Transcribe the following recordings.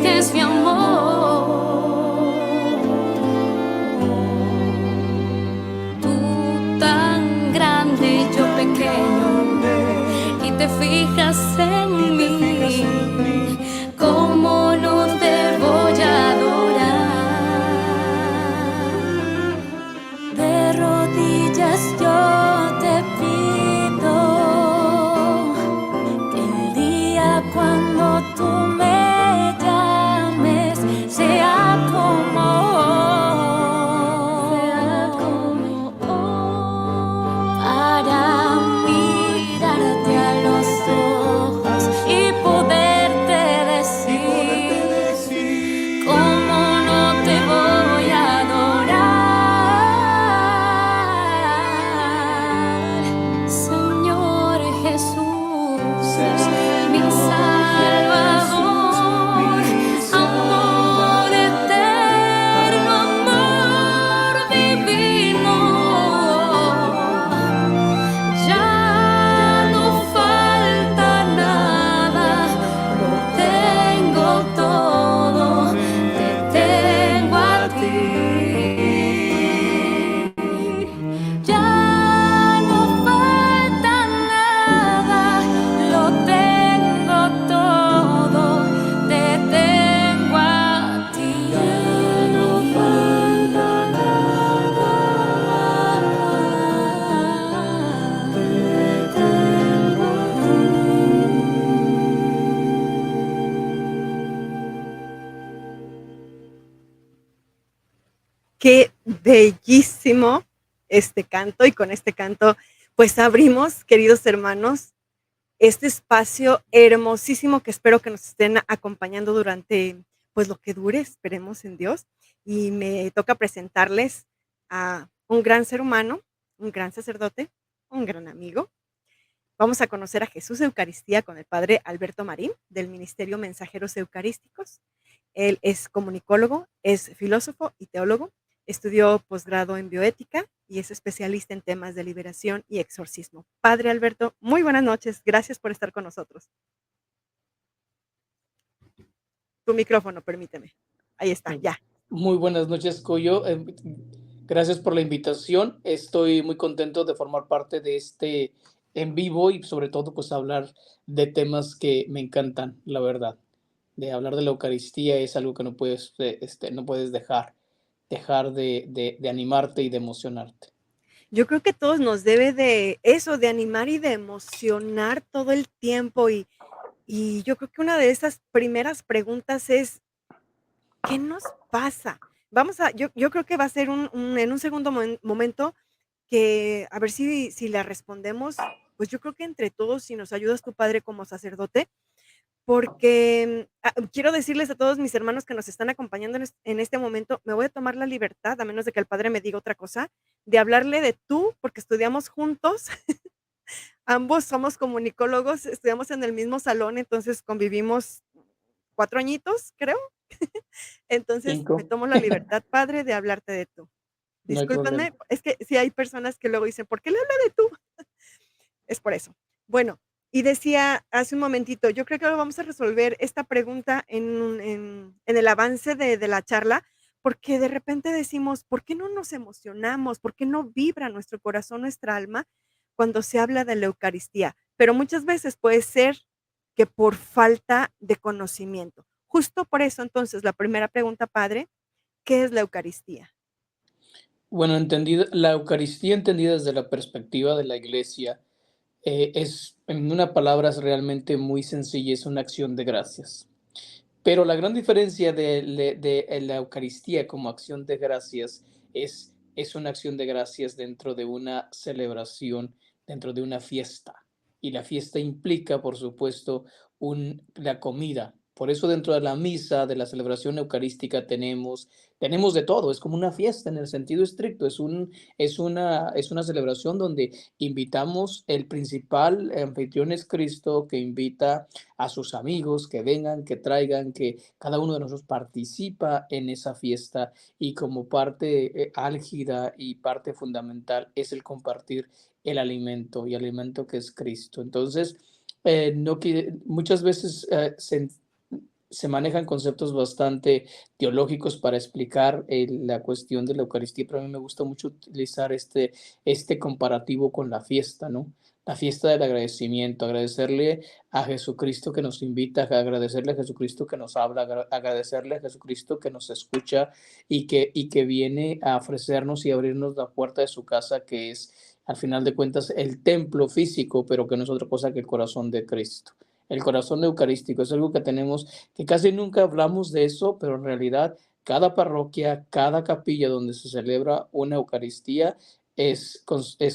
que es mi amor. Tú tan grande y yo pequeño, y te fijas en mí. ¿Cómo no te voy a adorar? De rodillas yo te pido, el día cuando tú me llames sea como para mirarte a los ojos y poderte decir cómo no te voy a adorar, Señor Jesús, mi Salvador, amor eterno, amor divino. Ya no falta nada, lo tengo todo, te tengo a ti. Ya no falta nada, lo tengo todo, te tengo a ti. Ya no falta nada, te tengo a ti. Qué bellísimo este canto, y con este canto pues abrimos, queridos hermanos, este espacio hermosísimo que espero que nos estén acompañando durante pues lo que dure, esperemos en Dios. Y me toca presentarles a un gran ser humano, un gran sacerdote, un gran amigo. Vamos a conocer a Jesús Eucaristía con el padre Alberto Marín del Ministerio Mensajeros Eucarísticos. Él es comunicólogo, es filósofo y teólogo, estudió posgrado en bioética y es especialista en temas de liberación y exorcismo. Padre Alberto, muy buenas noches, gracias por estar con nosotros. Tu micrófono, permíteme. Ahí está, ya. Muy buenas noches, Coyo. Gracias por la invitación. Estoy muy contento de formar parte de este en vivo y sobre todo pues hablar de temas que me encantan, la verdad. De hablar de la Eucaristía es algo que no puedes, no puedes dejar de animarte y de emocionarte. Yo creo que todos nos debe de eso, de animar y de emocionar todo el tiempo. Y yo creo que una de esas primeras preguntas es, ¿qué nos pasa? Yo creo que va a ser en un segundo momento que a ver si la respondemos, pues yo creo que entre todos, si nos ayudas tu padre como sacerdote, porque quiero decirles a todos mis hermanos que nos están acompañando en este momento, me voy a tomar la libertad, a menos de que el padre me diga otra cosa, de hablarle de tú, porque estudiamos juntos. Ambos somos comunicólogos, estudiamos en el mismo salón, entonces convivimos 4 añitos, creo. Entonces, me 5. tomo la libertad, padre, de hablarte de tú. No hay problema. Discúlpenme, es que sí hay personas que luego dicen: "¿Por qué le habla de tú?". Es por eso. Bueno, y decía hace un momentito, yo creo que ahora vamos a resolver esta pregunta en el avance de la charla, porque de repente decimos: "¿Por qué no nos emocionamos? ¿Por qué no vibra nuestro corazón, nuestra alma cuando se habla de la Eucaristía?". Pero muchas veces puede ser que por falta de conocimiento. Justo por eso, entonces, la primera pregunta, padre, ¿qué es la Eucaristía? Bueno, la Eucaristía entendida desde la perspectiva de la Iglesia es, en una palabra, es realmente muy sencilla, es una acción de gracias. Pero la gran diferencia de la Eucaristía como acción de gracias es una acción de gracias dentro de una celebración, dentro de una fiesta. Y la fiesta implica, por supuesto, la comida. Por eso dentro de la misa, de la celebración eucarística, tenemos de todo. Es como una fiesta en el sentido estricto. Es una celebración donde invitamos, el principal anfitrión es Cristo, que invita a sus amigos que vengan, que traigan, que cada uno de nosotros participa en esa fiesta y como parte álgida y parte fundamental es el compartir el alimento y alimento que es Cristo. Entonces, muchas veces se manejan conceptos bastante teológicos para explicar la cuestión de la Eucaristía, pero a mí me gusta mucho utilizar este comparativo con la fiesta, ¿no? La fiesta del agradecimiento, agradecerle a Jesucristo que nos invita, agradecerle a Jesucristo que nos habla, agradecerle a Jesucristo que nos escucha y que viene a ofrecernos y abrirnos la puerta de su casa, que es, al final de cuentas, el templo físico, pero que no es otra cosa que el corazón de Cristo. El corazón eucarístico es algo que tenemos, que casi nunca hablamos de eso, pero en realidad cada parroquia, cada capilla donde se celebra una Eucaristía es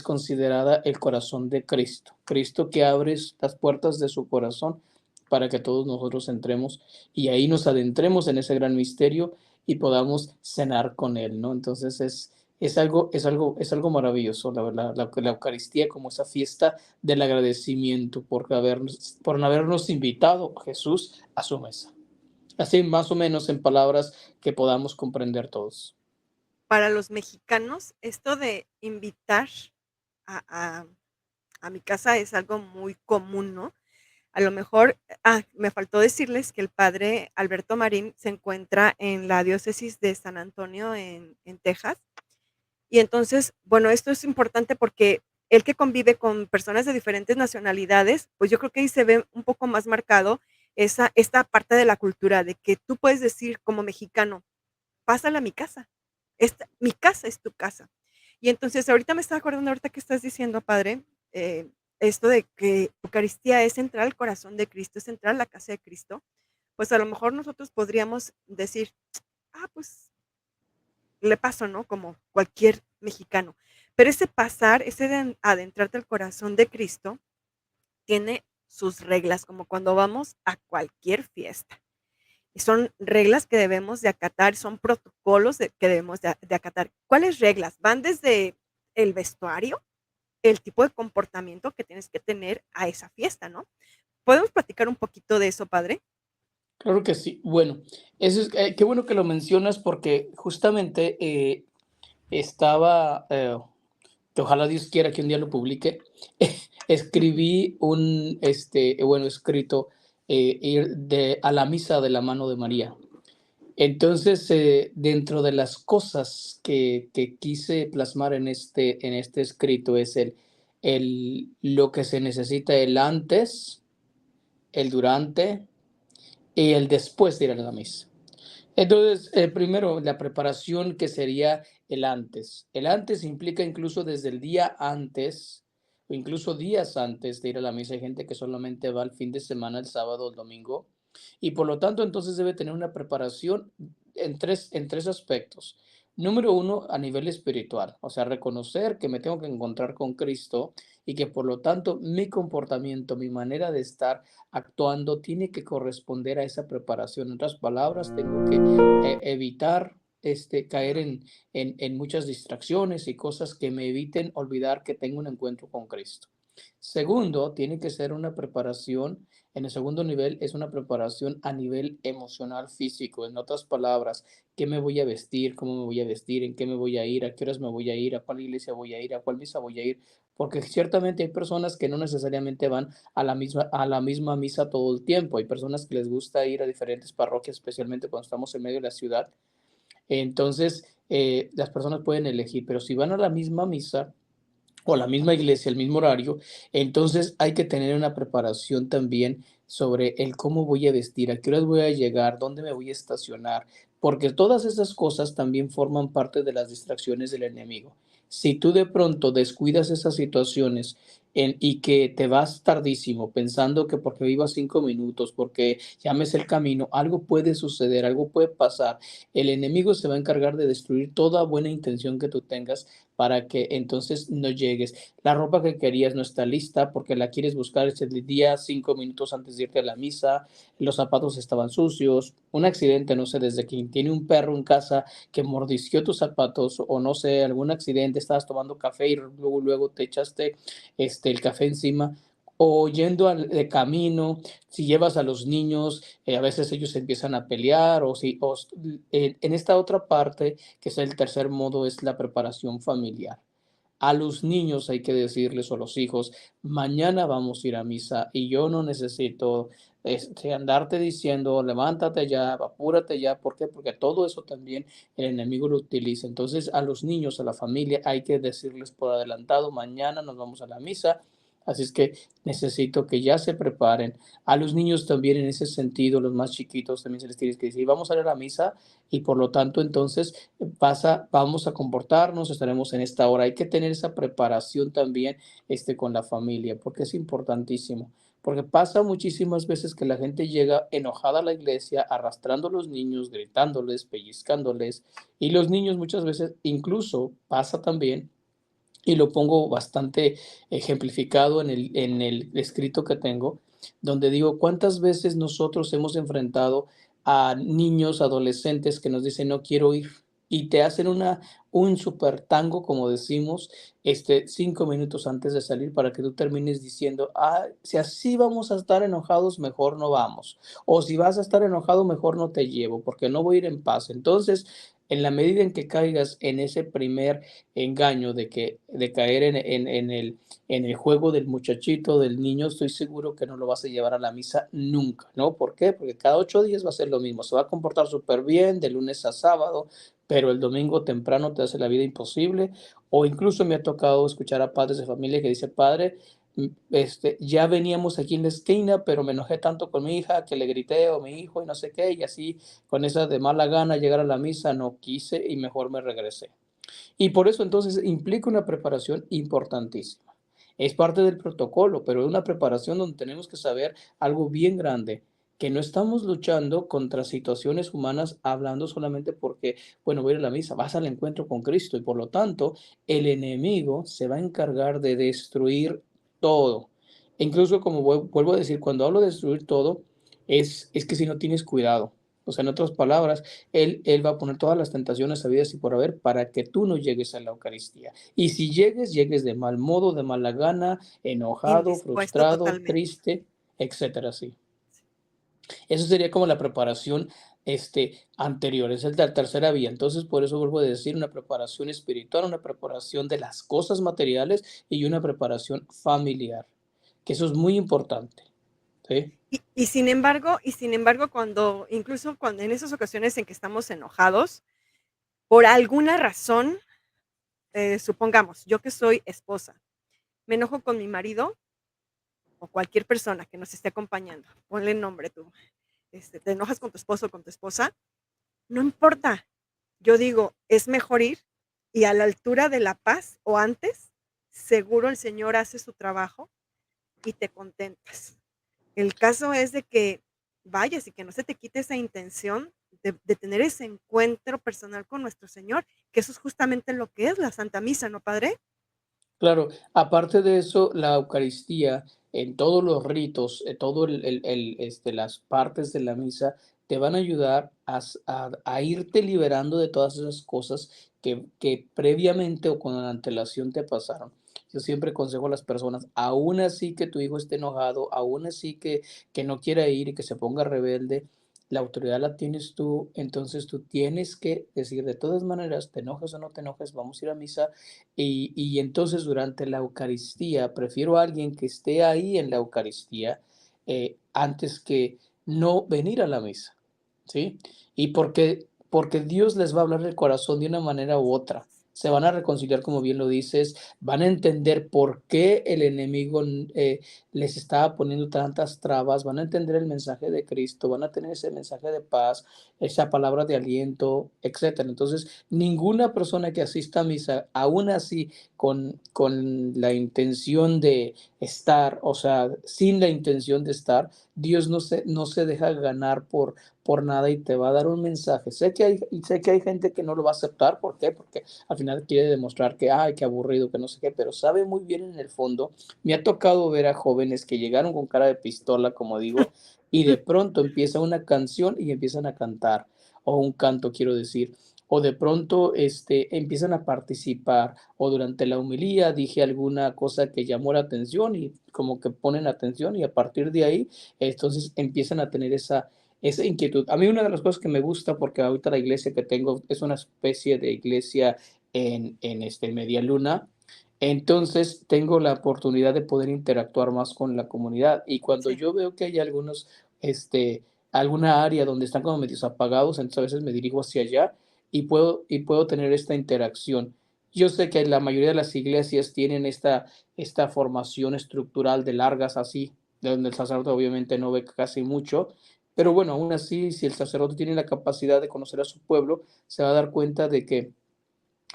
considerada el corazón de Cristo. Cristo que abre las puertas de su corazón para que todos nosotros entremos y ahí nos adentremos en ese gran misterio y podamos cenar con Él, ¿no? Entonces es algo maravilloso, la verdad, la Eucaristía como esa fiesta del agradecimiento por habernos invitado a Jesús a su mesa. Así más o menos en palabras que podamos comprender todos. Para los mexicanos, esto de invitar a, a- a mi casa es algo muy común, ¿no? A lo mejor, me faltó decirles que el padre Alberto Marín se encuentra en la diócesis de San Antonio en Texas. Y entonces, bueno, esto es importante porque él que convive con personas de diferentes nacionalidades, pues yo creo que ahí se ve un poco más marcado esta parte de la cultura, de que tú puedes decir como mexicano, pásala a mi casa. Mi casa es tu casa. Y entonces ahorita me estaba acordando, ahorita que estás diciendo, padre, esto de que Eucaristía es entrar al corazón de Cristo, es entrar a la casa de Cristo, pues a lo mejor nosotros podríamos decir, pues le paso, ¿no? Como cualquier mexicano. Pero ese pasar, ese de adentrarte al corazón de Cristo, tiene sus reglas, como cuando vamos a cualquier fiesta. Y son reglas que debemos de acatar, son protocolos que debemos de acatar. ¿Cuáles reglas? Van desde el vestuario, el tipo de comportamiento que tienes que tener a esa fiesta, ¿no? ¿Podemos platicar un poquito de eso, padre? Claro que sí. Bueno, qué bueno que lo mencionas porque justamente estaba, que ojalá Dios quiera que un día lo publique, escribí escrito, ir a la misa de la mano de María. Entonces, dentro de las cosas que quise plasmar en este escrito es lo que se necesita el antes, el durante y el después de ir a la misa. Entonces, primero, la preparación que sería el antes. El antes implica incluso desde el día antes o incluso días antes de ir a la misa. Hay gente que solamente va el fin de semana, el sábado o el domingo, y por lo tanto entonces debe tener una preparación en tres aspectos. Número uno, a nivel espiritual, o sea, reconocer que me tengo que encontrar con Cristo y que por lo tanto mi comportamiento, mi manera de estar actuando tiene que corresponder a esa preparación. En otras palabras, tengo que evitar caer en muchas distracciones y cosas que me eviten olvidar que tengo un encuentro con Cristo. Segundo, tiene que ser una preparación, en el segundo nivel es una preparación a nivel emocional, físico. En otras palabras, ¿qué me voy a vestir? ¿Cómo me voy a vestir? ¿En qué me voy a ir? ¿A qué horas me voy a ir? ¿A cuál iglesia voy a ir? ¿A cuál misa voy a ir? Porque ciertamente hay personas que no necesariamente van a la misma misa todo el tiempo. Hay personas que les gusta ir a diferentes parroquias, especialmente cuando estamos en medio de la ciudad. Entonces, las personas pueden elegir, pero si van a la misma misa, o la misma iglesia, el mismo horario, entonces hay que tener una preparación también sobre el cómo voy a vestir, a qué horas voy a llegar, dónde me voy a estacionar, porque todas esas cosas también forman parte de las distracciones del enemigo. Si tú de pronto descuidas esas situaciones y que te vas tardísimo pensando que porque vivas 5 minutos, porque llames el camino, algo puede suceder, algo puede pasar, el enemigo se va a encargar de destruir toda buena intención que tú tengas para que entonces no llegues. La ropa que querías no está lista porque la quieres buscar ese día 5 minutos antes de irte a la misa, los zapatos estaban sucios, un accidente, no sé, desde que tiene un perro en casa que mordisqueó tus zapatos o no sé, algún accidente, estabas tomando café y luego te echaste el café encima. O yendo de camino, si llevas a los niños, a veces ellos empiezan a pelear, en esta otra parte que es el tercer modo, es la preparación familiar. A los niños hay que decirles o a los hijos, mañana vamos a ir a misa y yo no necesito andarte diciendo, levántate ya, apúrate ya. ¿Por qué? Porque todo eso también el enemigo lo utiliza. Entonces, a los niños, a la familia, hay que decirles por adelantado, mañana nos vamos a la misa. Así es que necesito que ya se preparen. A los niños también en ese sentido, los más chiquitos, también se les tiene que decir, vamos a ir a la misa y por lo tanto entonces vamos a comportarnos, estaremos en esta hora. Hay que tener esa preparación también con la familia, porque es importantísimo. Porque pasa muchísimas veces que la gente llega enojada a la iglesia, arrastrando a los niños, gritándoles, pellizcándoles, y los niños muchas veces, incluso pasa también, y lo pongo bastante ejemplificado en el escrito que tengo, donde digo, ¿cuántas veces nosotros hemos enfrentado a niños, adolescentes que nos dicen, no quiero ir? Y te hacen un super tango, como decimos, 5 minutos antes de salir para que tú termines diciendo, si así vamos a estar enojados, mejor no vamos. O si vas a estar enojado, mejor no te llevo, porque no voy a ir en paz. Entonces, en la medida en que caigas en ese primer engaño de caer en el juego del muchachito, del niño, estoy seguro que no lo vas a llevar a la misa nunca, ¿no? ¿Por qué? Porque cada 8 días va a ser lo mismo, se va a comportar súper bien de lunes a sábado, pero el domingo temprano te hace la vida imposible, o incluso me ha tocado escuchar a padres de familia que dice, padre, ya veníamos aquí en la esquina, pero me enojé tanto con mi hija que le grité o mi hijo y no sé qué, y así con esa de mala gana llegar a la misa no quise y mejor me regresé. Y por eso entonces implica una preparación importantísima. Es parte del protocolo, pero es una preparación donde tenemos que saber algo bien grande, que no estamos luchando contra situaciones humanas hablando solamente porque, bueno, voy a ir a la misa, vas al encuentro con Cristo y por lo tanto el enemigo se va a encargar de destruir todo. E incluso como vuelvo a decir, cuando hablo de destruir todo, es que si no tienes cuidado, o sea, en otras palabras, él va a poner todas las tentaciones habidas y por haber para que tú no llegues a la Eucaristía. Y si llegues de mal modo, de mala gana, enojado, Indispuesto frustrado, totalmente. triste, etcétera, sí. Eso sería como la preparación anterior, es la tercera vía. Entonces, por eso vuelvo a decir, una preparación espiritual, una preparación de las cosas materiales y una preparación familiar, que eso es muy importante, ¿sí? Y sin embargo, incluso cuando en esas ocasiones en que estamos enojados, por alguna razón, supongamos, yo que soy esposa, me enojo con mi marido o cualquier persona que nos esté acompañando, ponle nombre tú, te enojas con tu esposo o con tu esposa, no importa. Yo digo, es mejor ir y a la altura de la paz o antes, seguro el Señor hace su trabajo y te contentas. El caso es de que vayas y que no se te quite esa intención de tener ese encuentro personal con nuestro Señor, que eso es justamente lo que es la Santa Misa, ¿no, padre? Claro, aparte de eso, la Eucaristía, en todos los ritos, todo las partes de la misa, te van a ayudar a irte liberando de todas esas cosas que previamente o con antelación te pasaron. Yo siempre aconsejo a las personas, aún así que tu hijo esté enojado, aún así que no quiera ir y que se ponga rebelde, la autoridad la tienes tú, entonces tú tienes que decir de todas maneras, te enojes o no te enojes, vamos a ir a misa y entonces durante la Eucaristía, prefiero a alguien que esté ahí en la Eucaristía antes que no venir a la misa, ¿sí? Y porque Dios les va a hablar del corazón de una manera u otra. Se van a reconciliar, como bien lo dices, van a entender por qué el enemigo les estaba poniendo tantas trabas, van a entender el mensaje de Cristo, van a tener ese mensaje de paz, esa palabra de aliento, etcétera. Entonces, ninguna persona que asista a misa, aún así con la intención de estar, o sea, sin la intención de estar, Dios no se deja ganar por nada y te va a dar un mensaje. Sé que hay gente que no lo va a aceptar, ¿por qué? Porque al final quiere demostrar que, ay, qué aburrido, que no sé qué, pero sabe muy bien en el fondo. Me ha tocado ver a jóvenes que llegaron con cara de pistola, como digo, y de pronto empieza una canción y empiezan a cantar, o un canto, quiero decir, o de pronto empiezan a participar, o durante la homilía dije alguna cosa que llamó la atención y como que ponen atención y a partir de ahí, entonces empiezan a tener esa inquietud. A mí una de las cosas que me gusta, porque ahorita la iglesia que tengo es una especie de iglesia en Media Luna, entonces tengo la oportunidad de poder interactuar más con la comunidad y cuando Sí. yo veo que hay algunos este, alguna área donde están como medios apagados, entonces a veces me dirijo hacia allá y puedo tener esta interacción. Yo sé que la mayoría de las iglesias tienen esta formación estructural de largas así, de donde el sacerdote obviamente no ve casi mucho, pero Sí. bueno, aún así, si el sacerdote tiene la capacidad de conocer a su pueblo, se va a dar cuenta de que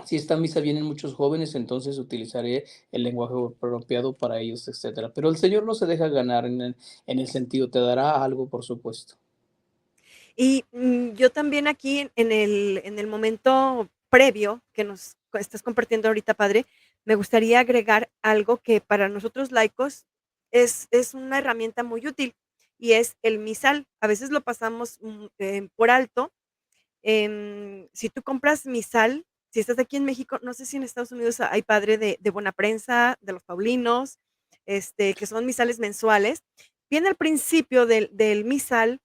si esta misa vienen muchos jóvenes, entonces utilizaré el lenguaje apropiado para ellos, etcétera. Pero el Señor no se deja ganar en el sentido, te dará algo, por supuesto. Y, yo también aquí en el momento previo que nos estás compartiendo ahorita, padre, me gustaría agregar algo que para nosotros laicos es una herramienta muy útil, y es el misal. A veces lo pasamos, por alto. Si tú compras misal, si estás aquí en México, no sé si en Estados Unidos hay, padre, de Buena Prensa, de los Paulinos, que son misales mensuales. Viene al principio del misal,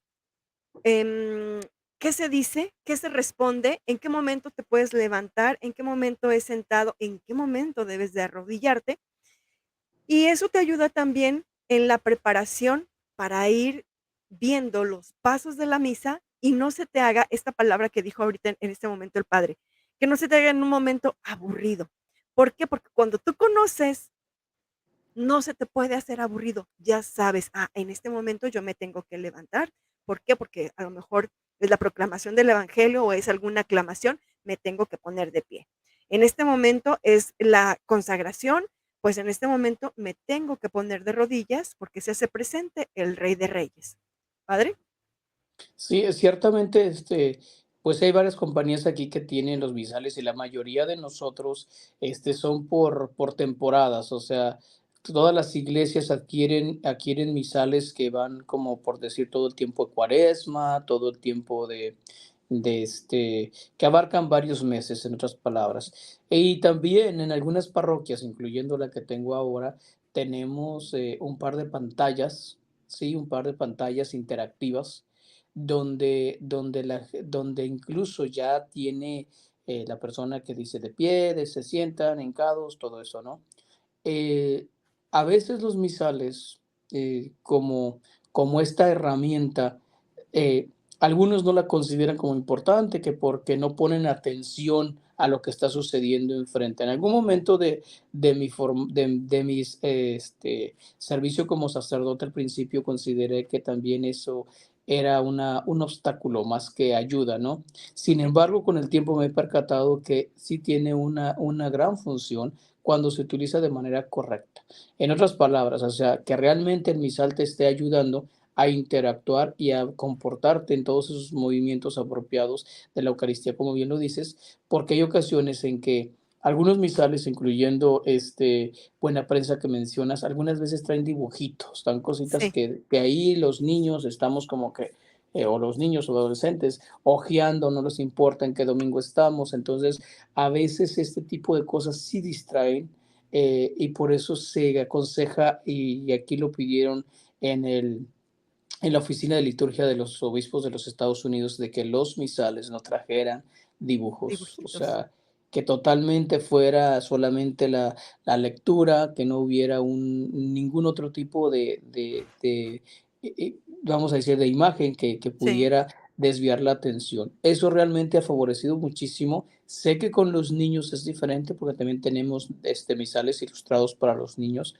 Em, ¿qué se dice? ¿Qué se responde? ¿En qué momento te puedes levantar? ¿En qué momento es sentado? ¿En qué momento debes de arrodillarte? Y eso te ayuda también en la preparación para ir viendo los pasos de la misa y no se te haga esta palabra que dijo ahorita en este momento el padre, que no se te haga en un momento aburrido. ¿Por qué? Porque cuando tú conoces no se te puede hacer aburrido. Ya sabes, en este momento yo me tengo que levantar. ¿Por qué? Porque a lo mejor es la proclamación del evangelio o es alguna aclamación, me tengo que poner de pie. En este momento es la consagración, pues en este momento me tengo que poner de rodillas porque se hace presente el Rey de Reyes. ¿Padre? Sí, ciertamente, pues hay varias compañías aquí que tienen los visales y la mayoría de nosotros, son por temporadas, o sea, todas las iglesias adquieren misales que van como por decir todo el tiempo de cuaresma, todo el tiempo que abarcan varios meses, en otras palabras. Y también en algunas parroquias, incluyendo la que tengo ahora, tenemos un par de pantallas, sí, un par de pantallas interactivas donde incluso ya tiene la persona que dice de pie, se sientan, hincados, todo eso, ¿no? Eh, a veces los misales, como esta herramienta, eh, algunos no la consideran como importante, que porque no ponen atención a lo que está sucediendo enfrente. En algún momento de mi servicio como sacerdote al principio consideré que también eso era un obstáculo más que ayuda, ¿no? Sin embargo, con el tiempo me he percatado que sí tiene una gran función cuando se utiliza de manera correcta. En otras palabras, o sea, que realmente el misal te esté ayudando a interactuar y a comportarte en todos esos movimientos apropiados de la Eucaristía, como bien lo dices, porque hay ocasiones en que algunos misales, incluyendo Buena Prensa que mencionas, algunas veces traen dibujitos, dan cositas Sí, que ahí los niños estamos como que, o los niños o adolescentes, ojeando, no les importa en qué domingo estamos, entonces a veces este tipo de cosas sí distraen y por eso se aconseja, y aquí lo pidieron en en la oficina de liturgia de los obispos de los Estados Unidos, de que los misales no trajeran dibujos, o dibujitos. sea, que totalmente fuera solamente la lectura, que no hubiera ningún otro tipo vamos a decir, de imagen que Sí, pudiera desviar la atención. Eso realmente ha favorecido muchísimo. Sé que con los niños es diferente porque también tenemos misales ilustrados para los niños,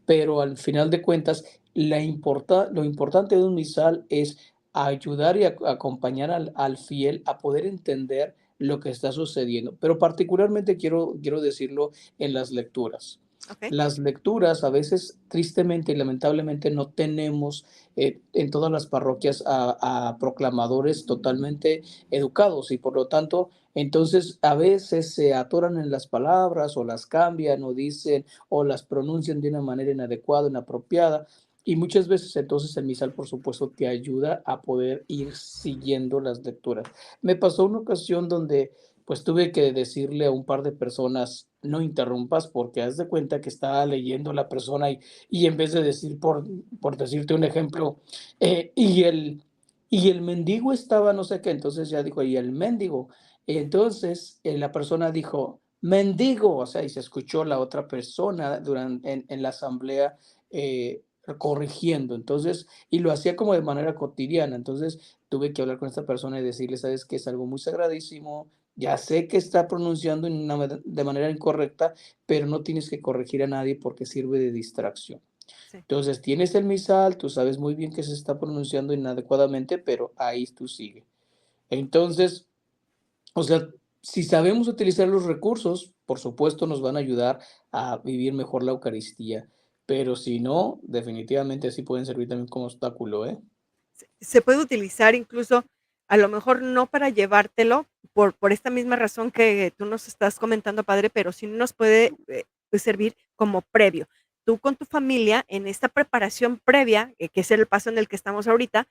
pero al final de cuentas, lo importante de un misal es ayudar y acompañar al fiel a poder entender lo que está sucediendo. Pero particularmente quiero decirlo en las lecturas. okey. Las lecturas a veces, tristemente y lamentablemente, no tenemos en todas las parroquias a proclamadores totalmente educados y por lo tanto, entonces a veces se atoran en las palabras o las cambian o dicen o las pronuncian de una manera inadecuada, inapropiada. Y muchas veces entonces el misal, por supuesto, te ayuda a poder ir siguiendo las lecturas. Me pasó una ocasión donde pues tuve que decirle a un par de personas, no interrumpas porque haz de cuenta que estaba leyendo la persona y en vez de decir, por decirte un ejemplo, y el mendigo estaba no sé qué, entonces ya dijo, y el mendigo. Entonces la persona dijo, mendigo, o sea, y se escuchó la otra persona en la asamblea corrigiendo. Entonces, y lo hacía como de manera cotidiana. Entonces, tuve que hablar con esta persona y decirle, sabes que es algo muy sagradísimo. Ya sé que está pronunciando de manera incorrecta, pero no tienes que corregir a nadie porque sirve de distracción. Sí. Entonces, tienes el misal, tú sabes muy bien que se está pronunciando inadecuadamente, pero ahí tú sigue. Entonces, o sea, si sabemos utilizar los recursos, por supuesto nos van a ayudar a vivir mejor la Eucaristía, pero si no, definitivamente sí pueden servir también como obstáculo, ¿eh? Se puede utilizar incluso, a lo mejor no para llevártelo, por esta misma razón que tú nos estás comentando, padre, pero sí nos puede, pues, servir como previo. Tú con tu familia, en esta preparación previa, que es el paso en el que estamos ahorita,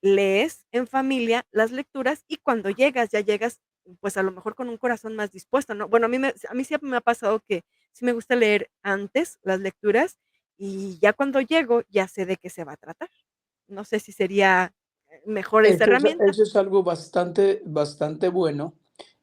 lees en familia las lecturas y cuando llegas, ya llegas, pues, a lo mejor con un corazón más dispuesto, ¿no? Bueno, a mí siempre me ha pasado que sí me gusta leer antes las lecturas y ya cuando llego, ya sé de qué se va a tratar. No sé si sería, mejor esa herramienta. Eso es algo bastante bueno,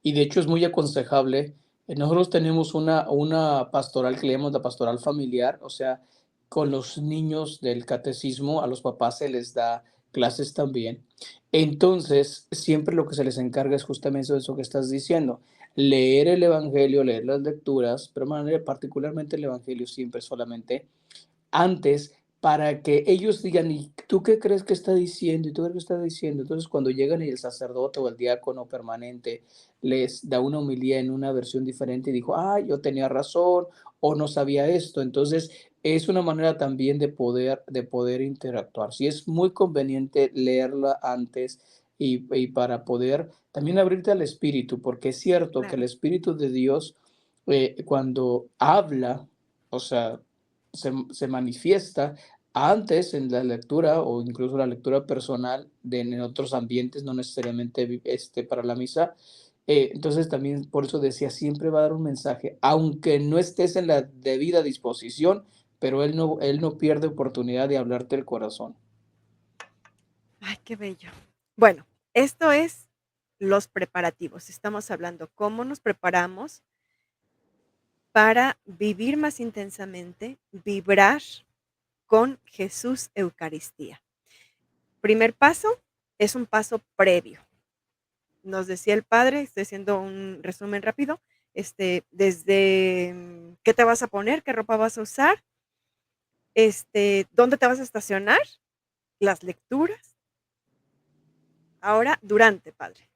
y de hecho es muy aconsejable. Nosotros tenemos una pastoral que le llamamos la pastoral familiar, o sea, con los niños del catecismo, a los papás se les da clases también. Entonces, siempre lo que se les encarga es justamente eso que estás diciendo, leer el evangelio, leer las lecturas, pero particularmente el evangelio siempre solamente antes para que ellos digan, ¿y tú qué crees que está diciendo? ¿Y tú qué crees que está diciendo? Entonces, cuando llegan y el sacerdote o el diácono permanente les da una homilía en una versión diferente y dijo, ah, yo tenía razón o no sabía esto. Entonces, es una manera también de poder interactuar. Sí, es muy conveniente leerla antes y para poder también abrirte al Espíritu, porque es cierto que el Claro, Espíritu de Dios, cuando habla, o sea, se manifiesta antes en la lectura o incluso la lectura personal en otros ambientes, no necesariamente para la misa. Entonces también por eso decía, siempre va a dar un mensaje, aunque no estés en la debida disposición, pero él no pierde oportunidad de hablarte el corazón. ay, qué bello. Bueno, esto es los preparativos. Estamos hablando cómo nos preparamos para vivir más intensamente, vibrar con Jesús Eucaristía. Primer paso, es un paso previo. Nos decía el padre, estoy haciendo un resumen rápido, desde, qué te vas a poner, qué ropa vas a usar, dónde te vas a estacionar, las lecturas. Ahora, durante, padre.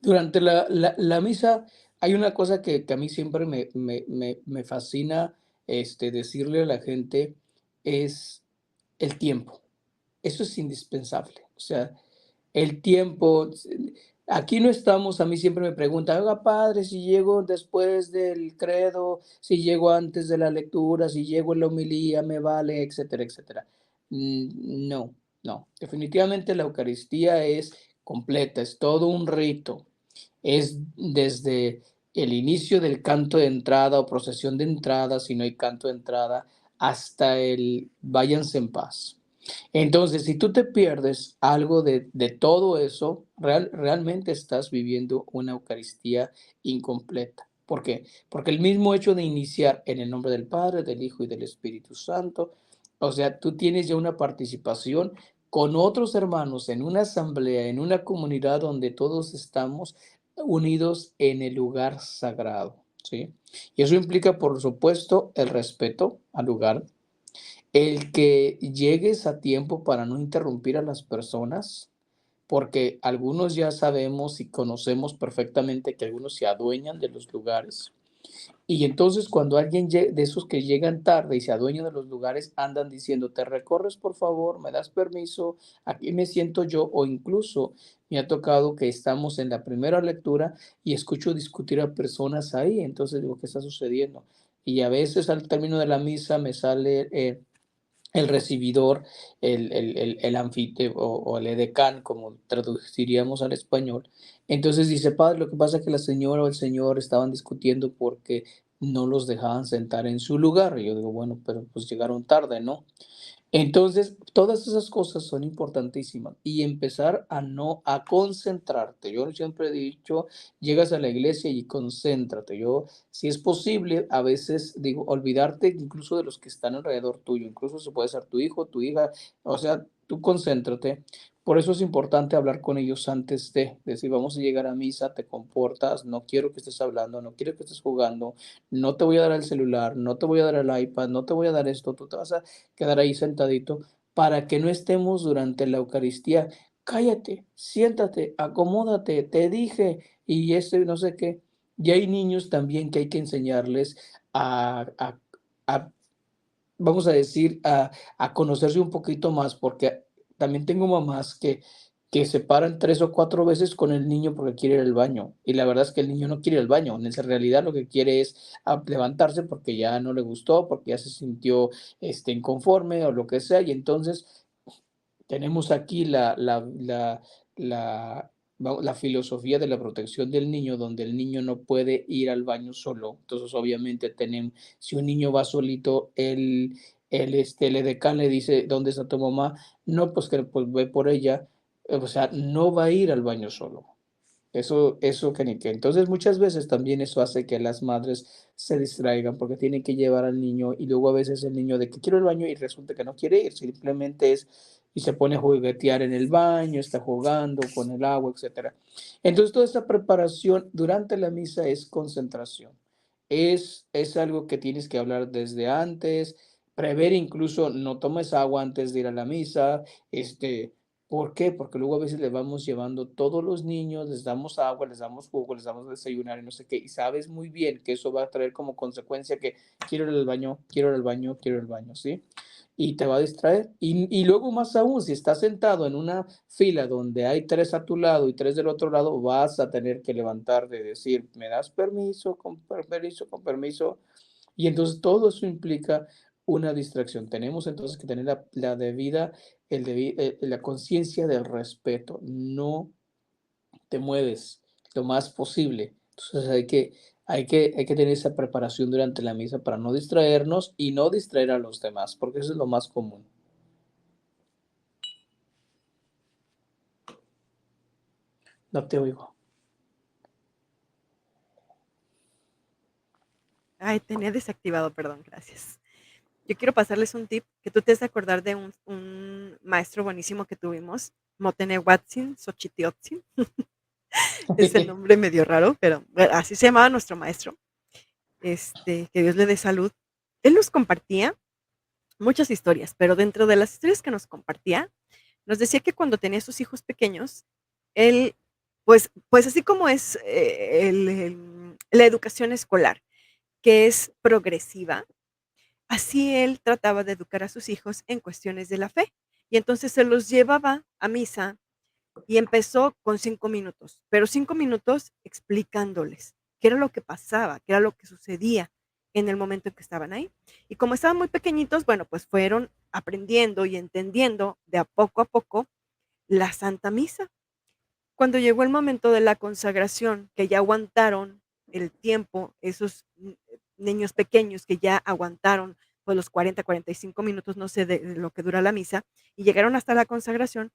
Durante la misa hay una cosa que a mí siempre me fascina decirle a la gente, es el tiempo. Eso es indispensable. O sea, el tiempo, aquí no estamos, a mí siempre me preguntan, oiga, padre, si llego después del credo, si llego antes de la lectura, si llego en la homilía, me vale, etcétera, etcétera. No, no. Definitivamente la Eucaristía es completa, es todo un rito. Es desde el inicio del canto de entrada o procesión de entrada, si no hay canto de entrada, hasta el váyanse en paz. Entonces, si tú te pierdes algo de todo eso, realmente estás viviendo una Eucaristía incompleta. ¿Por qué? Porque el mismo hecho de iniciar en el nombre del Padre, del Hijo y del Espíritu Santo, o sea, tú tienes ya una participación con otros hermanos en una asamblea, en una comunidad donde todos estamos unidos en el lugar sagrado, ¿sí? Y eso implica, por supuesto, el respeto al lugar, el que llegues a tiempo para no interrumpir a las personas, porque algunos ya sabemos y conocemos perfectamente que algunos se adueñan de los lugares. Y entonces cuando alguien de esos que llegan tarde y se adueñan de los lugares, andan diciendo, te recorres por favor, me das permiso, aquí me siento yo, o incluso me ha tocado que estamos en la primera lectura y escucho discutir a personas ahí, entonces digo, ¿qué está sucediendo? Y a veces al término de la misa me sale el recibidor, el o el edecán, como traduciríamos al español. Entonces dice, padre, lo que pasa es que la señora o el señor estaban discutiendo porque no los dejaban sentar en su lugar. Y yo digo, bueno, pero pues llegaron tarde, ¿no? Entonces, todas esas cosas son importantísimas y empezar a concentrarte. Yo siempre he dicho, llegas a la iglesia y concéntrate. Yo, si es posible, a veces digo, olvidarte incluso de los que están alrededor tuyo, incluso se puede ser tu hijo, tu hija, o sea, tú concéntrate. Por eso es importante hablar con ellos antes de decir, vamos a llegar a misa, te comportas, no quiero que estés hablando, no quiero que estés jugando, no te voy a dar el celular, no te voy a dar el iPad, no te voy a dar esto, tú te vas a quedar ahí sentadito para que no estemos durante la Eucaristía. Cállate, siéntate, acomódate, te dije, y no sé qué. Y hay niños también que hay que enseñarles a vamos a decir, a conocerse un poquito más, porque también tengo mamás que se paran 3 o 4 veces con el niño porque quiere ir al baño, y la verdad es que el niño no quiere ir al baño, en esa realidad lo que quiere es, levantarse porque ya no le gustó, porque ya se sintió, inconforme o lo que sea, y entonces tenemos aquí la, la filosofía de la protección del niño, donde el niño no puede ir al baño solo. Entonces, obviamente, tenemos, si un niño va solito, el edecán le dice, ¿dónde está tu mamá? No, pues que pues ve por ella. O sea, no va a ir al baño solo. Eso que ni qué. Entonces, muchas veces también eso hace que las madres se distraigan porque tienen que llevar al niño y luego a veces el niño de que quiero el baño y resulta que no quiere ir, simplemente es y se pone a juguetear en el baño, está jugando con el agua, etcétera. Entonces, toda esta preparación durante la misa es concentración. Es algo que tienes que hablar desde antes, prever incluso no tomes agua antes de ir a la misa, ¿por qué? Porque luego a veces le vamos llevando todos los niños, les damos agua, les damos jugo, les damos desayunar y no sé qué, y sabes muy bien que eso va a traer como consecuencia que quiero ir al baño, quiero ir al baño, quiero ir al baño, ¿sí? Y te va a distraer. Y luego más aún, si estás sentado en una fila donde hay 3 a tu lado y 3 del otro lado, vas a tener que levantarte y decir, ¿me das permiso? Con permiso, con permiso. Y entonces todo eso implica una distracción. Tenemos entonces que tener la debida, la conciencia del respeto. No te mueves lo más posible. Entonces hay que tener esa preparación durante la misa para no distraernos y no distraer a los demás, porque eso es lo más común. No te oigo. Ay, tenía desactivado, perdón, gracias. Yo quiero pasarles un tip que tú te has de acordar de un maestro buenísimo que tuvimos, Motenehuatzin Xochitiotzin. Ese nombre medio raro, pero bueno, así se llamaba nuestro maestro. Que Dios le dé salud. Él nos compartía muchas historias, pero dentro de las historias que nos compartía, nos decía que cuando tenía sus hijos pequeños, él, pues así como es la educación escolar, que es progresiva, así él trataba de educar a sus hijos en cuestiones de la fe. Y entonces se los llevaba a misa y empezó con 5 minutos, pero 5 minutos explicándoles qué era lo que pasaba, qué era lo que sucedía en el momento en que estaban ahí. Y como estaban muy pequeñitos, bueno, pues fueron aprendiendo y entendiendo de a poco la Santa Misa. Cuando llegó el momento de la consagración, que ya aguantaron el tiempo, esos niños pequeños que ya aguantaron pues los 45 minutos, no sé, de lo que dura la misa, y llegaron hasta la consagración,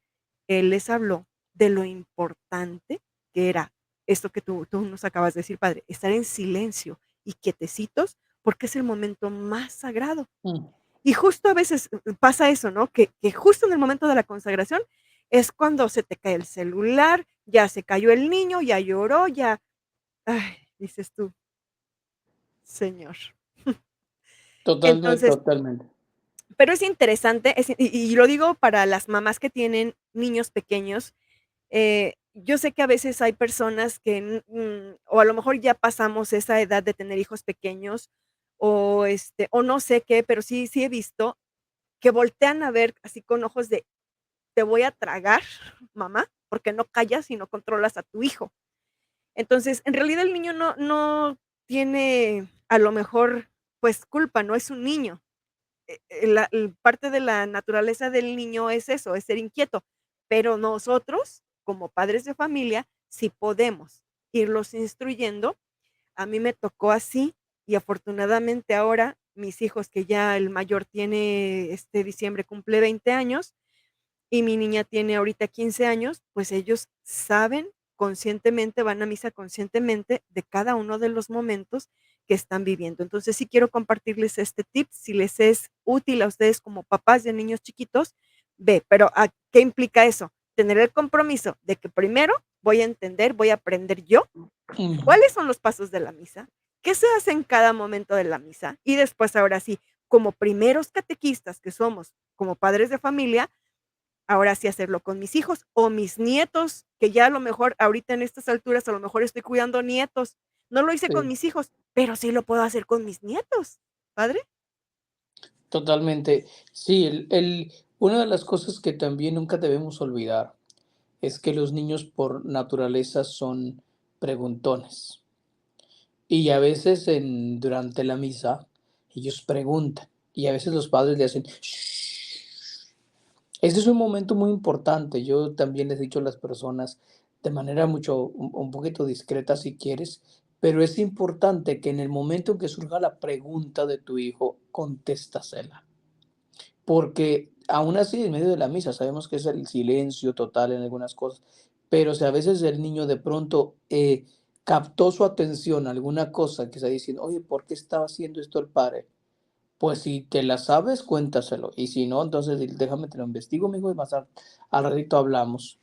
él les habló de lo importante que era esto que tú nos acabas de decir, padre, estar en silencio y quietecitos, porque es el momento más sagrado. Mm, Y justo a veces pasa eso, ¿no? Que justo en el momento de la consagración es cuando se te cae el celular, ya se cayó el niño, ya lloró, ya, ay, dices tú, Señor. Totalmente, Entonces, totalmente. pero es interesante, y lo digo para las mamás que tienen niños pequeños. Yo sé que a veces hay personas que, o a lo mejor ya pasamos esa edad de tener hijos pequeños, o no sé qué, pero sí he visto que voltean a ver así con ojos de te voy a tragar, mamá, porque no callas y no controlas a tu hijo. Entonces, en realidad el niño no tiene a lo mejor, pues, culpa, no es un niño. Parte de la naturaleza del niño es eso, es ser inquieto, pero nosotros, como padres de familia, sí podemos irlos instruyendo. A mí me tocó así y afortunadamente ahora mis hijos, que ya el mayor tiene, este diciembre cumple 20 años, y mi niña tiene ahorita 15 años, pues ellos saben conscientemente, van a misa conscientemente de cada uno de los momentos que están viviendo. Entonces, sí quiero compartirles este tip, si les es útil a ustedes como papás de niños chiquitos, ve, pero ¿qué implica eso? Tener el compromiso de que primero voy a entender, voy a aprender yo Ujú. cuáles son los pasos de la misa, qué se hace en cada momento de la misa, y después, ahora sí, como primeros catequistas que somos, como padres de familia, ahora sí hacerlo con mis hijos o mis nietos, que ya a lo mejor ahorita en estas alturas, a lo mejor estoy cuidando nietos. No lo hice con Sí, mis hijos, pero sí lo puedo hacer con mis nietos, ¿padre? totalmente. Sí, una de las cosas que también nunca debemos olvidar es que los niños por naturaleza son preguntones. Y a veces durante la misa ellos preguntan y a veces los padres le hacen "Shh". Ese es un momento muy importante. Yo también les he dicho a las personas de manera un poquito discreta si quieres, pero es importante que en el momento en que surja la pregunta de tu hijo, contéstasela. Porque aún así, en medio de la misa, sabemos que es el silencio total en algunas cosas, pero si a veces el niño de pronto captó su atención a alguna cosa que está diciendo, oye, ¿por qué estaba haciendo esto el padre? Pues si te la sabes, cuéntaselo. Y si no, entonces déjame te lo investigo, mijo, y más al ratito hablamos.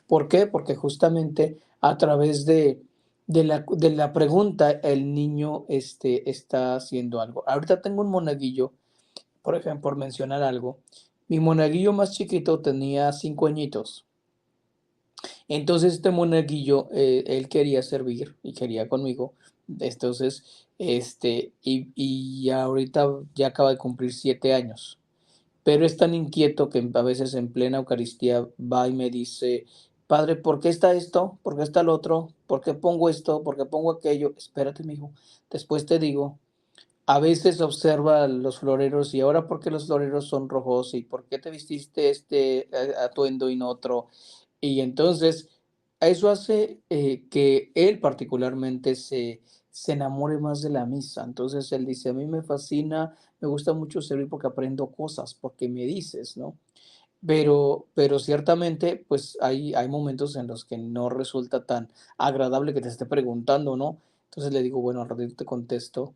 ¿Por qué? Porque justamente a través de la pregunta el niño está haciendo algo. Ahorita tengo un monaguillo por ejemplo, por mencionar algo, mi monaguillo más chiquito tenía 5 añitos. Entonces este monaguillo, él quería servir y quería conmigo. Entonces, y ahorita ya acaba de cumplir 7 años. Pero es tan inquieto que a veces en plena Eucaristía va y me dice, padre, ¿por qué está esto? ¿Por qué está el otro? ¿Por qué pongo esto? ¿Por qué pongo aquello? Espérate, mijo, después te digo. A veces observa los floreros y ahora por qué los floreros son rojos y por qué te vististe atuendo y no otro. Y entonces eso hace que él particularmente se enamore más de la misa. Entonces él dice, a mí me fascina, me gusta mucho servir porque aprendo cosas, porque me dices, ¿no? Pero ciertamente, pues, hay momentos en los que no resulta tan agradable que te esté preguntando, ¿no? Entonces le digo: "Bueno, al ratito te contesto".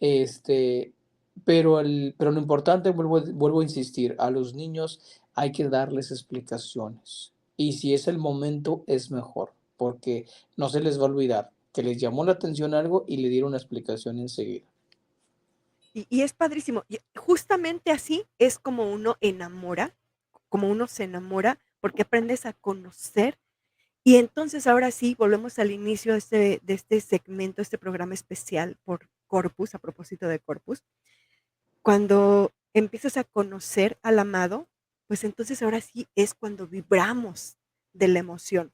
Este, pero lo importante, vuelvo a insistir, a los niños hay que darles explicaciones. Y si es el momento, es mejor, porque no se les va a olvidar que les llamó la atención algo y le dieron una explicación enseguida. Y es padrísimo. Y justamente así es como uno enamora, como uno se enamora, porque aprendes a conocer. Y entonces, ahora sí, volvemos al inicio de este segmento, este programa especial por Corpus, a propósito de Corpus. Cuando empiezas a conocer al amado, pues entonces ahora sí es cuando vibramos de la emoción.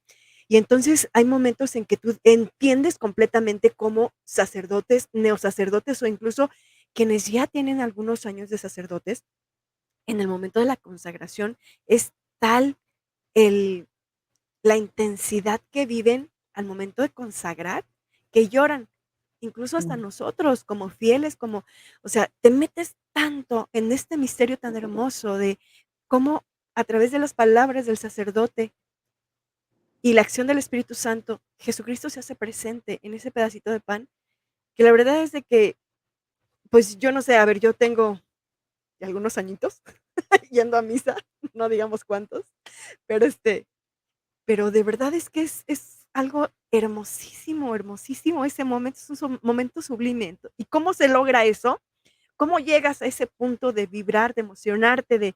Y entonces hay momentos en que tú entiendes completamente cómo sacerdotes, neosacerdotes o incluso quienes ya tienen algunos años de sacerdotes, en el momento de la consagración es tal el la intensidad que viven al momento de consagrar, que lloran. Incluso hasta Mm. nosotros como fieles, como, o sea, te metes tanto en este misterio tan hermoso de cómo a través de las palabras del sacerdote y la acción del Espíritu Santo, Jesucristo se hace presente en ese pedacito de pan, que la verdad es de que, pues yo no sé, a ver, yo tengo algunos añitos yendo a misa, no digamos cuántos, pero pero de verdad es que es algo hermosísimo, hermosísimo ese momento, es un momento sublime. ¿Y cómo se logra eso? ¿Cómo llegas a ese punto de vibrar, de emocionarte,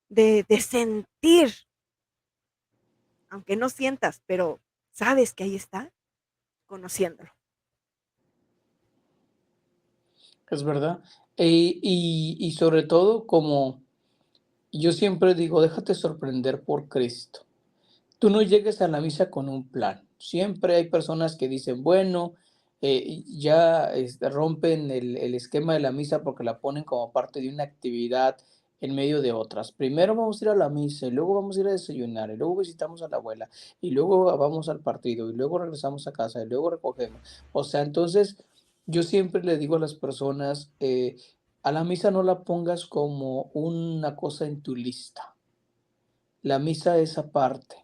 de sentir, aunque no sientas, pero sabes que ahí está, conociéndolo? Es verdad. Y sobre todo, como yo siempre digo, déjate sorprender por Cristo. Tú no llegues a la misa con un plan. Siempre hay personas que dicen, bueno, ya rompen el esquema de la misa porque la ponen como parte de una actividad en medio de otras. Primero vamos a ir a la misa y luego vamos a ir a desayunar y luego visitamos a la abuela y luego vamos al partido y luego regresamos a casa y luego recogemos. O sea, entonces yo siempre le digo a las personas, a la misa no la pongas como una cosa en tu lista. La misa es aparte.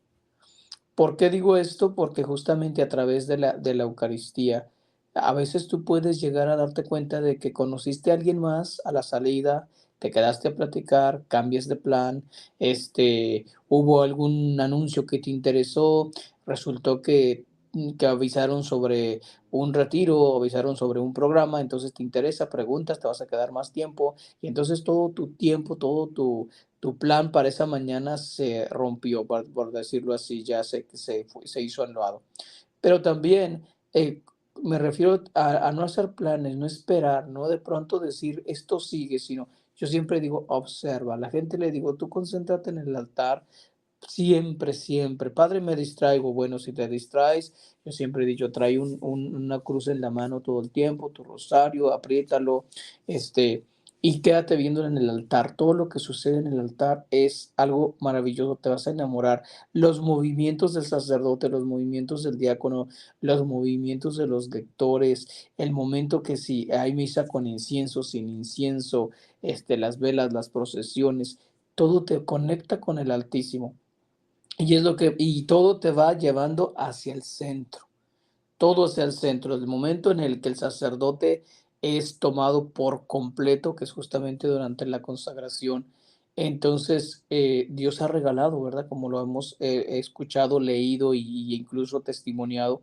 ¿Por qué digo esto? Porque justamente a través de la Eucaristía, a veces tú puedes llegar a darte cuenta de que conociste a alguien más a la salida, te quedaste a platicar, cambias de plan, hubo algún anuncio que te interesó, resultó que avisaron sobre un retiro, avisaron sobre un programa, entonces te interesa, preguntas, te vas a quedar más tiempo, y entonces todo tu tiempo, todo tu plan para esa mañana se rompió, por decirlo así, ya se hizo anulado. Pero también me refiero a no hacer planes, no esperar, no de pronto decir esto sigue, sino yo siempre digo, observa. A la gente le digo, tú concéntrate en el altar, siempre, siempre. Padre, me distraigo. Bueno, si te distraes, yo siempre he dicho, trae una cruz en la mano todo el tiempo, tu rosario, apriétalo, y quédate viéndolo en el altar. Todo lo que sucede en el altar es algo maravilloso, te vas a enamorar. Los movimientos del sacerdote, los movimientos del diácono, los movimientos de los lectores, el momento que si hay misa con incienso, sin incienso, las velas, las procesiones, todo te conecta con el Altísimo. Y todo te va llevando hacia el centro, todo hacia el centro. El momento en el que el sacerdote es tomado por completo, que es justamente durante la consagración, entonces Dios ha regalado, ¿verdad? Como lo hemos escuchado, leído y incluso testimoniado,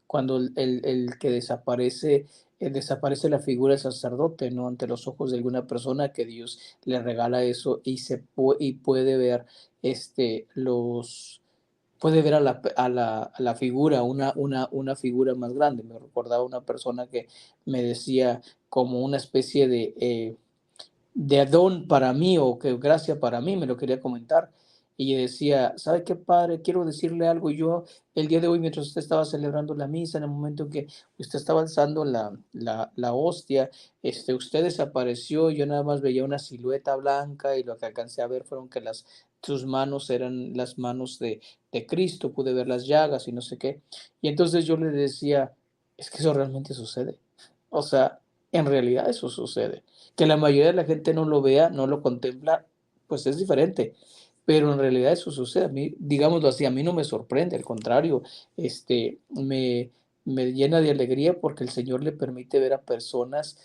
cuando el que desaparece la figura del sacerdote, ¿no? Ante los ojos de alguna persona, que Dios le regala eso y puede ver los puede ver a la figura, una figura más grande. Me recordaba una persona que me decía como una especie de don para mí o que gracia para mí, me lo quería comentar. Y decía, ¿sabe qué, padre? Quiero decirle algo. Yo, el día de hoy, mientras usted estaba celebrando la misa, en el momento en que usted estaba alzando la hostia, usted desapareció. Yo nada más veía una silueta blanca y lo que alcancé a ver fueron que sus manos eran las manos de Cristo. Pude ver las llagas y no sé qué. Y entonces yo le decía, es que eso realmente sucede. O sea, en realidad eso sucede. Que la mayoría de la gente no lo vea, no lo contempla, pues es diferente. Pero en realidad eso sucede. A mí, digámoslo así, a mí no me sorprende, al contrario, me llena de alegría porque el Señor le permite ver a personas,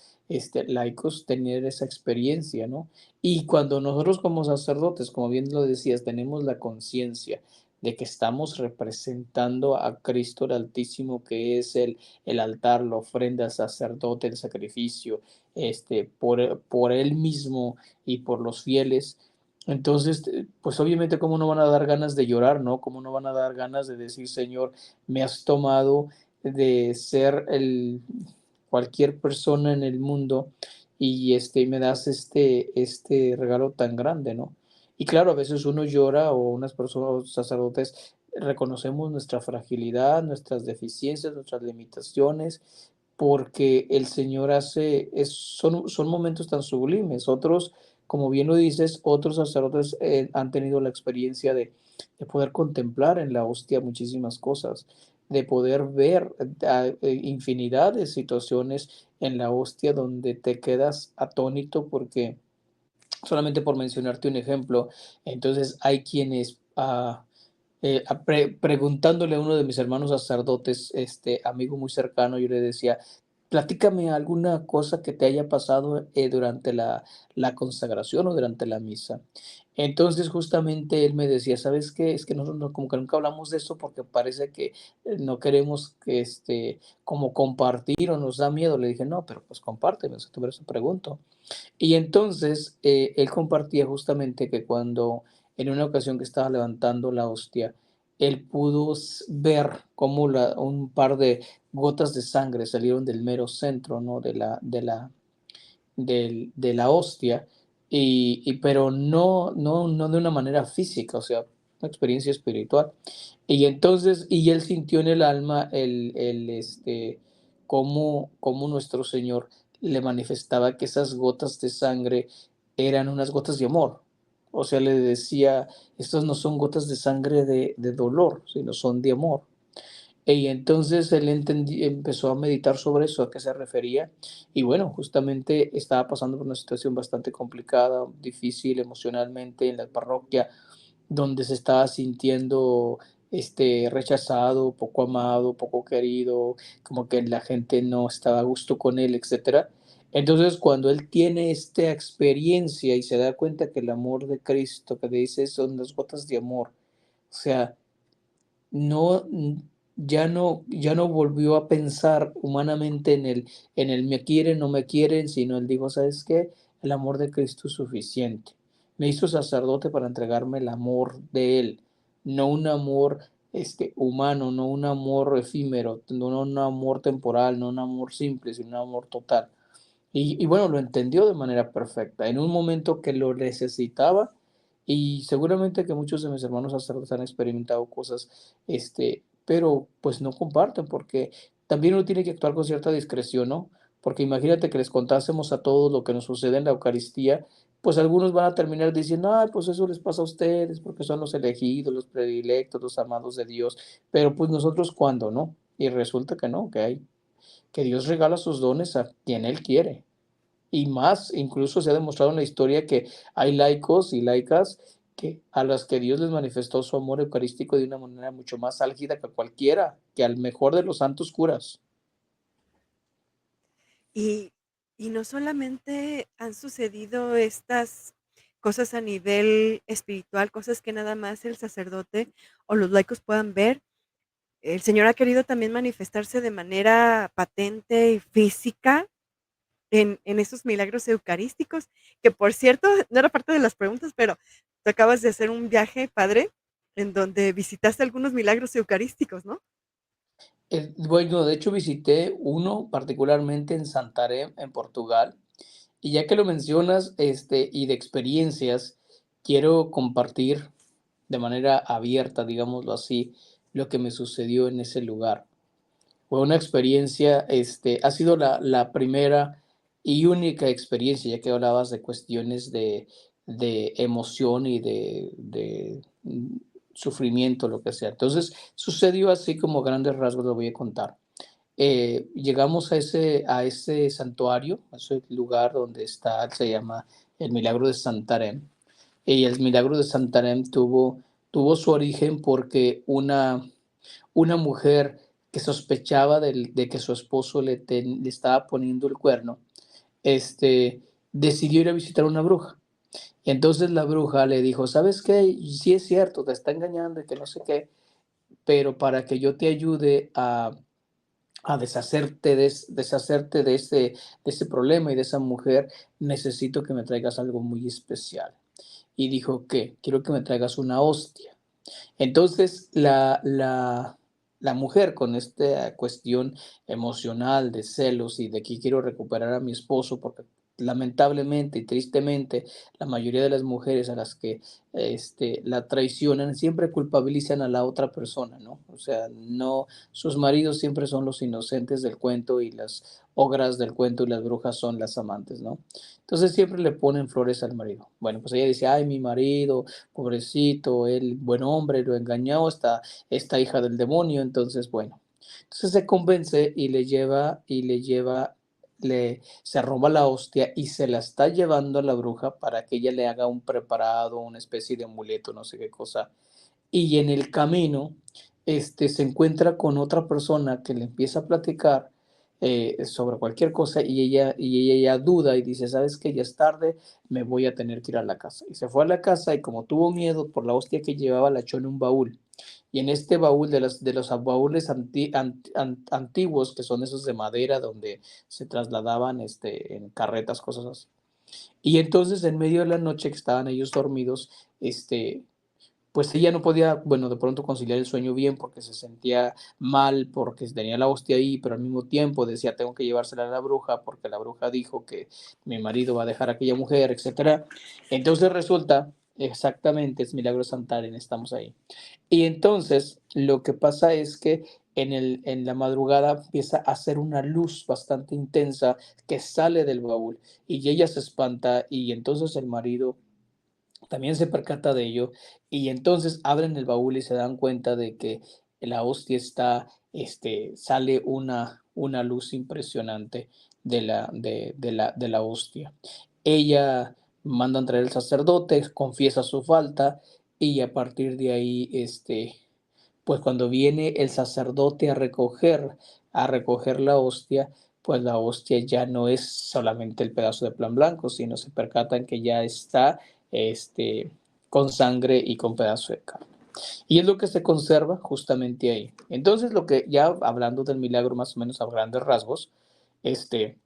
laicos, tener esa experiencia, ¿no? Y cuando nosotros como sacerdotes, como bien lo decías, tenemos la conciencia de que estamos representando a Cristo el Altísimo, que es el altar, la ofrenda, el sacerdote, el sacrificio, por él mismo y por los fieles. Entonces, pues obviamente, ¿cómo no van a dar ganas de llorar, no? ¿Cómo no van a dar ganas de decir, Señor, me has tomado de ser cualquier persona en el mundo y me das este regalo tan grande, ¿no? Y claro, a veces uno llora o unas personas, sacerdotes, reconocemos nuestra fragilidad, nuestras deficiencias, nuestras limitaciones, porque el Señor son momentos tan sublimes. Otros, como bien lo dices, otros sacerdotes han tenido la experiencia de poder contemplar en la hostia muchísimas cosas, de poder ver infinidad de situaciones en la hostia donde te quedas atónito porque, solamente por mencionarte un ejemplo, entonces hay quienes preguntándole a uno de mis hermanos sacerdotes, amigo muy cercano, yo le decía, platícame alguna cosa que te haya pasado durante la consagración o durante la misa. Entonces justamente él me decía, ¿sabes qué? Es que nosotros como que nunca hablamos de eso porque parece que no queremos que como compartir o nos da miedo. Le dije, no, pero pues compárteme, o sea, por eso pregunto. Y entonces él compartía justamente que cuando en una ocasión que estaba levantando la hostia, él pudo ver cómo un par de gotas de sangre salieron del mero centro, ¿no? de la hostia, pero no de una manera física, o sea, una experiencia espiritual. Y entonces, y él sintió en el alma cómo nuestro Señor le manifestaba que esas gotas de sangre eran unas gotas de amor. O sea, le decía, estas no son gotas de sangre de dolor, sino son de amor. Y entonces él empezó a meditar sobre eso, a qué se refería. Y bueno, justamente estaba pasando por una situación bastante complicada, difícil emocionalmente en la parroquia, donde se estaba sintiendo rechazado, poco amado, poco querido, como que la gente no estaba a gusto con él, etcétera. Entonces, cuando él tiene esta experiencia y se da cuenta que el amor de Cristo, que dice, son las gotas de amor, o sea, no, ya no volvió a pensar humanamente en el me quieren, no me quieren, sino él dijo, ¿sabes qué? El amor de Cristo es suficiente. Me hizo sacerdote para entregarme el amor de Él, no un amor humano, no un amor efímero, no un amor temporal, no un amor simple, sino un amor total. Y bueno, lo entendió de manera perfecta, en un momento que lo necesitaba, y seguramente que muchos de mis hermanos sacerdotes han experimentado cosas, pero pues no comparten, porque también uno tiene que actuar con cierta discreción, ¿no? Porque imagínate que les contásemos a todos lo que nos sucede en la Eucaristía, pues algunos van a terminar diciendo, ay, pues eso les pasa a ustedes, porque son los elegidos, los predilectos, los amados de Dios, pero pues nosotros cuándo, ¿no? Y resulta que no, que Dios regala sus dones a quien Él quiere. Y más, incluso se ha demostrado en la historia que hay laicos y laicas a las que Dios les manifestó su amor eucarístico de una manera mucho más álgida que a cualquiera, que al mejor de los santos curas. Y, y no solamente han sucedido estas cosas a nivel espiritual, cosas que nada más el sacerdote o los laicos puedan ver. El Señor ha querido también manifestarse de manera patente y física en esos milagros eucarísticos, que por cierto, no era parte de las preguntas, pero tú acabas de hacer un viaje, padre, en donde visitaste algunos milagros eucarísticos, ¿no? Bueno, de hecho visité uno particularmente en Santarém, en Portugal, y ya que lo mencionas, y de experiencias, quiero compartir de manera abierta, digámoslo así, lo que me sucedió en ese lugar. Fue una experiencia, ha sido la primera y única experiencia, ya que hablabas de cuestiones de emoción y de sufrimiento, lo que sea. Entonces, sucedió así como grandes rasgos lo voy a contar. Llegamos a ese santuario, a ese lugar donde está, se llama el Milagro de Santarém. Y el Milagro de Santarém tuvo su origen porque una mujer que sospechaba de que su esposo le estaba poniendo el cuerno, decidió ir a visitar a una bruja. Y entonces la bruja le dijo, ¿sabes qué? Sí es cierto, te está engañando y que no sé qué, pero para que yo te ayude a deshacerte de ese problema y de esa mujer, necesito que me traigas algo muy especial. Y dijo, ¿qué? Quiero que me traigas una hostia. Entonces, la mujer con esta cuestión emocional de celos y de que quiero recuperar a mi esposo, porque lamentablemente y tristemente la mayoría de las mujeres a las que la traicionan siempre culpabilizan a la otra persona, ¿no? O sea, no, sus maridos siempre son los inocentes del cuento y las ogras del cuento y las brujas son las amantes, ¿no? Entonces siempre le ponen flores al marido. Bueno, pues ella dice, ay, mi marido, pobrecito, el buen hombre lo engañó, esta hija del demonio, entonces bueno. Entonces se convence se roba la hostia y se la está llevando a la bruja para que ella le haga un preparado, una especie de amuleto, no sé qué cosa. Y en el camino, se encuentra con otra persona que le empieza a platicar sobre cualquier cosa y ella duda y dice, ¿sabes qué? Ya es tarde, me voy a tener que ir a la casa. Y se fue a la casa y como tuvo miedo por la hostia que llevaba, la echó en un baúl. Y en este baúl, de los baúles antiguos, que son esos de madera, donde se trasladaban en carretas, cosas así. Y entonces, en medio de la noche que estaban ellos dormidos, pues ella no podía, bueno, de pronto conciliar el sueño bien porque se sentía mal, porque tenía la hostia ahí, pero al mismo tiempo decía, tengo que llevársela a la bruja porque la bruja dijo que mi marido va a dejar a aquella mujer, etcétera. Entonces resulta, exactamente, es Milagro Santaren, estamos ahí. Y entonces lo que pasa es que en la madrugada empieza a hacer una luz bastante intensa que sale del baúl y ella se espanta y entonces el marido también se percata de ello y entonces abren el baúl y se dan cuenta de que la hostia está sale una luz impresionante de la hostia. Ella manda a traer el sacerdote, confiesa su falta y a partir de ahí, pues cuando viene el sacerdote a recoger la hostia, pues la hostia ya no es solamente el pedazo de pan blanco, sino se percatan que ya está este, con sangre y con pedazo de carne. Y es lo que se conserva justamente ahí. Entonces, lo que ya hablando del milagro más o menos a grandes rasgos, este,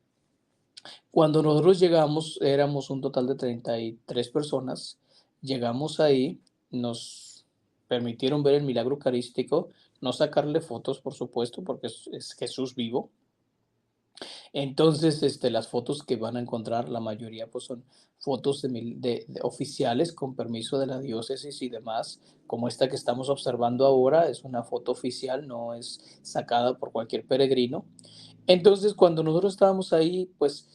cuando nosotros llegamos, éramos un total de 33 personas, llegamos ahí, nos permitieron ver el milagro eucarístico, no sacarle fotos, por supuesto, porque es Jesús vivo. Entonces, las fotos que van a encontrar, la mayoría pues son fotos de oficiales con permiso de la diócesis y demás, como esta que estamos observando ahora, es una foto oficial, no es sacada por cualquier peregrino. Entonces, cuando nosotros estábamos ahí, pues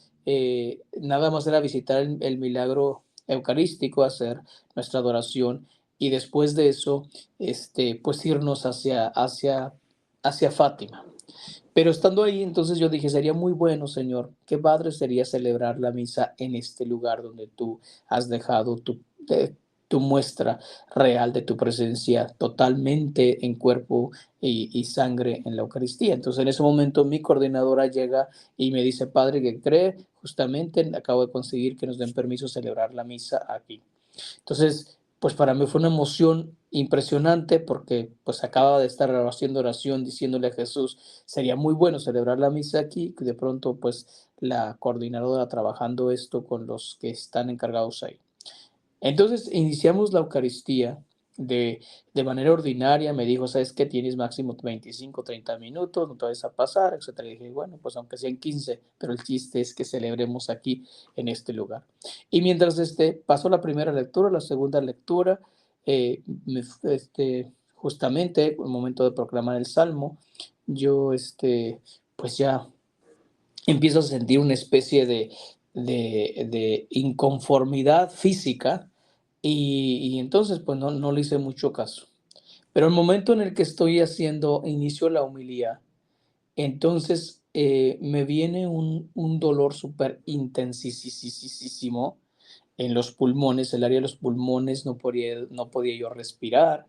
nada más era visitar el milagro eucarístico, hacer nuestra adoración y después de eso, pues irnos hacia Fátima. Pero estando ahí, entonces yo dije, sería muy bueno, Señor, qué padre sería celebrar la misa en este lugar donde tú has dejado tu muestra real de tu presencia totalmente en cuerpo y sangre en la Eucaristía. Entonces en ese momento mi coordinadora llega y me dice, Padre, ¿qué cree? Justamente acabo de conseguir que nos den permiso de celebrar la misa aquí. Entonces, pues para mí fue una emoción impresionante porque pues acababa de estar haciendo oración diciéndole a Jesús, sería muy bueno celebrar la misa aquí, y de pronto pues la coordinadora trabajando esto con los que están encargados ahí. Entonces iniciamos la Eucaristía de, de manera ordinaria, me dijo, sabes que tienes máximo 25, 30 minutos, no te vas a pasar, etcétera. Y dije, bueno, pues aunque sean 15, pero el chiste es que celebremos aquí en este lugar. Y mientras pasó la primera lectura, la segunda lectura, justamente en el momento de proclamar el Salmo, yo pues ya empiezo a sentir una especie de inconformidad física y entonces pues no le hice mucho caso. Pero el momento en el que estoy inicio la homilía, entonces me viene un dolor súper intensísimo en los pulmones, el área de los pulmones, no podía yo respirar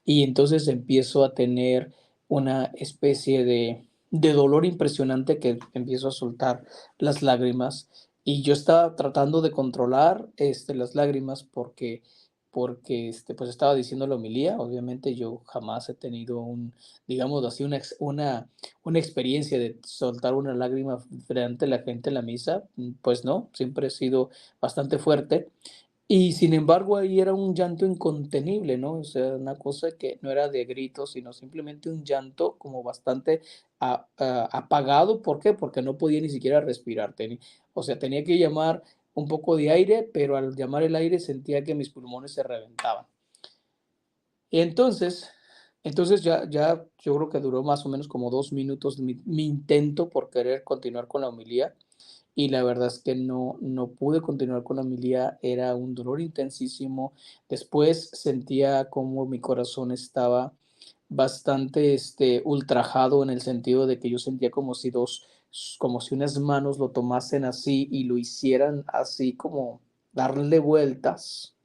y entonces empiezo a tener una especie de dolor impresionante que empiezo a soltar las lágrimas y yo estaba tratando de controlar las lágrimas porque pues estaba diciendo la homilía, obviamente yo jamás he tenido digamos así, una experiencia de soltar una lágrima frente a la gente en la misa, pues no, siempre he sido bastante fuerte. Y sin embargo, ahí era un llanto incontenible, ¿no? O sea, una cosa que no era de gritos, sino simplemente un llanto como bastante apagado. ¿Por qué? Porque no podía ni siquiera respirar. O sea, tenía que llamar un poco de aire, pero al llamar el aire sentía que mis pulmones se reventaban. Y entonces ya yo creo que duró más o menos como 2 minutos mi intento por querer continuar con la homilía y la verdad es que no pude continuar con la homilía, era un dolor intensísimo. Después sentía como mi corazón estaba bastante ultrajado en el sentido de que yo sentía como si unas manos lo tomasen así y lo hicieran así como darle vueltas,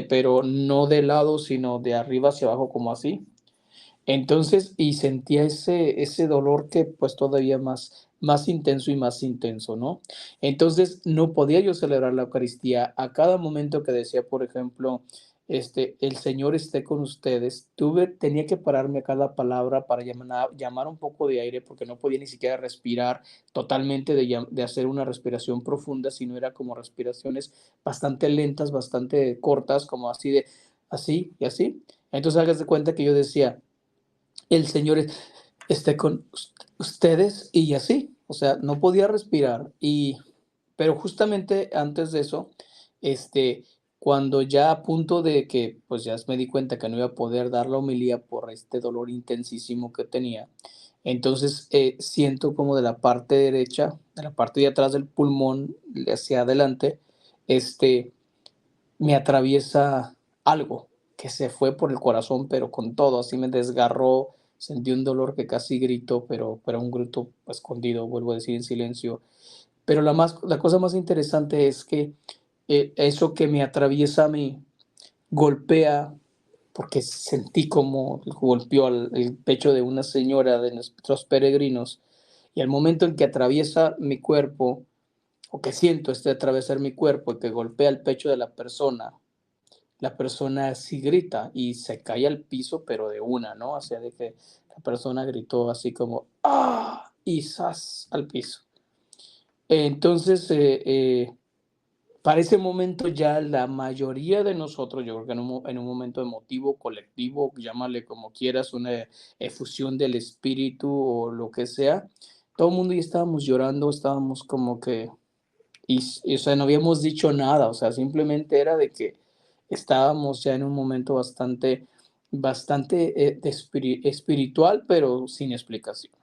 pero no de lado, sino de arriba hacia abajo como así. Entonces, y sentía ese dolor que pues todavía más intenso, ¿no? Entonces, no podía yo celebrar la Eucaristía. A cada momento que decía, por ejemplo, el Señor esté con ustedes, tenía que pararme a cada palabra para llamar un poco de aire porque no podía ni siquiera respirar totalmente de hacer una respiración profunda, sino era como respiraciones bastante lentas, bastante cortas, como así y así. Entonces, hágase cuenta que yo decía, el Señor esté con ustedes y así, o sea, no podía respirar pero justamente antes de eso, cuando ya a punto de que, pues ya me di cuenta que no iba a poder dar la homilía por este dolor intensísimo que tenía, entonces siento como de la parte derecha, de la parte de atrás del pulmón, hacia adelante, me atraviesa algo que se fue por el corazón, pero con todo, así me desgarró sentí un dolor que casi grito, pero un grito escondido, vuelvo a decir, en silencio. Pero la cosa más interesante es que eso que me atraviesa a mí golpea, porque sentí como golpeó el pecho de una señora de nuestros peregrinos, y al momento en que atraviesa mi cuerpo, o que siento este atravesar mi cuerpo y que golpea el pecho de la persona sí grita y se cae al piso, pero de una, ¿no? O sea, de que la persona gritó así como, ¡ah! Y ¡zas! Al piso. Entonces, para ese momento ya la mayoría de nosotros, yo creo que en un momento emotivo, colectivo, llámale como quieras, una efusión del espíritu o lo que sea, todo el mundo ya estábamos llorando, estábamos como que, o sea, no habíamos dicho nada, o sea, simplemente era de que estábamos ya en un momento bastante espiritual, pero sin explicación.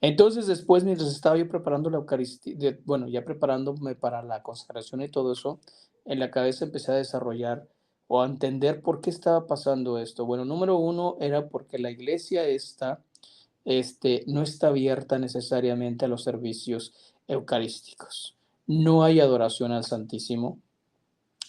Entonces, después, mientras estaba yo preparando la Eucaristía, bueno, ya preparándome para la consagración y todo eso, en la cabeza empecé a desarrollar o a entender por qué estaba pasando esto. Bueno, número uno era porque la iglesia no está abierta necesariamente a los servicios eucarísticos. No hay adoración al Santísimo,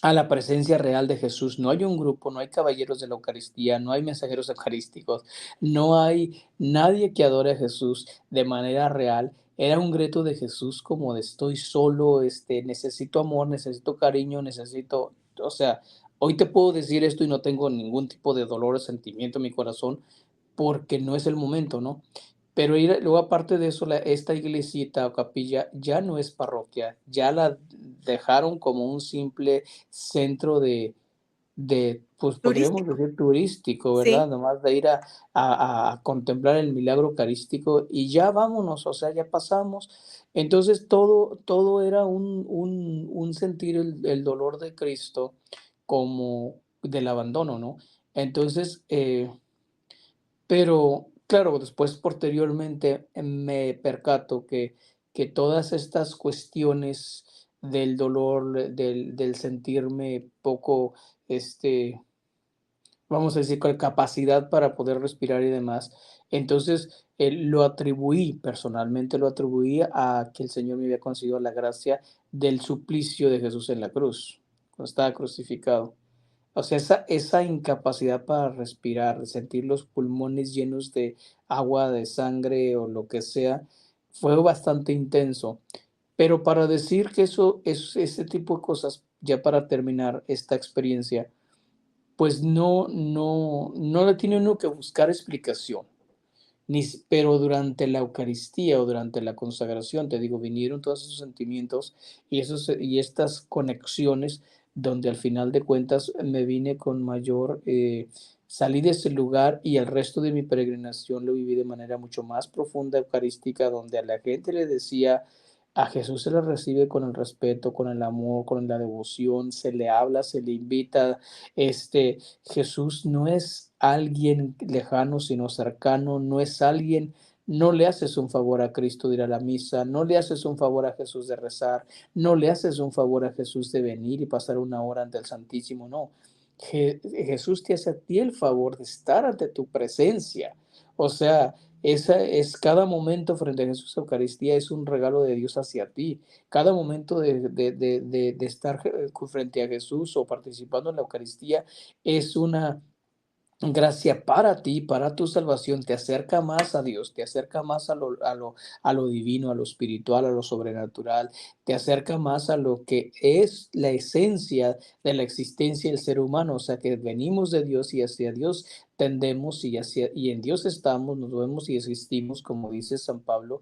a la presencia real de Jesús. No hay un grupo, no hay caballeros de la Eucaristía, no hay mensajeros eucarísticos, no hay nadie que adore a Jesús de manera real. Era un grito de Jesús como de estoy solo, necesito amor, necesito cariño, necesito, o sea, hoy te puedo decir esto y no tengo ningún tipo de dolor o sentimiento en mi corazón porque no es el momento, ¿no? Pero luego aparte de eso, esta iglesita o capilla ya no es parroquia, ya la dejaron como un simple centro pues podríamos Turístico, decir turístico, ¿verdad? sí. Nomás de ir a contemplar el milagro eucarístico y ya vámonos, o sea, ya pasamos. Entonces todo era un sentir el dolor de Cristo como del abandono, ¿no? Entonces, pero claro, después posteriormente me percato que todas estas cuestiones del dolor, del sentirme poco, este, vamos a decir, con capacidad para poder respirar y demás, entonces personalmente lo atribuí a que el Señor me había concedido la gracia del suplicio de Jesús en la cruz, cuando estaba crucificado. O sea, esa incapacidad para respirar, sentir los pulmones llenos de agua, de sangre o lo que sea, fue bastante intenso. Pero para decir que eso es ese tipo de cosas, ya para terminar esta experiencia, pues no le tiene uno que buscar explicación. Pero durante la Eucaristía o durante la consagración, te digo, vinieron todos esos sentimientos y estas conexiones donde al final de cuentas me vine con mayor, salí de ese lugar y el resto de mi peregrinación lo viví de manera mucho más profunda, eucarística, donde a la gente le decía, a Jesús se le recibe con el respeto, con el amor, con la devoción, se le habla, se le invita, Jesús no es alguien lejano, sino cercano, no es alguien, no le haces un favor a Cristo de ir a la misa, no le haces un favor a Jesús de rezar, no le haces un favor a Jesús de venir y pasar una hora ante el Santísimo, no. Jesús te hace a ti el favor de estar ante tu presencia. O sea, esa es cada momento frente a Jesús Eucaristía es un regalo de Dios hacia ti. Cada momento de estar frente a Jesús o participando en la Eucaristía es una gracia para ti, para tu salvación, te acerca más a Dios, te acerca más a lo divino, a lo espiritual, a lo sobrenatural, te acerca más a lo que es la esencia de la existencia del ser humano, o sea que venimos de Dios y hacia Dios tendemos y en Dios estamos, nos vemos y existimos, como dice San Pablo,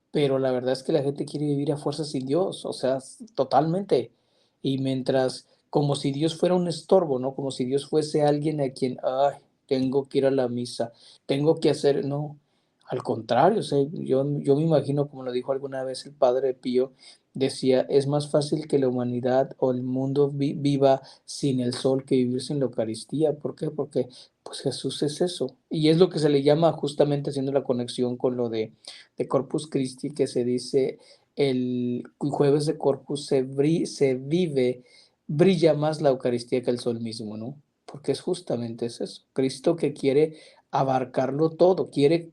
pero la verdad es que la gente quiere vivir a fuerza sin Dios, o sea, totalmente. Y mientras, como si Dios fuera un estorbo, ¿no? Como si Dios fuese alguien a quien, ay, tengo que ir a la misa, tengo que hacer, no, al contrario, o sea, yo me imagino, como lo dijo alguna vez el Padre Pío, decía, es más fácil que la humanidad o el mundo viva sin el sol que vivir sin la Eucaristía. ¿Por qué? Porque pues Jesús es eso. Y es lo que se le llama justamente haciendo la conexión con lo de Corpus Christi, que se dice el jueves de Corpus se vive, brilla más la Eucaristía que el sol mismo, ¿no? Porque es justamente eso, Cristo que quiere abarcarlo todo, quiere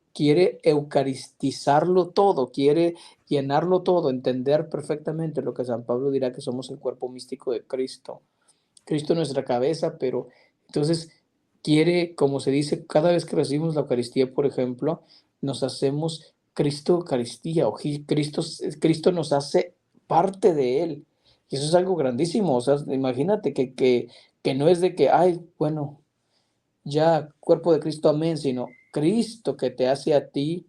eucaristizarlo todo, quiere llenarlo todo, entender perfectamente lo que San Pablo dirá que somos el cuerpo místico de Cristo. Cristo es nuestra cabeza, pero entonces quiere, como se dice, cada vez que recibimos la Eucaristía, por ejemplo, nos hacemos Cristo Eucaristía, o Cristo nos hace parte de Él. Y eso es algo grandísimo, o sea, imagínate que no es de que, ay, bueno, ya, cuerpo de Cristo, amén, sino Cristo que te hace a ti,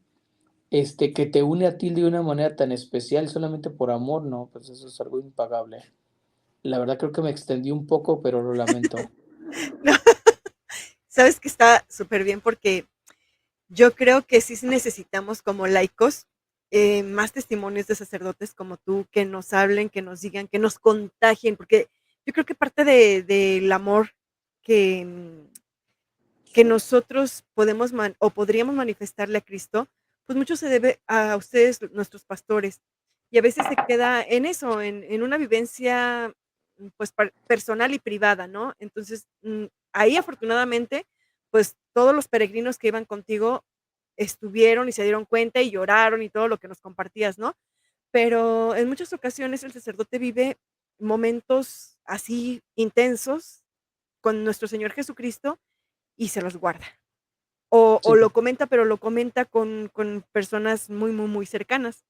que te une a ti de una manera tan especial solamente por amor, no, pues eso es algo impagable. La verdad creo que me extendí un poco, pero lo lamento. No, sabes que está súper bien porque yo creo que sí necesitamos como laicos más testimonios de sacerdotes como tú que nos hablen, que nos digan, que nos contagien, porque yo creo que parte del amor que, que nosotros podemos o podríamos manifestarle a Cristo, pues mucho se debe a ustedes, nuestros pastores. Y a veces se queda en eso, en una vivencia pues personal y privada, ¿no? Entonces, ahí afortunadamente, pues todos los peregrinos que iban contigo estuvieron y se dieron cuenta y lloraron y todo lo que nos compartías, ¿no? Pero en muchas ocasiones el sacerdote vive momentos así intensos con nuestro Señor Jesucristo y se los guarda. O Sí, lo comenta, pero lo comenta con personas muy, muy, muy cercanas.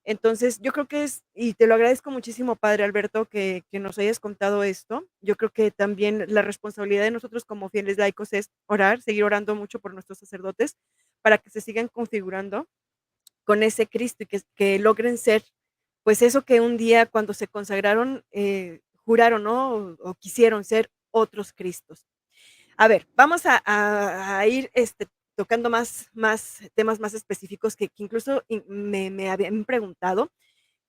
Entonces, yo creo que y te lo agradezco muchísimo, padre Alberto, que nos hayas contado esto. Yo creo que también la responsabilidad de nosotros como fieles laicos es orar, seguir orando mucho por nuestros sacerdotes para que se sigan configurando con ese Cristo y que logren ser, pues eso que un día cuando se consagraron, juraron, ¿no? O quisieron ser otros Cristos. A ver, vamos a ir tocando más temas más específicos que incluso me habían preguntado.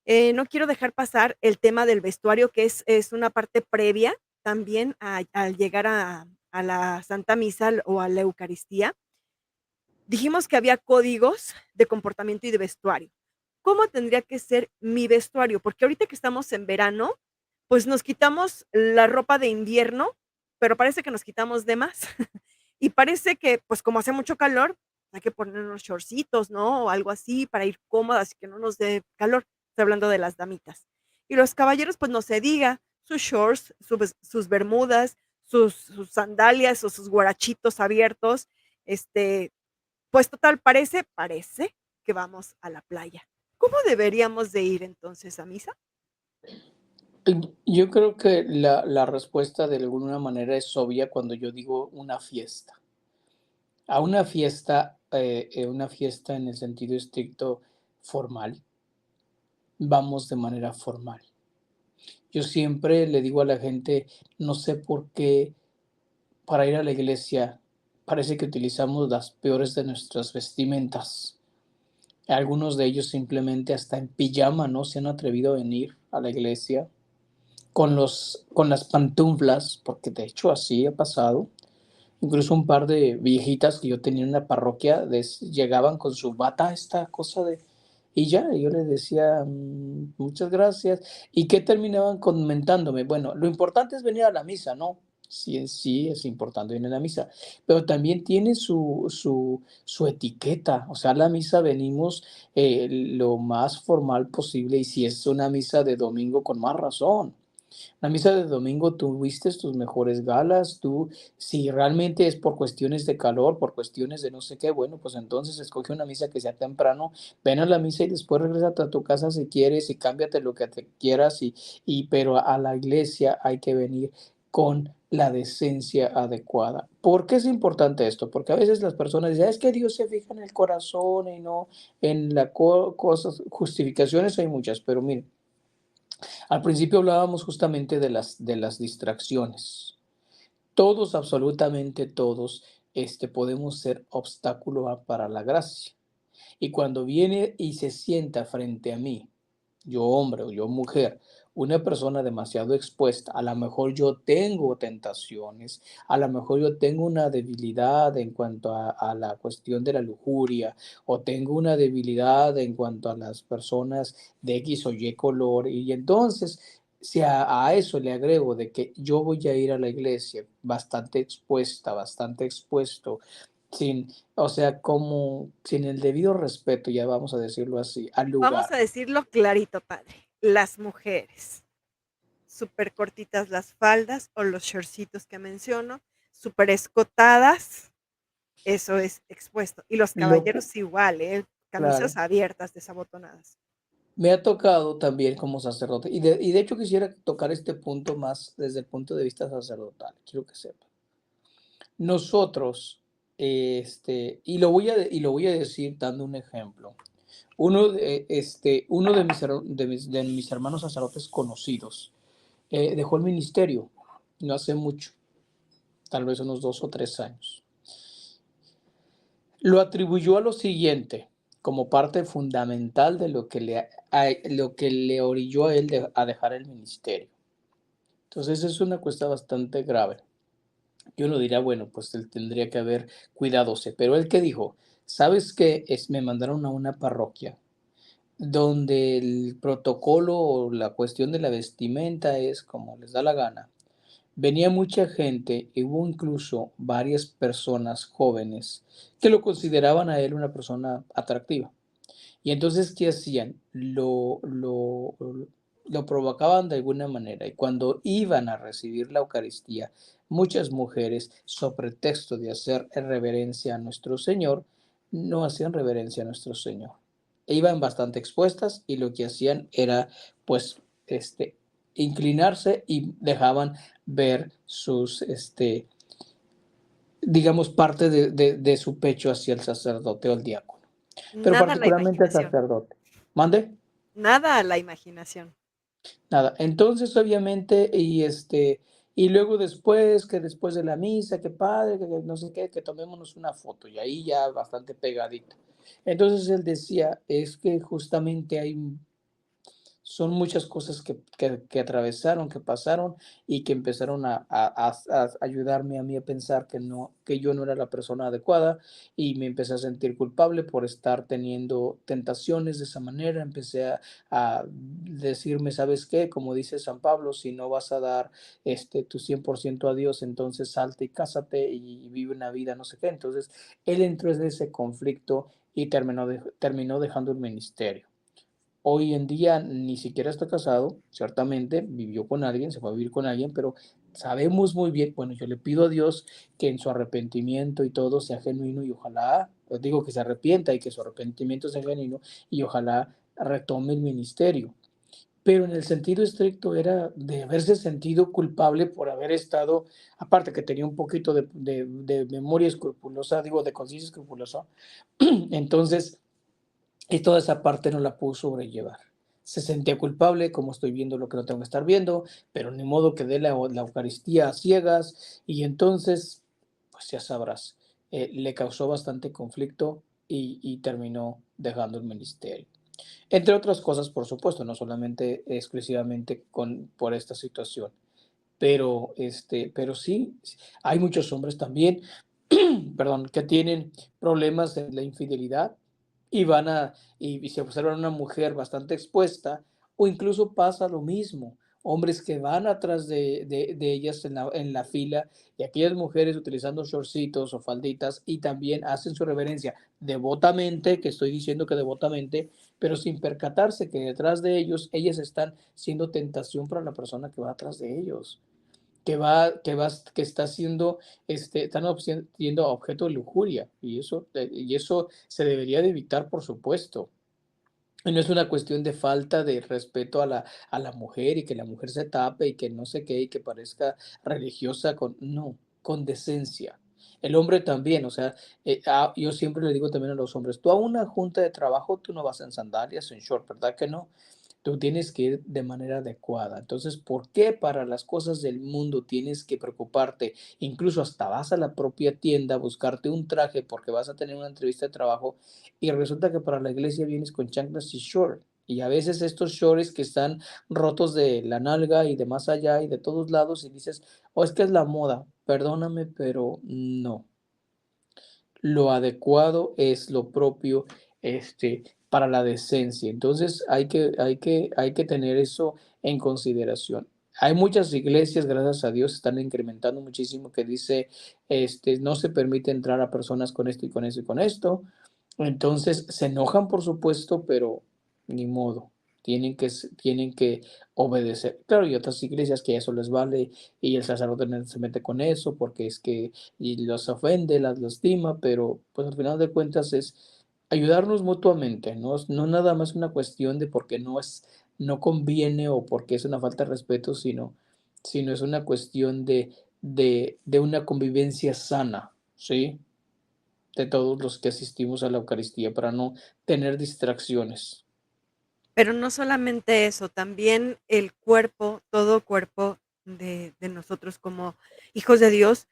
No quiero dejar pasar el tema del vestuario, que es una parte previa también al llegar a la Santa Misa o a la Eucaristía. Dijimos que había códigos de comportamiento y de vestuario. ¿Cómo tendría que ser mi vestuario? Porque ahorita que estamos en verano, pues nos quitamos la ropa de invierno, pero parece que nos quitamos de más. Y parece que, pues como hace mucho calor, hay que ponernos shortcitos, ¿no? O algo así para ir cómodas y que no nos dé calor. Estoy hablando de las damitas. Y los caballeros, pues no se diga, sus shorts, sus bermudas, sus sandalias o sus guarachitos abiertos, este, pues total, parece que vamos a la playa. ¿Cómo deberíamos de ir entonces a misa? yo creo que la respuesta de alguna manera es obvia cuando yo digo una fiesta. A una fiesta en el sentido estricto formal, vamos de manera formal. Yo siempre le digo a la gente, no sé por qué para ir a la iglesia parece que utilizamos las peores de nuestras vestimentas. Algunos de ellos simplemente hasta en pijama no se han atrevido a venir a la iglesia con las pantuflas, porque de hecho así ha pasado. Incluso un par de viejitas que yo tenía en la parroquia llegaban con su bata, esta cosa de... Y ya, yo les decía, muchas gracias. ¿Y qué terminaban comentándome? Bueno, lo importante es venir a la misa, ¿no? Sí, sí, es importante venir a la misa, pero también tiene su etiqueta. O sea, a la misa venimos lo más formal posible y si es una misa de domingo, con más razón. La misa de domingo tú vistes tus mejores galas, tú, si realmente es por cuestiones de calor, por cuestiones de no sé qué, bueno, pues entonces escoge una misa que sea temprano, ven a la misa y después regresa a tu casa si quieres y cámbiate lo que te quieras, pero a la iglesia hay que venir con la decencia adecuada. ¿Por qué es importante esto? Porque a veces las personas dicen, es que Dios se fija en el corazón y no en las cosas, justificaciones hay muchas, pero miren, al principio hablábamos justamente de las distracciones. Todos, absolutamente todos, podemos ser obstáculo para la gracia. Y cuando viene y se sienta frente a mí, yo hombre o yo mujer, una persona demasiado expuesta, a lo mejor yo tengo tentaciones, a lo mejor yo tengo una debilidad en cuanto a la cuestión de la lujuria, o tengo una debilidad en cuanto a las personas de X o Y color, y entonces si a eso le agrego de que yo voy a ir a la iglesia bastante expuesta, bastante expuesto, sin, o sea, como sin el debido respeto, ya vamos a decirlo así, al Vamos lugar. a decirlo clarito, padre. Las mujeres, súper cortitas las faldas o los shortcitos que menciono, súper escotadas, eso es expuesto. Y los Lo que caballeros igual, ¿eh? Camisas claro. abiertas, desabotonadas. Me ha tocado también como sacerdote, y de hecho quisiera tocar este punto más desde el punto de vista sacerdotal, quiero que sepa. Nosotros, y lo voy a decir dando un ejemplo. Uno de mis hermanos sacerdotes conocidos, dejó el ministerio no hace mucho, tal vez unos 2 o 3 años. Lo atribuyó a lo siguiente, como parte fundamental de lo que le orilló a él a dejar el ministerio. Entonces es una cuestión bastante grave. Yo uno dirá, bueno, pues él tendría que haber cuidadose, pero él que dijo, ¿sabes qué? Me mandaron a una parroquia donde el protocolo o la cuestión de la vestimenta es como les da la gana. Venía mucha gente y hubo incluso varias personas jóvenes que lo consideraban a él una persona atractiva. Y entonces, ¿qué hacían? Lo provocaban de alguna manera. Y cuando iban a recibir la Eucaristía, muchas mujeres, sobre pretexto de hacer reverencia a nuestro Señor, no hacían reverencia a nuestro Señor. E iban bastante expuestas y lo que hacían era, pues, inclinarse y dejaban ver digamos, parte de su pecho hacia el sacerdote o el diácono, pero Nada a la particularmente al imaginación, sacerdote. ¿Mande? nada a la imaginación. Nada. Entonces, obviamente, y luego después, que después de la misa, que padre, que no sé qué, que tomémonos una foto, y ahí ya bastante pegadito. Entonces él decía, es que justamente son muchas cosas que atravesaron, que pasaron y que empezaron a ayudarme a mí a pensar que yo no era la persona adecuada y me empecé a sentir culpable por estar teniendo tentaciones de esa manera. Empecé a decirme, ¿sabes qué? Como dice San Pablo, si no vas a dar tu 100% a Dios, entonces salte y cásate y vive una vida, no sé qué. Entonces él entró en ese conflicto y terminó dejando el ministerio. Hoy en día ni siquiera está casado, ciertamente vivió con alguien, se fue a vivir con alguien, pero sabemos muy bien, bueno, yo le pido a Dios que en su arrepentimiento y todo sea genuino y ojalá, os digo que se arrepienta y que su arrepentimiento sea genuino y ojalá retome el ministerio. Pero en el sentido estricto era de haberse sentido culpable por haber estado, aparte que tenía un poquito de memoria escrupulosa, digo, de conciencia escrupulosa, entonces y toda esa parte no la pudo sobrellevar. Se sentía culpable, como estoy viendo lo que no tengo que estar viendo, pero ni modo que dé la Eucaristía a ciegas. Y entonces, pues ya sabrás, le causó bastante conflicto y terminó dejando el ministerio. Entre otras cosas, por supuesto, no solamente exclusivamente por esta situación, pero sí, hay muchos hombres también, perdón, que tienen problemas en la infidelidad y y se observan una mujer bastante expuesta, o incluso pasa lo mismo, hombres que van atrás de ellas en la fila y aquellas mujeres utilizando shortcitos o falditas y también hacen su reverencia devotamente, que estoy diciendo que devotamente, pero sin percatarse que detrás de ellas están siendo tentación para la persona que va atrás de ellos que está siendo, están siendo objeto de lujuria, y eso se debería de evitar, por supuesto. Y no es una cuestión de falta de respeto a la mujer y que la mujer se tape y que no sé qué y que parezca religiosa no, con decencia. El hombre también, o sea, yo siempre le digo también a los hombres, tú a una junta de trabajo, tú no vas en sandalias, en short, ¿verdad que no? Tú tienes que ir de manera adecuada. Entonces, ¿por qué para las cosas del mundo tienes que preocuparte? Incluso hasta vas a la propia tienda a buscarte un traje porque vas a tener una entrevista de trabajo y resulta que para la iglesia vienes con chanclas y short. Y a veces estos shorts que están rotos de la nalga y de más allá y de todos lados y dices, oh, es que es la moda. Perdóname, pero no. Lo adecuado es lo propio, para la decencia. Entonces hay que tener eso en consideración. Hay muchas iglesias, gracias a Dios, están incrementando muchísimo que dice, no se permite entrar a personas con esto y con esto y con esto. Entonces se enojan, por supuesto, pero ni modo. Tienen que obedecer. Claro, y otras iglesias que eso les vale y el sacerdote no se mete con eso porque es que y los ofende, las lastima, pero pues al final de cuentas es ayudarnos mutuamente, no nada más una cuestión de porque no conviene o porque es una falta de respeto, sino es una cuestión de una convivencia sana, ¿sí? De todos los que asistimos a la Eucaristía para no tener distracciones. Pero no solamente eso, también el cuerpo, todo cuerpo de nosotros como hijos de Dios,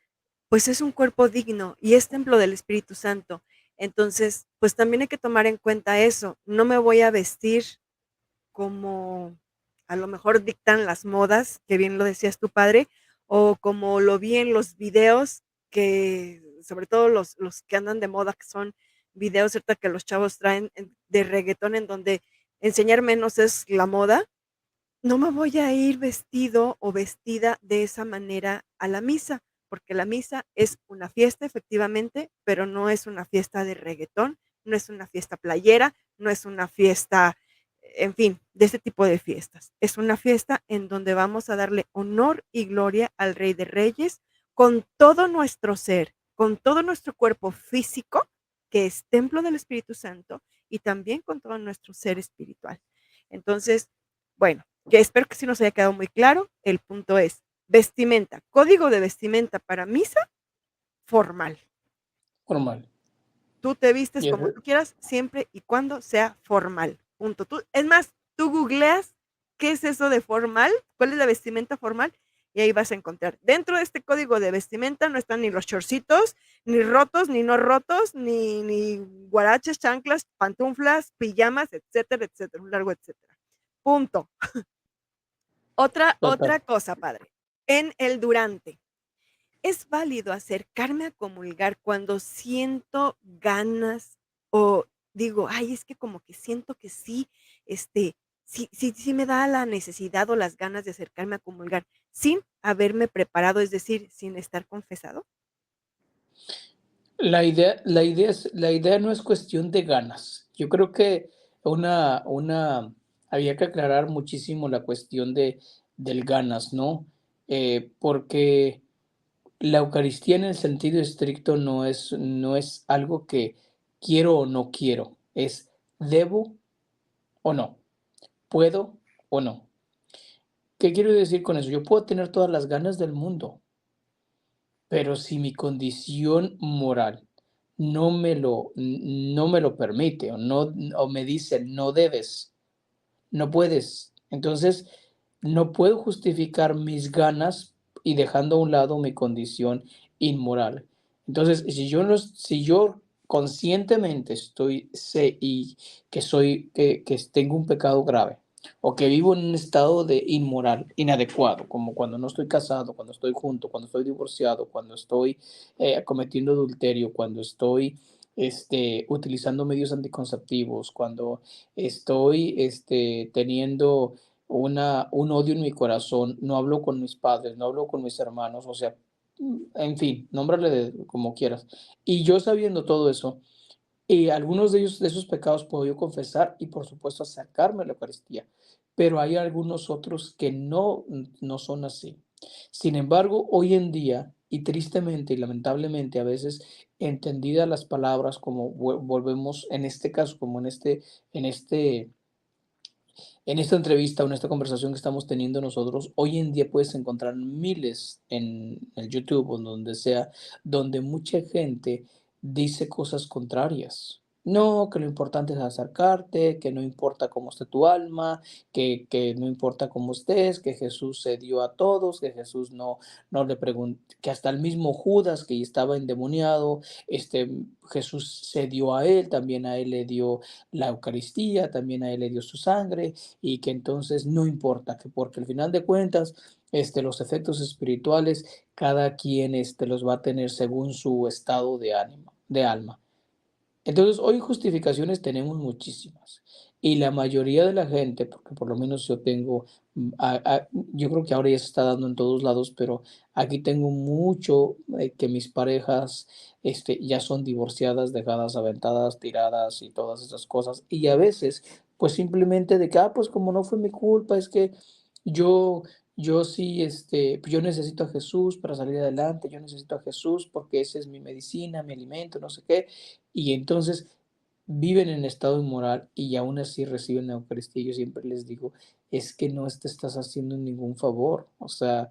pues es un cuerpo digno y es templo del Espíritu Santo. Entonces, pues también hay que tomar en cuenta eso. No me voy a vestir como a lo mejor dictan las modas, que bien lo decías tu padre, o como lo vi en los videos que, sobre todo los que andan de moda, que son videos ahorita que los chavos traen de reggaetón en donde enseñar menos es la moda. No me voy a ir vestido o vestida de esa manera a la misa, porque la misa es una fiesta, efectivamente, pero no es una fiesta de reggaetón, no es una fiesta playera, no es una fiesta, en fin, de ese tipo de fiestas. Es una fiesta en donde vamos a darle honor y gloria al Rey de Reyes con todo nuestro ser, con todo nuestro cuerpo físico, que es templo del Espíritu Santo, y también con todo nuestro ser espiritual. Entonces, bueno, que espero que sí nos haya quedado muy claro. El punto es vestimenta, código de vestimenta para misa formal. Normal. Tú te vistes Y como tú quieras, siempre y cuando sea formal. Punto. Es más, tú googleas qué es eso de formal, cuál es la vestimenta formal, y ahí vas a encontrar. Dentro de este código de vestimenta no están ni los chorcitos, ni rotos, ni no rotos, ni guaraches, chanclas, pantuflas, pijamas, etcétera, etcétera, un largo etcétera. Punto. total. Otra cosa, padre. En el durante, ¿es válido acercarme a comulgar cuando siento ganas o digo, ay, es que como que siento que sí, sí me da la necesidad o las ganas de acercarme a comulgar sin haberme preparado, es decir, sin estar confesado? La idea no es cuestión de ganas. Yo creo que había que aclarar muchísimo la cuestión del ganas, ¿no? Porque la Eucaristía en el sentido estricto no es algo que quiero o no quiero, es debo o no, puedo o no. ¿Qué quiero decir con eso? Yo puedo tener todas las ganas del mundo, pero si mi condición moral no me lo permite o me dice no debes, no puedes, entonces no puedo justificar mis ganas y dejando a un lado mi condición inmoral. Entonces, si yo conscientemente sé y que tengo un pecado grave, o que vivo en un estado de inmoral, inadecuado, como cuando no estoy casado, cuando estoy junto, cuando estoy divorciado, cuando estoy cometiendo adulterio, cuando estoy utilizando medios anticonceptivos, cuando estoy teniendo un odio en mi corazón, no hablo con mis padres, no hablo con mis hermanos, o sea, en fin, nómbrale como quieras. Y yo sabiendo todo eso, y algunos de esos pecados puedo yo confesar y por supuesto acercarme a la Eucaristía, pero hay algunos otros que no son así. Sin embargo, hoy en día, y tristemente y lamentablemente a veces, entendidas las palabras como volvemos en este caso, como en este en esta entrevista o en esta conversación que estamos teniendo nosotros, hoy en día puedes encontrar miles en el YouTube o donde sea, donde mucha gente dice cosas contrarias. No, que lo importante es acercarte, que no importa cómo esté tu alma, que no importa cómo estés, que Jesús se dio a todos, que Jesús no le preguntó, que hasta el mismo Judas que estaba endemoniado, Jesús se dio a él, también a él le dio la Eucaristía, también a él le dio su sangre, y que entonces no importa, que porque al final de cuentas, los efectos espirituales, cada quien los va a tener según su estado de ánimo, de alma. Entonces, hoy justificaciones tenemos muchísimas. Y la mayoría de la gente, porque por lo menos yo tengo, yo creo que ahora ya se está dando en todos lados, pero aquí tengo mucho que mis parejas ya son divorciadas, dejadas, aventadas, tiradas y todas esas cosas. Y a veces, pues simplemente de que, pues como no fue mi culpa, es que yo, yo sí, pues, yo necesito a Jesús para salir adelante, yo necesito a Jesús porque esa es mi medicina, mi alimento, no sé qué. Y entonces viven en estado inmoral y aún así reciben la Eucaristía. Yo siempre les digo, es que no te estás haciendo ningún favor. O sea,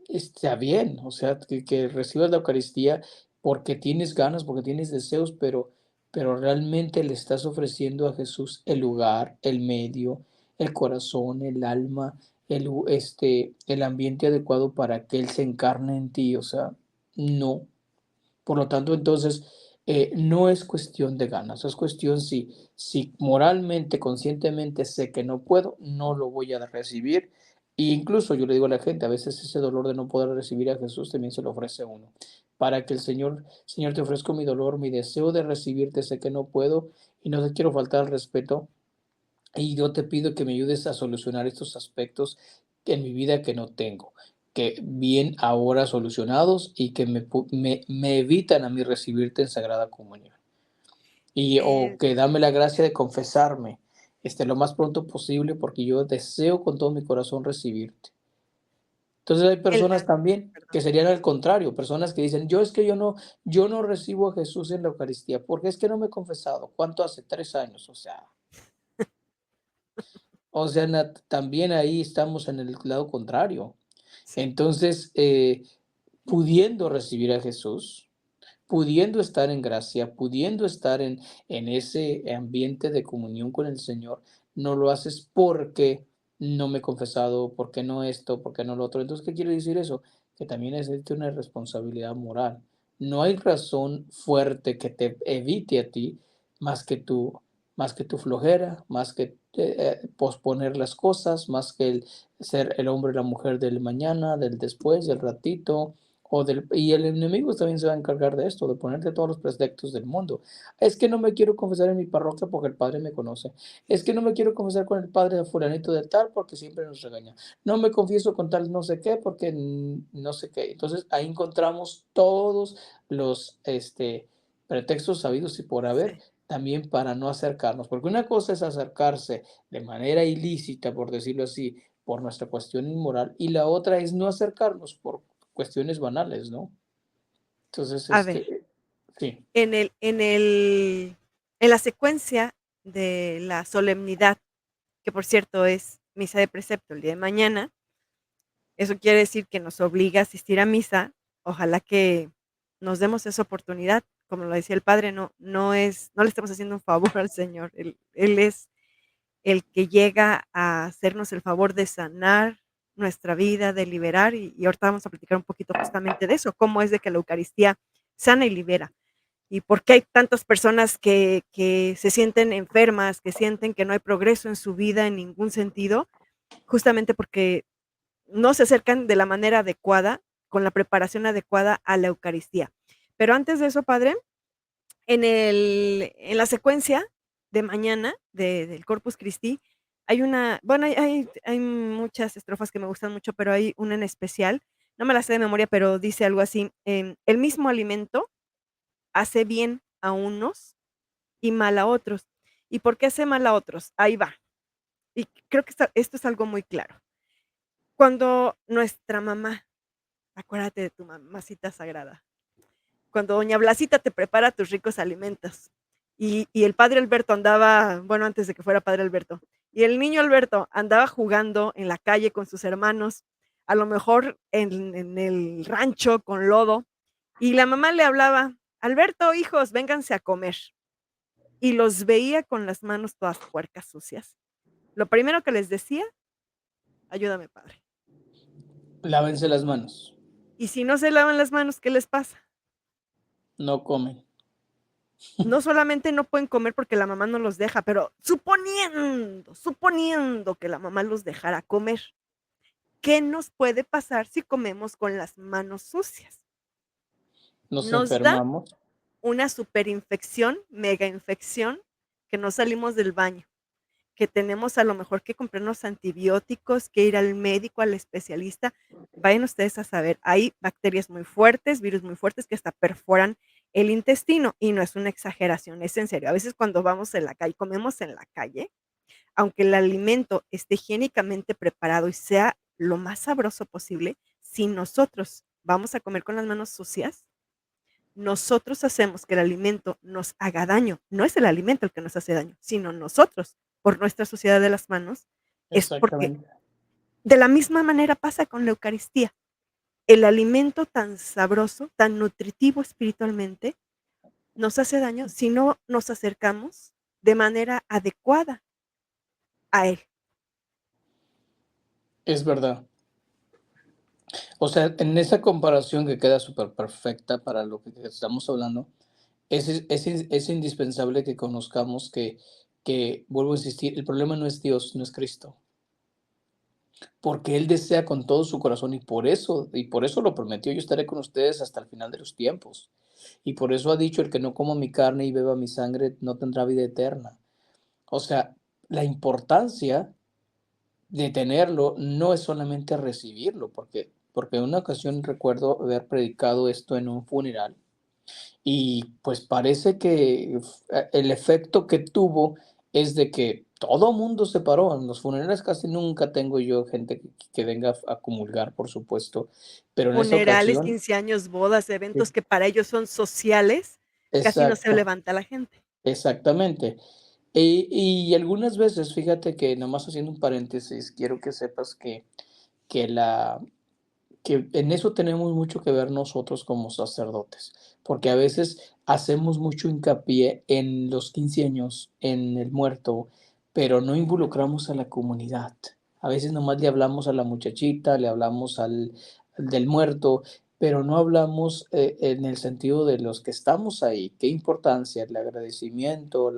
está bien, o sea, que recibas la Eucaristía porque tienes ganas, porque tienes deseos, pero realmente le estás ofreciendo a Jesús el lugar, el medio, el corazón, el alma, el ambiente adecuado para que Él se encarne en ti. O sea, no. Por lo tanto, entonces, no es cuestión de ganas, es cuestión si moralmente, conscientemente sé que no puedo, no lo voy a recibir. E incluso yo le digo a la gente, a veces ese dolor de no poder recibir a Jesús también se lo ofrece a uno. Para que el Señor, te ofrezco mi dolor, mi deseo de recibirte, sé que no puedo y no te quiero faltar al respeto, y yo te pido que me ayudes a solucionar estos aspectos en mi vida que no tengo, que bien ahora solucionados y que me evitan a mí recibirte en Sagrada Comunión. O Eh, que dame la gracia de confesarme lo más pronto posible porque yo deseo con todo mi corazón recibirte. Entonces hay el personas también perdón. que serían al contrario, personas que dicen, yo es que yo no recibo a Jesús en la Eucaristía porque es que no me he confesado. ¿Cuánto hace? 3 años, o sea, también ahí estamos en el lado contrario. Sí, Entonces, pudiendo recibir a Jesús, pudiendo estar en gracia, pudiendo estar en ese ambiente de comunión con el Señor, no lo haces porque no me he confesado, porque no esto, porque no lo otro. Entonces, ¿qué quiere decir eso? Que también existe una responsabilidad moral. No hay razón fuerte que te evite a ti más que tu, más que tu flojera, más que posponer las cosas, más que el ser el hombre y la mujer del mañana, del después, del ratito, y el enemigo también se va a encargar de esto, de ponerte todos los pretextos del mundo. Es que no me quiero confesar en mi parroquia porque el padre me conoce. Es que no me quiero confesar con el padre de fulanito de tal porque siempre nos regaña. No me confieso con tal no sé qué porque no sé qué. Entonces ahí encontramos todos los pretextos sabidos y por haber sí. también para no acercarnos. Porque una cosa es acercarse de manera ilícita, por decirlo así, por nuestra cuestión inmoral, y la otra es no acercarnos por cuestiones banales, ¿no? Entonces, A ver, sí, en la secuencia de la solemnidad, que por cierto es misa de precepto el día de mañana, eso quiere decir que nos obliga a asistir a misa. Ojalá que nos demos esa oportunidad. Como lo decía el padre, no le estamos haciendo un favor al Señor. Él es el que llega a hacernos el favor de sanar nuestra vida, de liberar, y ahorita vamos a platicar un poquito justamente de eso, cómo es de que la Eucaristía sana y libera, y por qué hay tantas personas que se sienten enfermas, que sienten que no hay progreso en su vida en ningún sentido, justamente porque no se acercan de la manera adecuada, con la preparación adecuada a la Eucaristía. Pero antes de eso, padre, en la secuencia de mañana del Corpus Christi, hay una, bueno, hay muchas estrofas que me gustan mucho, pero hay una en especial, no me la sé de memoria, pero dice algo así, el mismo alimento hace bien a unos y mal a otros. ¿Y por qué hace mal a otros? Ahí va. Y creo que esto es algo muy claro. Cuando nuestra mamá, acuérdate de tu mamacita sagrada, cuando doña Blasita te prepara tus ricos alimentos y el padre Alberto andaba, bueno, antes de que fuera padre Alberto, y el niño Alberto andaba jugando en la calle con sus hermanos, a lo mejor en el rancho con lodo, y la mamá le hablaba, Alberto, hijos, vénganse a comer. Y los veía con las manos todas puercas, sucias. Lo primero que les decía, ayúdame, padre. lávense las manos, Y si no se lavan las manos, ¿qué les pasa? no comen. No solamente no pueden comer porque la mamá no los deja, pero suponiendo que la mamá los dejara comer, ¿qué nos puede pasar si comemos con las manos sucias? Nos Nos da enfermamos. una superinfección, mega infección, que no salimos del baño, que tenemos a lo mejor que comprarnos antibióticos, que ir al médico, al especialista, vayan ustedes a saber, hay bacterias muy fuertes, virus muy fuertes que hasta perforan el intestino y no es una exageración, es en serio. A veces cuando vamos en la calle, comemos en la calle, aunque el alimento esté higiénicamente preparado y sea lo más sabroso posible, si nosotros vamos a comer con las manos sucias, nosotros hacemos que el alimento nos haga daño. No es el alimento el que nos hace daño, sino nosotros, por nuestra suciedad de las manos, es porque Exactamente. de la misma manera pasa con la Eucaristía. El alimento tan sabroso, tan nutritivo espiritualmente, nos hace daño si no nos acercamos de manera adecuada a él. Es verdad. O sea, en esa comparación que queda súper perfecta para lo que estamos hablando, es indispensable que conozcamos que, vuelvo a insistir, el problema no es Dios, no es Cristo, porque Él desea con todo su corazón y por eso lo prometió, yo estaré con ustedes hasta el final de los tiempos. Y por eso ha dicho, el que no coma mi carne y beba mi sangre no tendrá vida eterna. O sea, la importancia de tenerlo no es solamente recibirlo, porque en una ocasión recuerdo haber predicado esto en un funeral y pues parece que el efecto que tuvo es de que todo mundo se paró. En los funerales casi nunca tengo yo gente que venga a comulgar, por supuesto, pero en esa Funerales, ocasión, 15 años, bodas, eventos sí, que para ellos son sociales, casi no se exacto, levanta la gente. exactamente. Y algunas veces, fíjate que nomás haciendo un paréntesis, quiero que sepas que la que en eso tenemos mucho que ver nosotros como sacerdotes, porque a veces hacemos mucho hincapié en los 15 años, en el muerto, pero no involucramos a la comunidad. A veces nomás le hablamos a la muchachita, le hablamos al del muerto, pero no hablamos en el sentido de los que estamos ahí. Qué importancia, el agradecimiento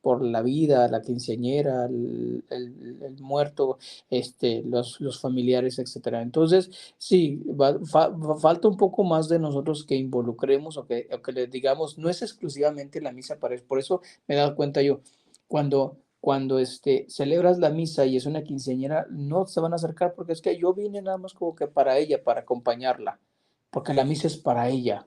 por la vida, la quinceañera, el muerto, los familiares, etcétera. Entonces, sí, falta un poco más de nosotros que involucremos o que les digamos, no es exclusivamente la misa para eso. Por eso me he dado cuenta yo, cuando celebras la misa y es una quinceañera, no se van a acercar porque es que yo vine nada más como que para ella, para acompañarla, porque la misa es para ella,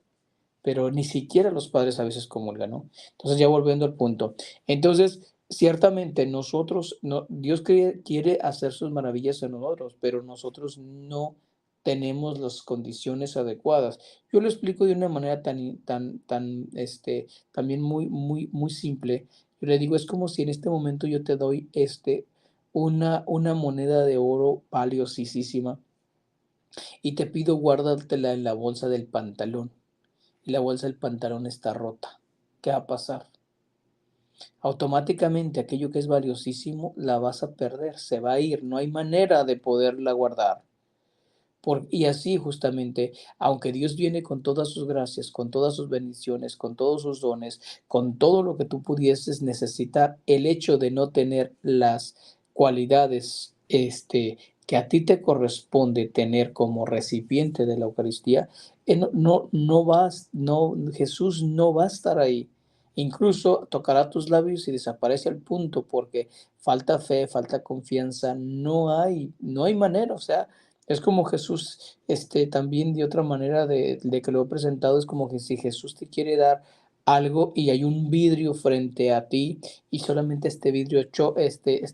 pero ni siquiera los padres a veces comulgan, ¿no? Entonces, ya volviendo al punto. Entonces, ciertamente nosotros, no, Dios quiere hacer sus maravillas en nosotros, pero nosotros no tenemos las condiciones adecuadas. Yo lo explico de una manera también muy simple. Yo le digo, es como si en este momento yo te doy una moneda de oro valiosísima y te pido guárdatela en la bolsa del pantalón y la bolsa del pantalón está rota. ¿Qué va a pasar? Automáticamente aquello que es valiosísimo la vas a perder, se va a ir, no hay manera de poderla guardar. Y así justamente, aunque Dios viene con todas sus gracias, con todas sus bendiciones, con todos sus dones, con todo lo que tú pudieses necesitar, el hecho de no tener las cualidades que a ti te corresponde tener como recipiente de la Eucaristía, Jesús no va a estar ahí. Incluso tocará tus labios y desaparece al punto porque falta fe, falta confianza, no hay manera, o sea, es como Jesús, también de otra manera de que lo he presentado, es como que si Jesús te quiere dar algo y hay un vidrio frente a ti y solamente este vidrio,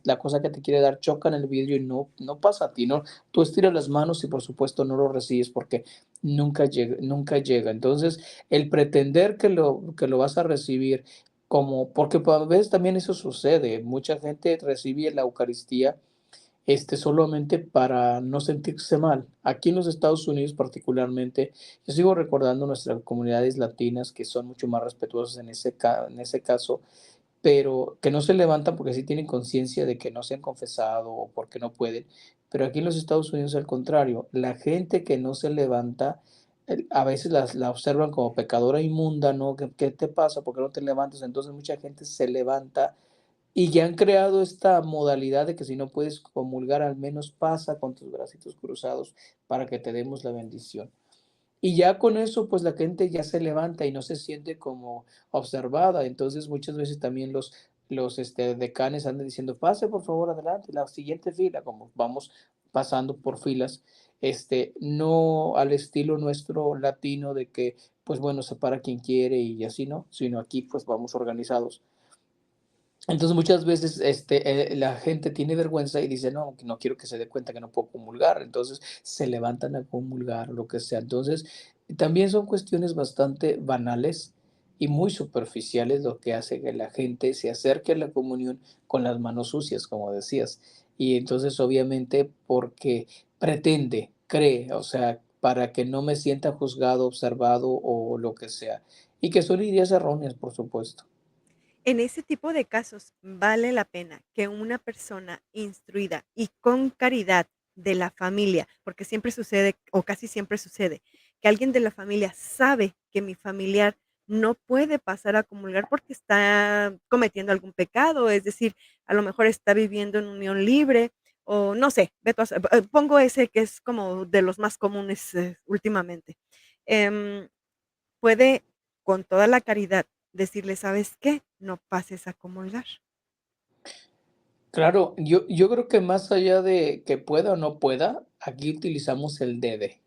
la cosa que te quiere dar choca en el vidrio y no pasa a ti, ¿no? Tú estiras las manos y por supuesto no lo recibes porque nunca llega, nunca llega. Entonces, el pretender que lo vas a recibir porque a veces también eso sucede, mucha gente recibe la Eucaristía solamente para no sentirse mal. Aquí en los Estados Unidos particularmente, yo sigo recordando nuestras comunidades latinas que son mucho más respetuosas en ese caso, pero que no se levantan porque sí tienen conciencia de que no se han confesado o porque no pueden. Pero aquí en los Estados Unidos al contrario, la gente que no se levanta, a veces la observan como pecadora inmunda, ¿no? ¿Qué te pasa? ¿Por qué no te levantas? Entonces mucha gente se levanta y ya han creado esta modalidad de que si no puedes comulgar, al menos pasa con tus bracitos cruzados para que te demos la bendición. Y ya con eso, pues la gente ya se levanta y no se siente como observada. Entonces, muchas veces también los decanes andan diciendo, pase por favor adelante, la siguiente fila, como vamos pasando por filas, no al estilo nuestro latino de que, pues bueno, se para quien quiere y así no, sino aquí pues vamos organizados. Entonces muchas veces la gente tiene vergüenza y dice, no, que no quiero que se dé cuenta que no puedo comulgar, entonces se levantan a comulgar, lo que sea. Entonces, también son cuestiones bastante banales y muy superficiales lo que hace que la gente se acerque a la comunión con las manos sucias, como decías. Y entonces, obviamente, porque pretende, cree, o sea, para que no me sienta juzgado, observado o lo que sea. Y que son ideas erróneas, por supuesto. En ese tipo de casos, vale la pena que una persona instruida y con caridad de la familia, porque siempre sucede, o casi siempre sucede, que alguien de la familia sabe que mi familiar no puede pasar a comulgar porque está cometiendo algún pecado, es decir, a lo mejor está viviendo en unión libre o no sé, pongo ese que es como de los más comunes últimamente. Em, Puede, con toda la caridad, decirle: "¿Sabes qué? No pases a comulgar". Claro, yo creo que más allá de que pueda o no pueda, aquí utilizamos el debe,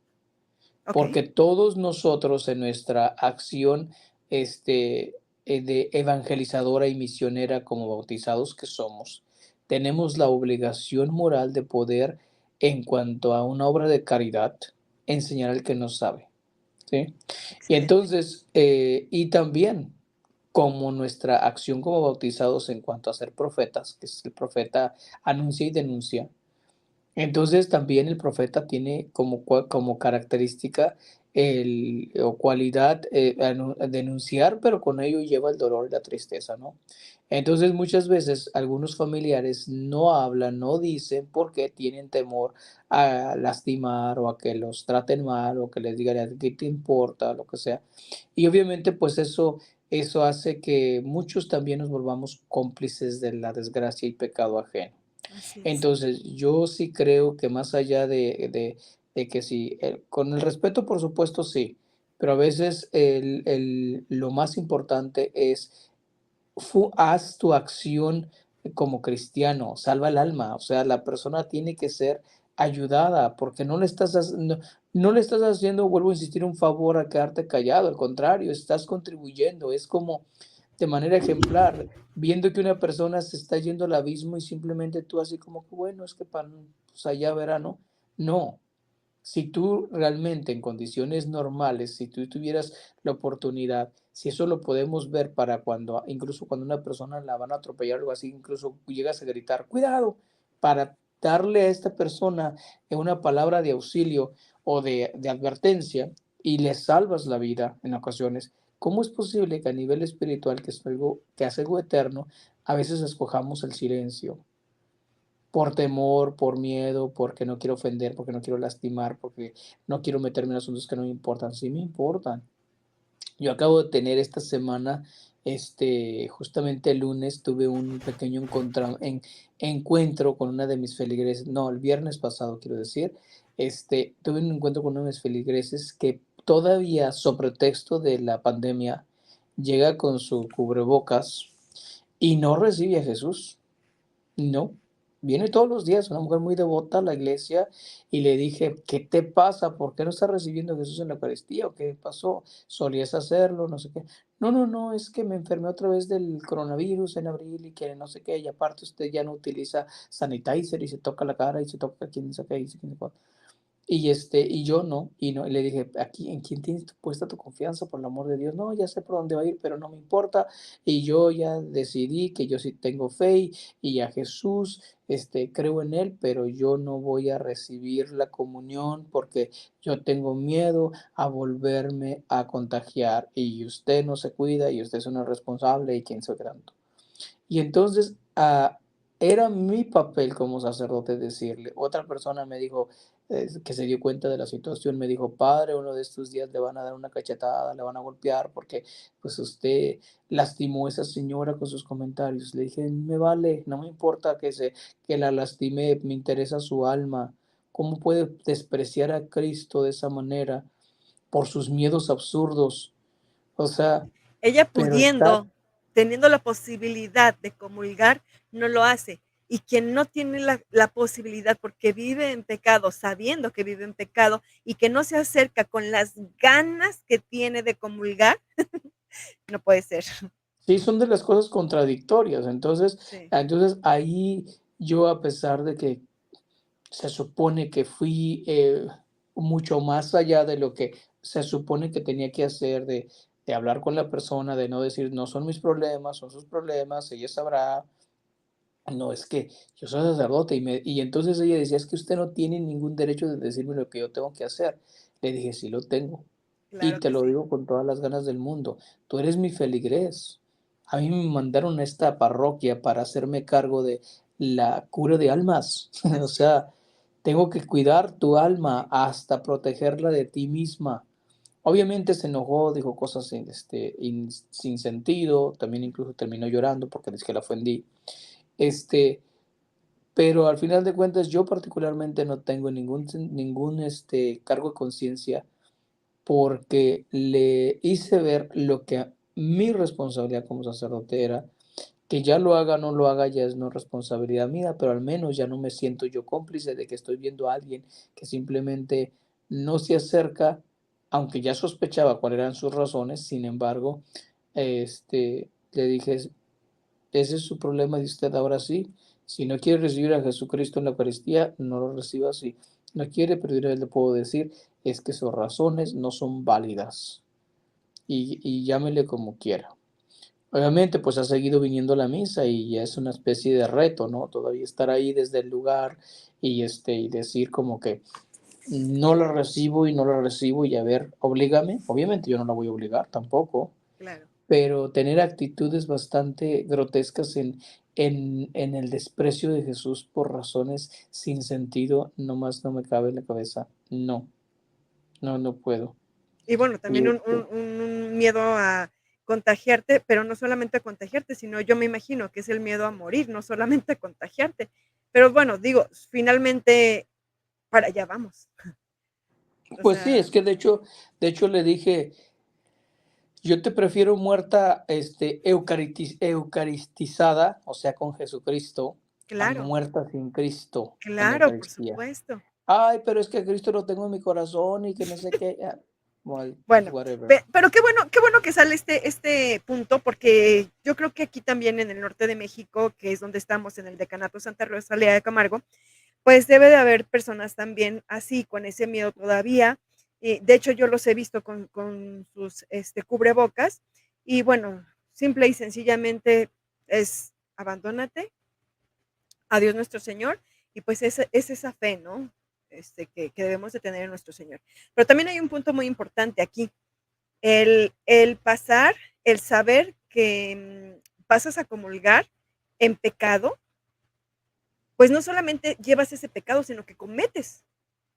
Okey, porque todos nosotros en nuestra acción, de evangelizadora y misionera como bautizados que somos, tenemos la obligación moral de poder, en cuanto a una obra de caridad, enseñar al que no sabe, ¿sí? Y excelente. entonces, y también como nuestra acción como bautizados en cuanto a ser profetas, que es el profeta anuncia y denuncia. Entonces también el profeta tiene como característica o cualidad denunciar, pero con ello lleva el dolor y la tristeza, ¿no? Entonces muchas veces algunos familiares no hablan, no dicen porque tienen temor a lastimar o a que los traten mal o que les digan, "¿A ti te importa?", lo que sea. Y obviamente pues eso hace que muchos también nos volvamos cómplices de la desgracia y pecado ajeno. Así es. Entonces, yo sí creo que más allá de que sí, con el respeto, por supuesto, sí, pero a veces lo más importante es haz tu acción como cristiano, salva el alma, o sea, la persona tiene que ser ayudada porque no le estás haciendo, vuelvo a insistir, un favor a quedarte callado, al contrario, estás contribuyendo, es como de manera ejemplar, viendo que una persona se está yendo al abismo y simplemente tú así como que, bueno, es que para, pues allá verá, ¿no? No, si tú realmente en condiciones normales, si tú tuvieras la oportunidad, si eso lo podemos ver para cuando, incluso cuando una persona la van a atropellar o algo así, incluso llegas a gritar, cuidado, para darle a esta persona una palabra de auxilio o de advertencia y le salvas la vida en ocasiones. ¿Cómo es posible que a nivel espiritual, que es algo eterno, a veces escojamos el silencio? Por temor, por miedo, porque no quiero ofender, porque no quiero lastimar, porque no quiero meterme en asuntos que no me importan. Sí me importan. Yo acabo de tener esta semana, justamente el lunes tuve un pequeño encuentro con una de mis feligreses, no, el viernes pasado quiero decir, tuve un encuentro con uno de mis feligreses que todavía, sobre pretexto de la pandemia, llega con su cubrebocas y no recibe a Jesús. No, viene todos los días, una mujer muy devota a la iglesia, y le dije: "¿Qué te pasa? ¿Por qué no estás recibiendo a Jesús en la Eucaristía o qué pasó? Solías hacerlo, no sé qué". "No, no, no, es que me enfermé otra vez del coronavirus en abril y que no sé qué, y aparte usted ya no utiliza sanitizer y se toca la cara y se toca quién sabe qué y quién sabe cuánto". Y yo no, y no, y le dije: "Aquí, ¿en quién tienes puesta tu confianza, por el amor de Dios?". "No, ya sé por dónde va a ir, pero no me importa, y yo ya decidí que yo sí tengo fe y a Jesús, creo en Él, pero yo no voy a recibir la comunión porque yo tengo miedo a volverme a contagiar, y usted no se cuida, y usted es una irresponsable, y quién sabe qué tanto". Y entonces, era mi papel como sacerdote decirle. Otra persona me dijo, que se dio cuenta de la situación, me dijo: "Padre, uno de estos días le van a dar una cachetada, le van a golpear porque, pues, usted lastimó a esa señora con sus comentarios". Le dije: "Me vale, no me importa que la lastime, me interesa su alma. ¿Cómo puede despreciar a Cristo de esa manera por sus miedos absurdos?". O sea, Ella pero está pudiendo. teniendo la posibilidad de comulgar, no lo hace. Y quien no tiene la posibilidad porque vive en pecado, sabiendo que vive en pecado y que no se acerca con las ganas que tiene de comulgar, no puede ser. Sí, son de las cosas contradictorias. Entonces, Sí, ahí yo, a pesar de que se supone que fui mucho más allá de lo que se supone que tenía que hacer, de hablar con la persona, de no decir, no son mis problemas, son sus problemas, ella sabrá. No, es que yo soy sacerdote y entonces ella decía, es que usted no tiene ningún derecho de decirme lo que yo tengo que hacer. Le dije, sí lo tengo. Y claro te que lo sí. digo con todas las ganas del mundo. Tú eres mi feligrés. A mí me mandaron a esta parroquia para hacerme cargo de la cura de almas. O Así es. sea, tengo que cuidar tu alma hasta protegerla de ti misma. Obviamente se enojó, dijo cosas sin sentido, también incluso terminó llorando porque dice que la ofendí. Este, pero al final de cuentas, yo particularmente no tengo ningún cargo de conciencia porque le hice ver lo que mi responsabilidad como sacerdote era, que ya lo haga o no lo haga ya es no responsabilidad mía, pero al menos ya no me siento yo cómplice de que estoy viendo a alguien que simplemente no se acerca, aunque ya sospechaba cuáles eran sus razones. Sin embargo, le dije, ese es su problema de usted ahora sí. Si no quiere recibir a Jesucristo en la Eucaristía, no lo reciba así. No quiere, pero yo le puedo decir, es que sus razones no son válidas. Y llámele como quiera. Obviamente, pues ha seguido viniendo a la misa y ya es una especie de reto, ¿no? Todavía estar ahí desde el lugar y decir como que no la recibo y no la recibo y a ver, oblígame. Obviamente yo no la voy a obligar tampoco, Claro. pero tener actitudes bastante grotescas en el desprecio de Jesús por razones sin sentido, nomás no me cabe en la cabeza. No, no, no puedo. Y bueno, Y también un miedo a contagiarte, pero no solamente a contagiarte, sino yo me imagino que es el miedo a morir, no solamente a contagiarte. Pero bueno, digo, finalmente para allá vamos. O pues sí, sea, es que de hecho le dije, yo te prefiero muerta, eucaristizada, o sea, con Jesucristo, a claro, muerta sin Cristo en la claro, por Eucaristía. supuesto. Ay, pero es que a Cristo lo tengo en mi corazón y que no sé qué. Well, pues Bueno, whatever. pero qué bueno que sale este punto, porque yo creo que aquí también en el norte de México, que es donde estamos, en el decanato Santa Rosalía de Camargo, pues debe de haber personas también así, con ese miedo todavía. De hecho, yo los he visto con sus cubrebocas. Y bueno, simple y sencillamente es abandónate a Dios nuestro Señor. Y pues es esa fe, ¿no? Que debemos de tener en nuestro Señor. Pero también hay un punto muy importante aquí. El pasar, el saber que pasas a comulgar en pecado, pues no solamente llevas ese pecado, sino que cometes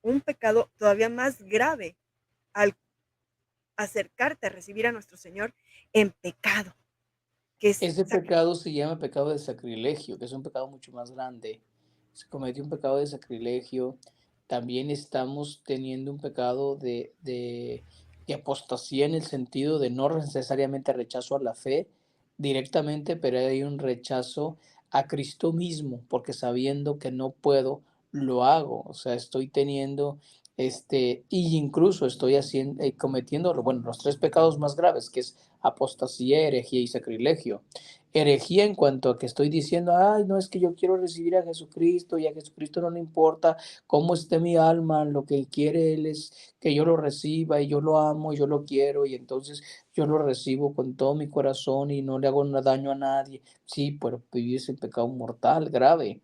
un pecado todavía más grave al acercarte a recibir a nuestro Señor en pecado, que es Ese pecado se llama pecado de sacrilegio, que es un pecado mucho más grande. Se cometió un pecado de sacrilegio. También estamos teniendo un pecado de apostasía en el sentido de no necesariamente rechazo a la fe directamente, pero hay un rechazo a Cristo mismo, porque sabiendo que no puedo, lo hago. O sea, estoy teniendo y incluso estoy haciendo, cometiendo, bueno, los tres pecados más graves, que es apostasía, herejía y sacrilegio. Herejía en cuanto a que estoy diciendo, ay, no, es que yo quiero recibir a Jesucristo y a Jesucristo no le importa cómo esté mi alma, lo que quiere Él es que yo lo reciba y yo lo amo, yo lo quiero y entonces yo lo recibo con todo mi corazón y no le hago daño a nadie. Sí, pero vivir ese pecado mortal, grave.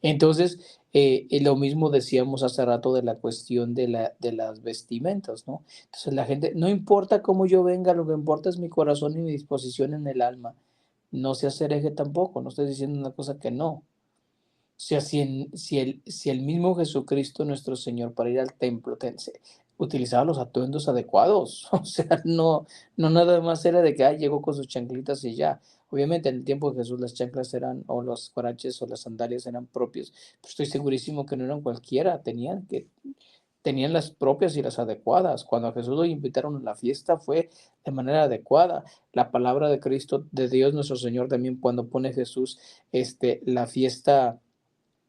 Entonces, lo mismo decíamos hace rato de la cuestión de las vestimentas, ¿no? Entonces la gente, no importa cómo yo venga, lo que importa es mi corazón y mi disposición en el alma. No seas hereje tampoco, no estoy diciendo una cosa que no. O sea, si el mismo Jesucristo, nuestro Señor, para ir al templo, utilizaba los atuendos adecuados. O sea, no nada más era de que llegó con sus chanclitas y ya. Obviamente, en el tiempo de Jesús, las chanclas eran, o los guaraches o las sandalias eran propios. Pero estoy segurísimo que no eran cualquiera, tenían que tenían las propias y las adecuadas. Cuando a Jesús lo invitaron a la fiesta fue de manera adecuada. La palabra de Cristo, de Dios nuestro Señor, también cuando pone Jesús la fiesta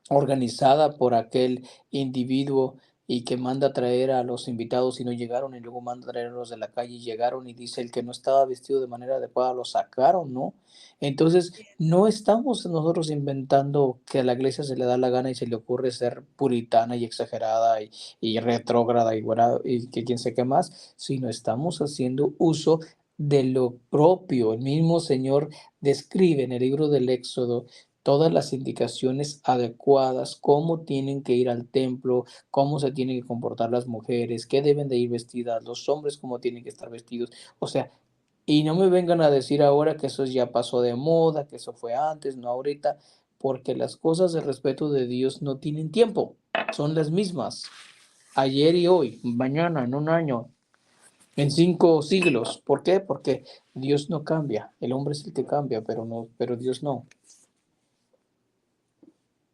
organizada por aquel individuo y que manda a traer a los invitados y no llegaron, y luego manda a traer a los de la calle y llegaron, y dice el que no estaba vestido de manera adecuada lo sacaron, ¿no? Entonces, Así es. no estamos nosotros inventando que a la iglesia se le da la gana y se le ocurre ser puritana y exagerada y retrógrada y que quién sé qué más, sino estamos haciendo uso de lo propio. El mismo Señor describe en el libro del Éxodo todas las indicaciones adecuadas, cómo tienen que ir al templo, cómo se tienen que comportar las mujeres, qué deben de ir vestidas, los hombres cómo tienen que estar vestidos. O sea, y no me vengan a decir ahora que eso ya pasó de moda, que eso fue antes, no ahorita, porque las cosas de respeto de Dios no tienen tiempo, son las mismas, ayer y hoy, mañana, en un año, en 5 siglos. ¿Por qué? Porque Dios no cambia, el hombre es el que cambia, pero no, pero Dios no.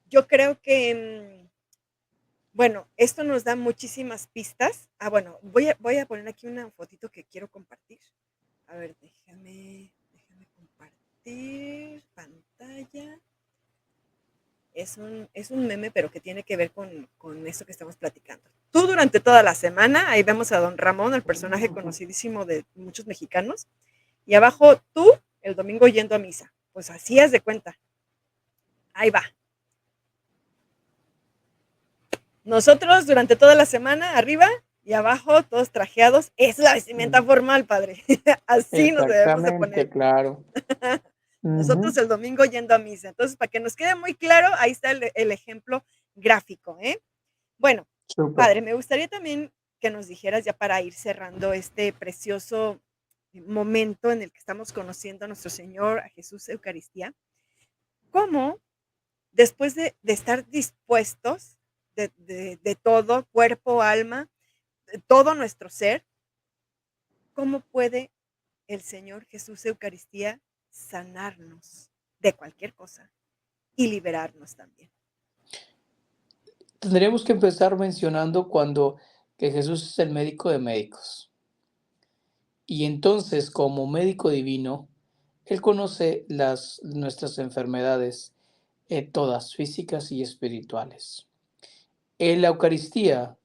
Yo creo que, bueno, esto nos da muchísimas pistas. Bueno, voy a poner aquí una fotito que quiero compartir. A ver, déjame compartir pantalla. Es un meme, pero que tiene que ver con esto que estamos platicando. Tú durante toda la semana, ahí vemos a don Ramón, el personaje conocidísimo de muchos mexicanos, y abajo tú, el domingo yendo a misa. Pues así haz de cuenta. Ahí va. Nosotros durante toda la semana, arriba y abajo, todos trajeados. Es la vestimenta formal, padre. Así nos debemos de Exactamente, poner. claro. Nosotros Ujú. el domingo yendo a misa. Entonces, para que nos quede muy claro, ahí está el ejemplo gráfico, ¿eh? Bueno, Súper. padre, me gustaría también que nos dijeras, ya para ir cerrando este precioso momento en el que estamos conociendo a nuestro Señor, a Jesús Eucaristía, cómo después de estar dispuestos de todo, cuerpo, alma, de todo nuestro ser, ¿cómo puede el Señor Jesús Eucaristía sanarnos de cualquier cosa y liberarnos también? Tendríamos que empezar mencionando cuando que Jesús es el médico de médicos. Y entonces, como médico divino, Él conoce nuestras enfermedades, todas, físicas y espirituales. En la Eucaristía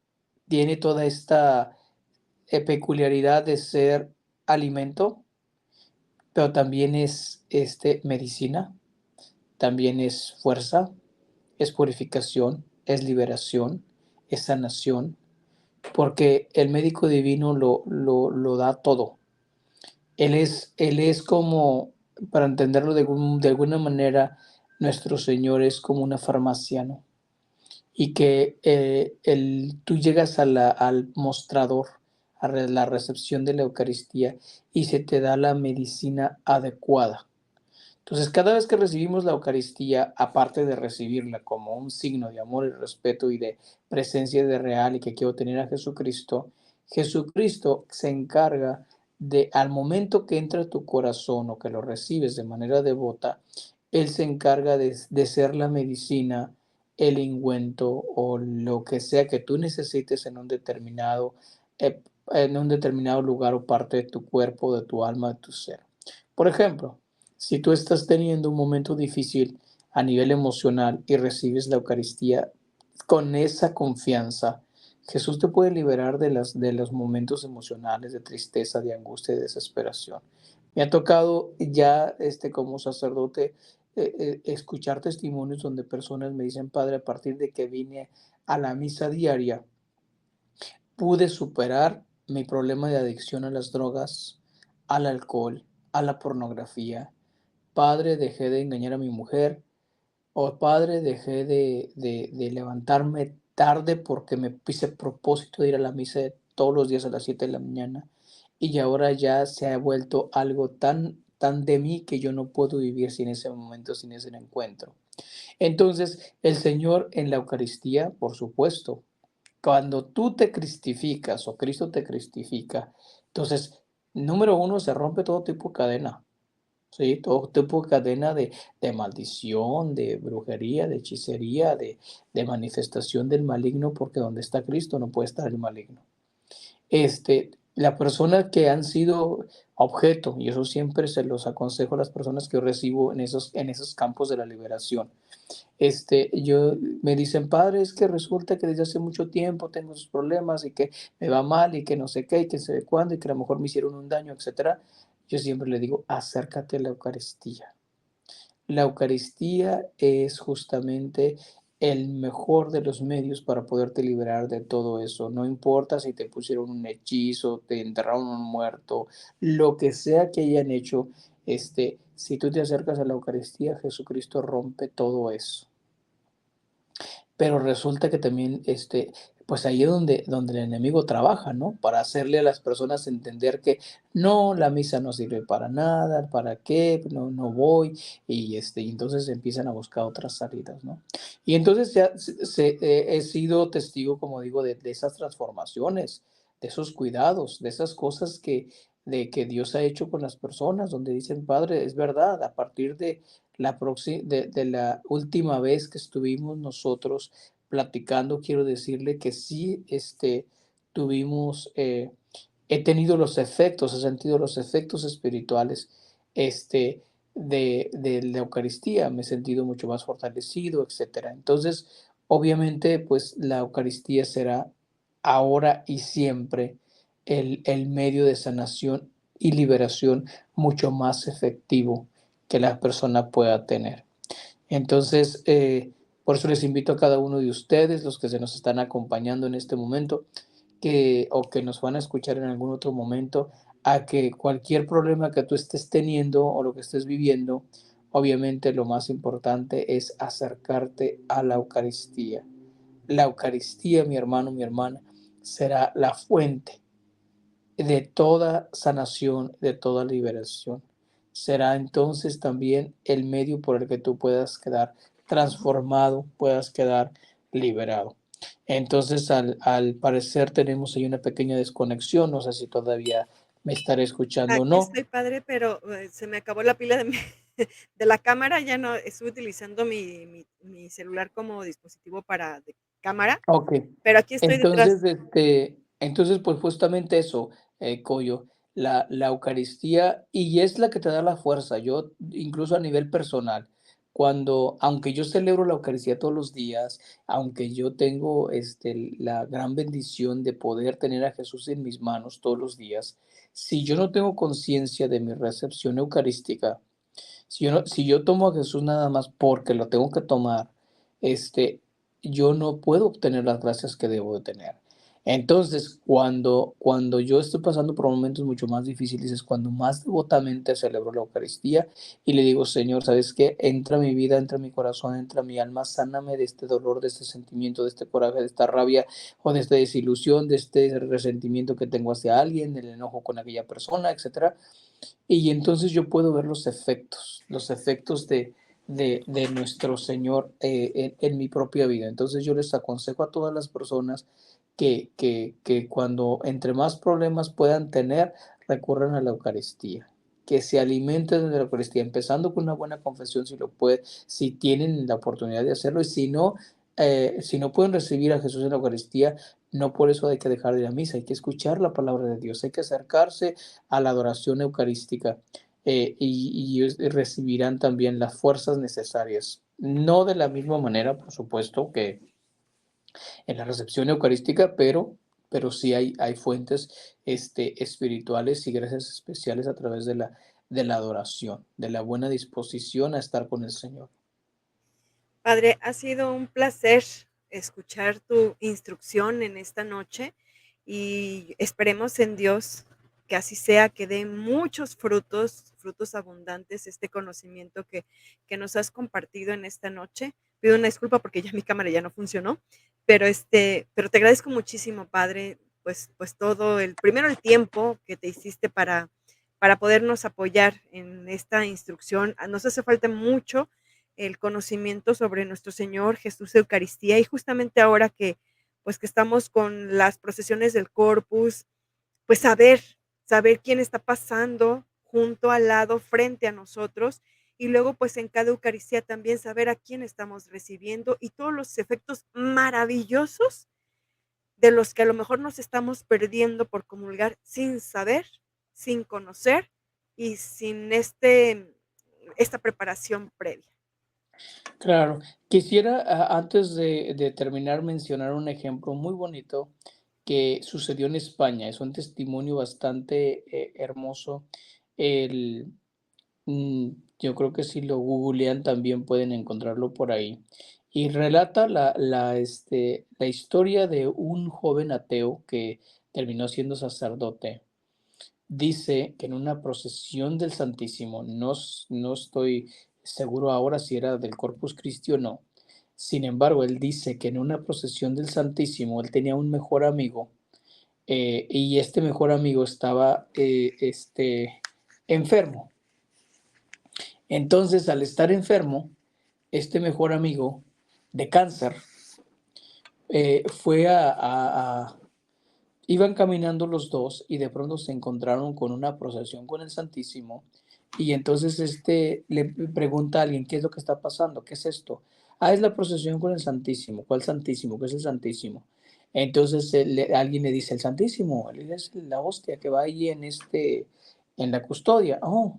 tiene toda esta peculiaridad de ser alimento, pero también es medicina, también es fuerza, es purificación, es liberación, es sanación, porque el médico divino lo da todo. Él es como, para entenderlo de alguna manera, nuestro Señor es como una farmacia, ¿no? Y que tú llegas al mostrador, la recepción de la Eucaristía, y se te da la medicina adecuada. Entonces, cada vez que recibimos la Eucaristía, aparte de recibirla como un signo de amor y respeto y de presencia de real y que quiero tener a Jesucristo, Jesucristo se encarga de, al momento que entra a tu corazón o que lo recibes de manera devota, Él se encarga de ser la medicina, el ungüento o lo que sea que tú necesites eh, en un determinado lugar o parte de tu cuerpo, de tu alma, de tu ser. Por ejemplo, si tú estás teniendo un momento difícil a nivel emocional y recibes la Eucaristía con esa confianza, Jesús te puede liberar de los momentos emocionales de tristeza, de angustia y desesperación. Me ha tocado ya como sacerdote escuchar testimonios donde personas me dicen, Padre, a partir de que vine a la misa diaria, pude superar mi problema de adicción a las drogas, al alcohol, a la pornografía. Padre, dejé de engañar a mi mujer. O padre, dejé de levantarme tarde porque me hice propósito de ir a la misa todos los días a las 7 de la mañana. Y ahora ya se ha vuelto algo tan, tan de mí que yo no puedo vivir sin ese momento, sin ese encuentro. Entonces, el Señor en la Eucaristía, por supuesto, cuando tú te cristificas o Cristo te cristifica, entonces, número uno, se rompe todo tipo de cadena. ¿sí? Todo tipo de cadena de maldición, de brujería, de hechicería, de manifestación del maligno, porque donde está Cristo no puede estar el maligno. Las personas que han sido objeto, y eso siempre se los aconsejo a las personas que yo recibo en esos campos de la liberación. Yo me dicen, padre, es que resulta que desde hace mucho tiempo tengo esos problemas y que me va mal y que no sé qué y que sé de cuándo y que a lo mejor me hicieron un daño, etcétera. Yo siempre le digo, acércate a la Eucaristía. La Eucaristía es justamente el mejor de los medios para poderte liberar de todo eso. No importa si te pusieron un hechizo, te enterraron un muerto, lo que sea que hayan hecho, si tú te acercas a la Eucaristía, Jesucristo rompe todo eso. Pero resulta que también, pues ahí es donde el enemigo trabaja, ¿no? Para hacerle a las personas entender que no, la misa no sirve para nada, ¿para qué? No, no voy. Y entonces empiezan a buscar otras salidas, ¿no? Y entonces ya he sido testigo, como digo, de esas transformaciones, de esos cuidados, de esas cosas que Dios ha hecho con las personas, donde dicen, Padre, es verdad, a partir de la última vez que estuvimos nosotros platicando, quiero decirle que sí, tuvimos, he tenido los efectos, he sentido los efectos espirituales, este, de la Eucaristía, me he sentido mucho más fortalecido, etcétera. Entonces, obviamente, pues la Eucaristía será ahora y siempre el medio de sanación y liberación mucho más efectivo que la persona pueda tener. Entonces, por eso les invito a cada uno de ustedes, los que se nos están acompañando en este momento, o que nos van a escuchar en algún otro momento, a que cualquier problema que tú estés teniendo o lo que estés viviendo, obviamente lo más importante es acercarte a la Eucaristía. La Eucaristía, mi hermano, mi hermana, será la fuente de toda sanación, de toda liberación. Será entonces también el medio por el que tú puedas quedar transformado, puedas quedar liberado. Entonces, al parecer tenemos ahí una pequeña desconexión, no sé si todavía me estaré escuchando o Aquí no. estoy, padre, pero, se me acabó la pila de mi de la cámara, ya no estuve utilizando mi celular como dispositivo para de cámara, Ok, pero aquí estoy entonces, detrás. pues justamente eso, Coyo, la Eucaristía, y es la que te da la fuerza. Yo, incluso a nivel personal, aunque yo celebro la Eucaristía todos los días, aunque yo tengo la gran bendición de poder tener a Jesús en mis manos todos los días, si yo no tengo conciencia de mi recepción eucarística, si yo tomo a Jesús nada más porque lo tengo que tomar, este, yo no puedo obtener las gracias que debo de tener. Entonces, cuando yo estoy pasando por momentos mucho más difíciles, es cuando más devotamente celebro la Eucaristía y le digo, Señor, ¿sabes qué? Entra a mi vida, entra a mi corazón, entra a mi alma, sáname de este dolor, de este sentimiento, de este coraje, de esta rabia o de esta desilusión, de este resentimiento que tengo hacia alguien, del enojo con aquella persona, etcétera. Y entonces yo puedo ver los efectos de nuestro Señor en mi propia vida. Entonces yo les aconsejo a todas las personas que cuando entre más problemas puedan tener, recurran a la Eucaristía, que se alimenten de la Eucaristía, empezando con una buena confesión si lo puede, si tienen la oportunidad de hacerlo, y si no pueden recibir a Jesús en la Eucaristía, no por eso hay que dejar de ir a misa, hay que escuchar la palabra de Dios, hay que acercarse a la adoración eucarística, y ellos recibirán también las fuerzas necesarias. No de la misma manera, por supuesto, que en la recepción eucarística, pero sí hay fuentes espirituales y gracias especiales a través de la adoración, de la buena disposición a estar con el Señor. Padre, ha sido un placer escuchar tu instrucción en esta noche y esperemos en Dios que así sea, que dé muchos frutos, frutos abundantes, este conocimiento que nos has compartido en esta noche. Pido una disculpa porque ya mi cámara ya no funcionó, pero pero te agradezco muchísimo, Padre, pues todo primero el tiempo que te hiciste para podernos apoyar en esta instrucción. Nos hace falta mucho el conocimiento sobre nuestro Señor Jesús Eucaristía y justamente ahora que estamos con las procesiones del Corpus, pues saber quién está pasando junto al lado, frente a nosotros, y luego, pues, en cada Eucaristía también saber a quién estamos recibiendo y todos los efectos maravillosos de los que a lo mejor nos estamos perdiendo por comulgar sin saber, sin conocer y sin esta preparación previa. Claro. Quisiera, antes de terminar, mencionar un ejemplo muy bonito que sucedió en España. Es un testimonio bastante, hermoso. El Mm, yo creo que si lo googlean también pueden encontrarlo por ahí. Y relata la historia de un joven ateo que terminó siendo sacerdote. Dice que en una procesión del Santísimo, no estoy seguro ahora si era del Corpus Christi o no. Sin embargo, él dice que en una procesión del Santísimo él tenía un mejor amigo, y este mejor amigo estaba, enfermo. Entonces, al estar enfermo, este mejor amigo de cáncer, fue iban caminando los dos y de pronto se encontraron con una procesión con el Santísimo. Y entonces le pregunta a alguien: ¿qué es lo que está pasando? ¿Qué es esto? Ah, es la procesión con el Santísimo. ¿Cuál Santísimo? ¿Qué es el Santísimo? Entonces alguien le dice: el Santísimo, él es la hostia que va ahí en la custodia. Oh,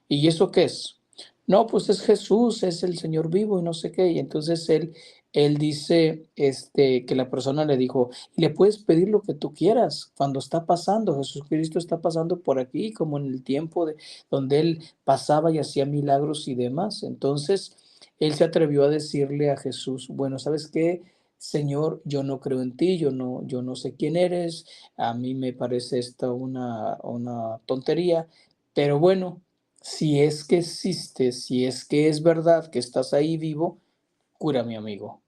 ¿y eso qué es? No, pues es Jesús, es el Señor vivo y no sé qué. Y entonces él dice, que la persona le dijo: le puedes pedir lo que tú quieras cuando está pasando. Jesucristo está pasando por aquí, como en el tiempo donde él pasaba y hacía milagros y demás. Entonces, él se atrevió a decirle a Jesús: bueno, ¿sabes qué? Señor, yo no creo en ti, yo no sé quién eres, a mí me parece esta una tontería, pero bueno, si es que existes, si es que es verdad que estás ahí vivo, cura a mi amigo.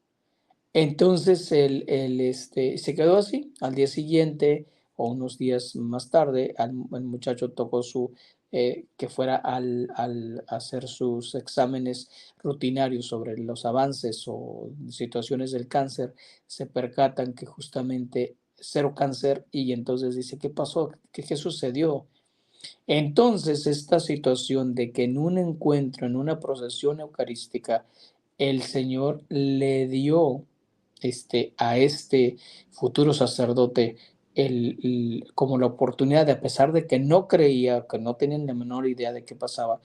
Entonces se quedó así. Al día siguiente o unos días más tarde, el muchacho tocó que fuera al hacer sus exámenes rutinarios sobre los avances o situaciones del cáncer, se percatan que justamente cero cáncer y entonces dice: ¿qué pasó? ¿Qué sucedió? Entonces, esta situación de que en un encuentro, en una procesión eucarística, el Señor le dio a este futuro sacerdote como la oportunidad de, a pesar de que no creía, que no tenía la menor idea de qué pasaba,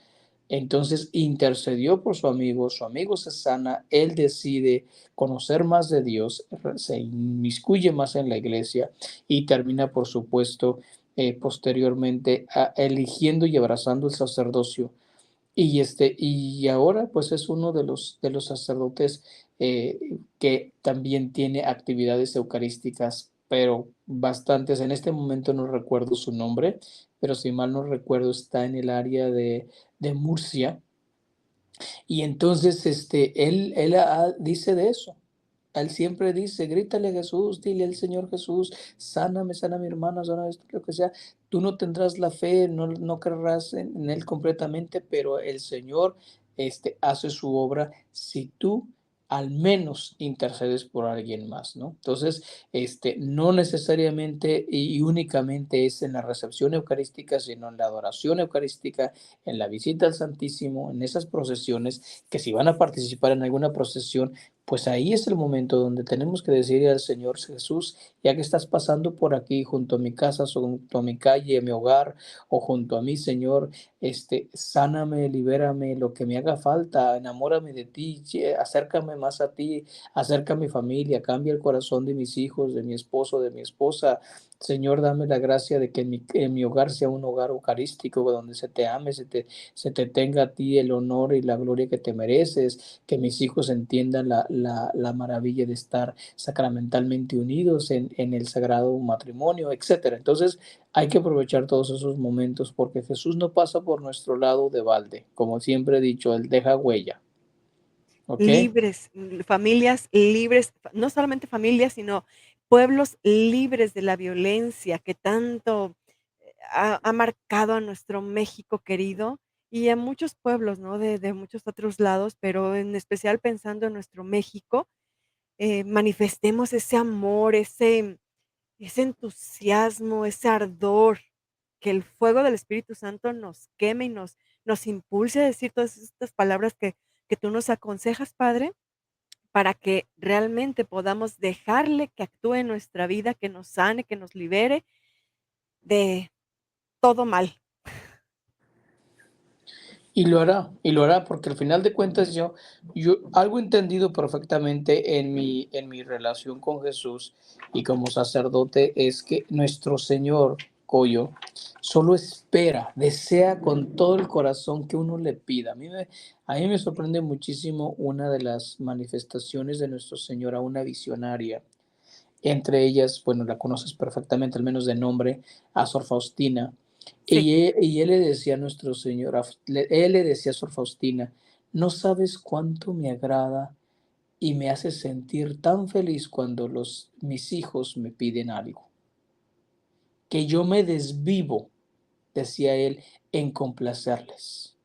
entonces intercedió por su amigo se sana, él decide conocer más de Dios, se inmiscuye más en la iglesia y termina, por supuesto, posteriormente eligiendo y abrazando el sacerdocio y ahora, pues, es uno de los sacerdotes, que también tiene actividades eucarísticas, pero bastantes. En este momento no recuerdo su nombre, pero si mal no recuerdo, está en el área de Murcia. Y entonces, él dice de eso. Él siempre dice: grítale a Jesús, dile al Señor Jesús, sáname, sana a mi hermana, sana esto, lo que sea. Tú no tendrás la fe, no creerás en Él completamente, pero el Señor hace su obra si tú al menos intercedes por alguien más, ¿no? Entonces, no necesariamente y únicamente es en la recepción eucarística, sino en la adoración eucarística, en la visita al Santísimo, en esas procesiones, que si van a participar en alguna procesión, pues ahí es el momento donde tenemos que decirle al Señor Jesús: ya que estás pasando por aquí, junto a mi casa, junto a mi calle, mi hogar, o junto a mí, Señor, sáname, libérame, lo que me haga falta, enamórame de ti, acércame más a ti, acerca a mi familia, cambia el corazón de mis hijos, de mi esposo, de mi esposa. Señor, dame la gracia de que en mi hogar sea un hogar eucarístico, donde se te ame, se te tenga a ti el honor y la gloria que te mereces, que mis hijos entiendan la maravilla de estar sacramentalmente unidos en el sagrado matrimonio, etcétera. Entonces, hay que aprovechar todos esos momentos porque Jesús no pasa por nuestro lado de balde. Como siempre he dicho, Él deja huella. ¿Ok? Libres, familias libres, no solamente familias, sino pueblos libres de la violencia que tanto ha marcado a nuestro México querido y a muchos pueblos, ¿no? De muchos otros lados, pero en especial pensando en nuestro México, manifestemos ese amor, ese entusiasmo, ese ardor que el fuego del Espíritu Santo nos queme y nos impulse a decir todas estas palabras que tú nos aconsejas, Padre, para que realmente podamos dejarle que actúe en nuestra vida, que nos sane, que nos libere de todo mal. Y lo hará porque al final de cuentas yo algo entendido perfectamente en mi relación con Jesús y como sacerdote es que nuestro Señor, Coyo, solo espera, desea con todo el corazón que uno le pida. A mí me sorprende muchísimo una de las manifestaciones de nuestro Señor a una visionaria. Entre ellas, bueno, la conoces perfectamente, al menos de nombre, a Sor Faustina. Sí, Y él le decía a nuestro Señor, él le decía a Sor Faustina, no sabes cuánto me agrada y me hace sentir tan feliz cuando mis hijos me piden algo, que yo me desvivo, decía él, en complacerles.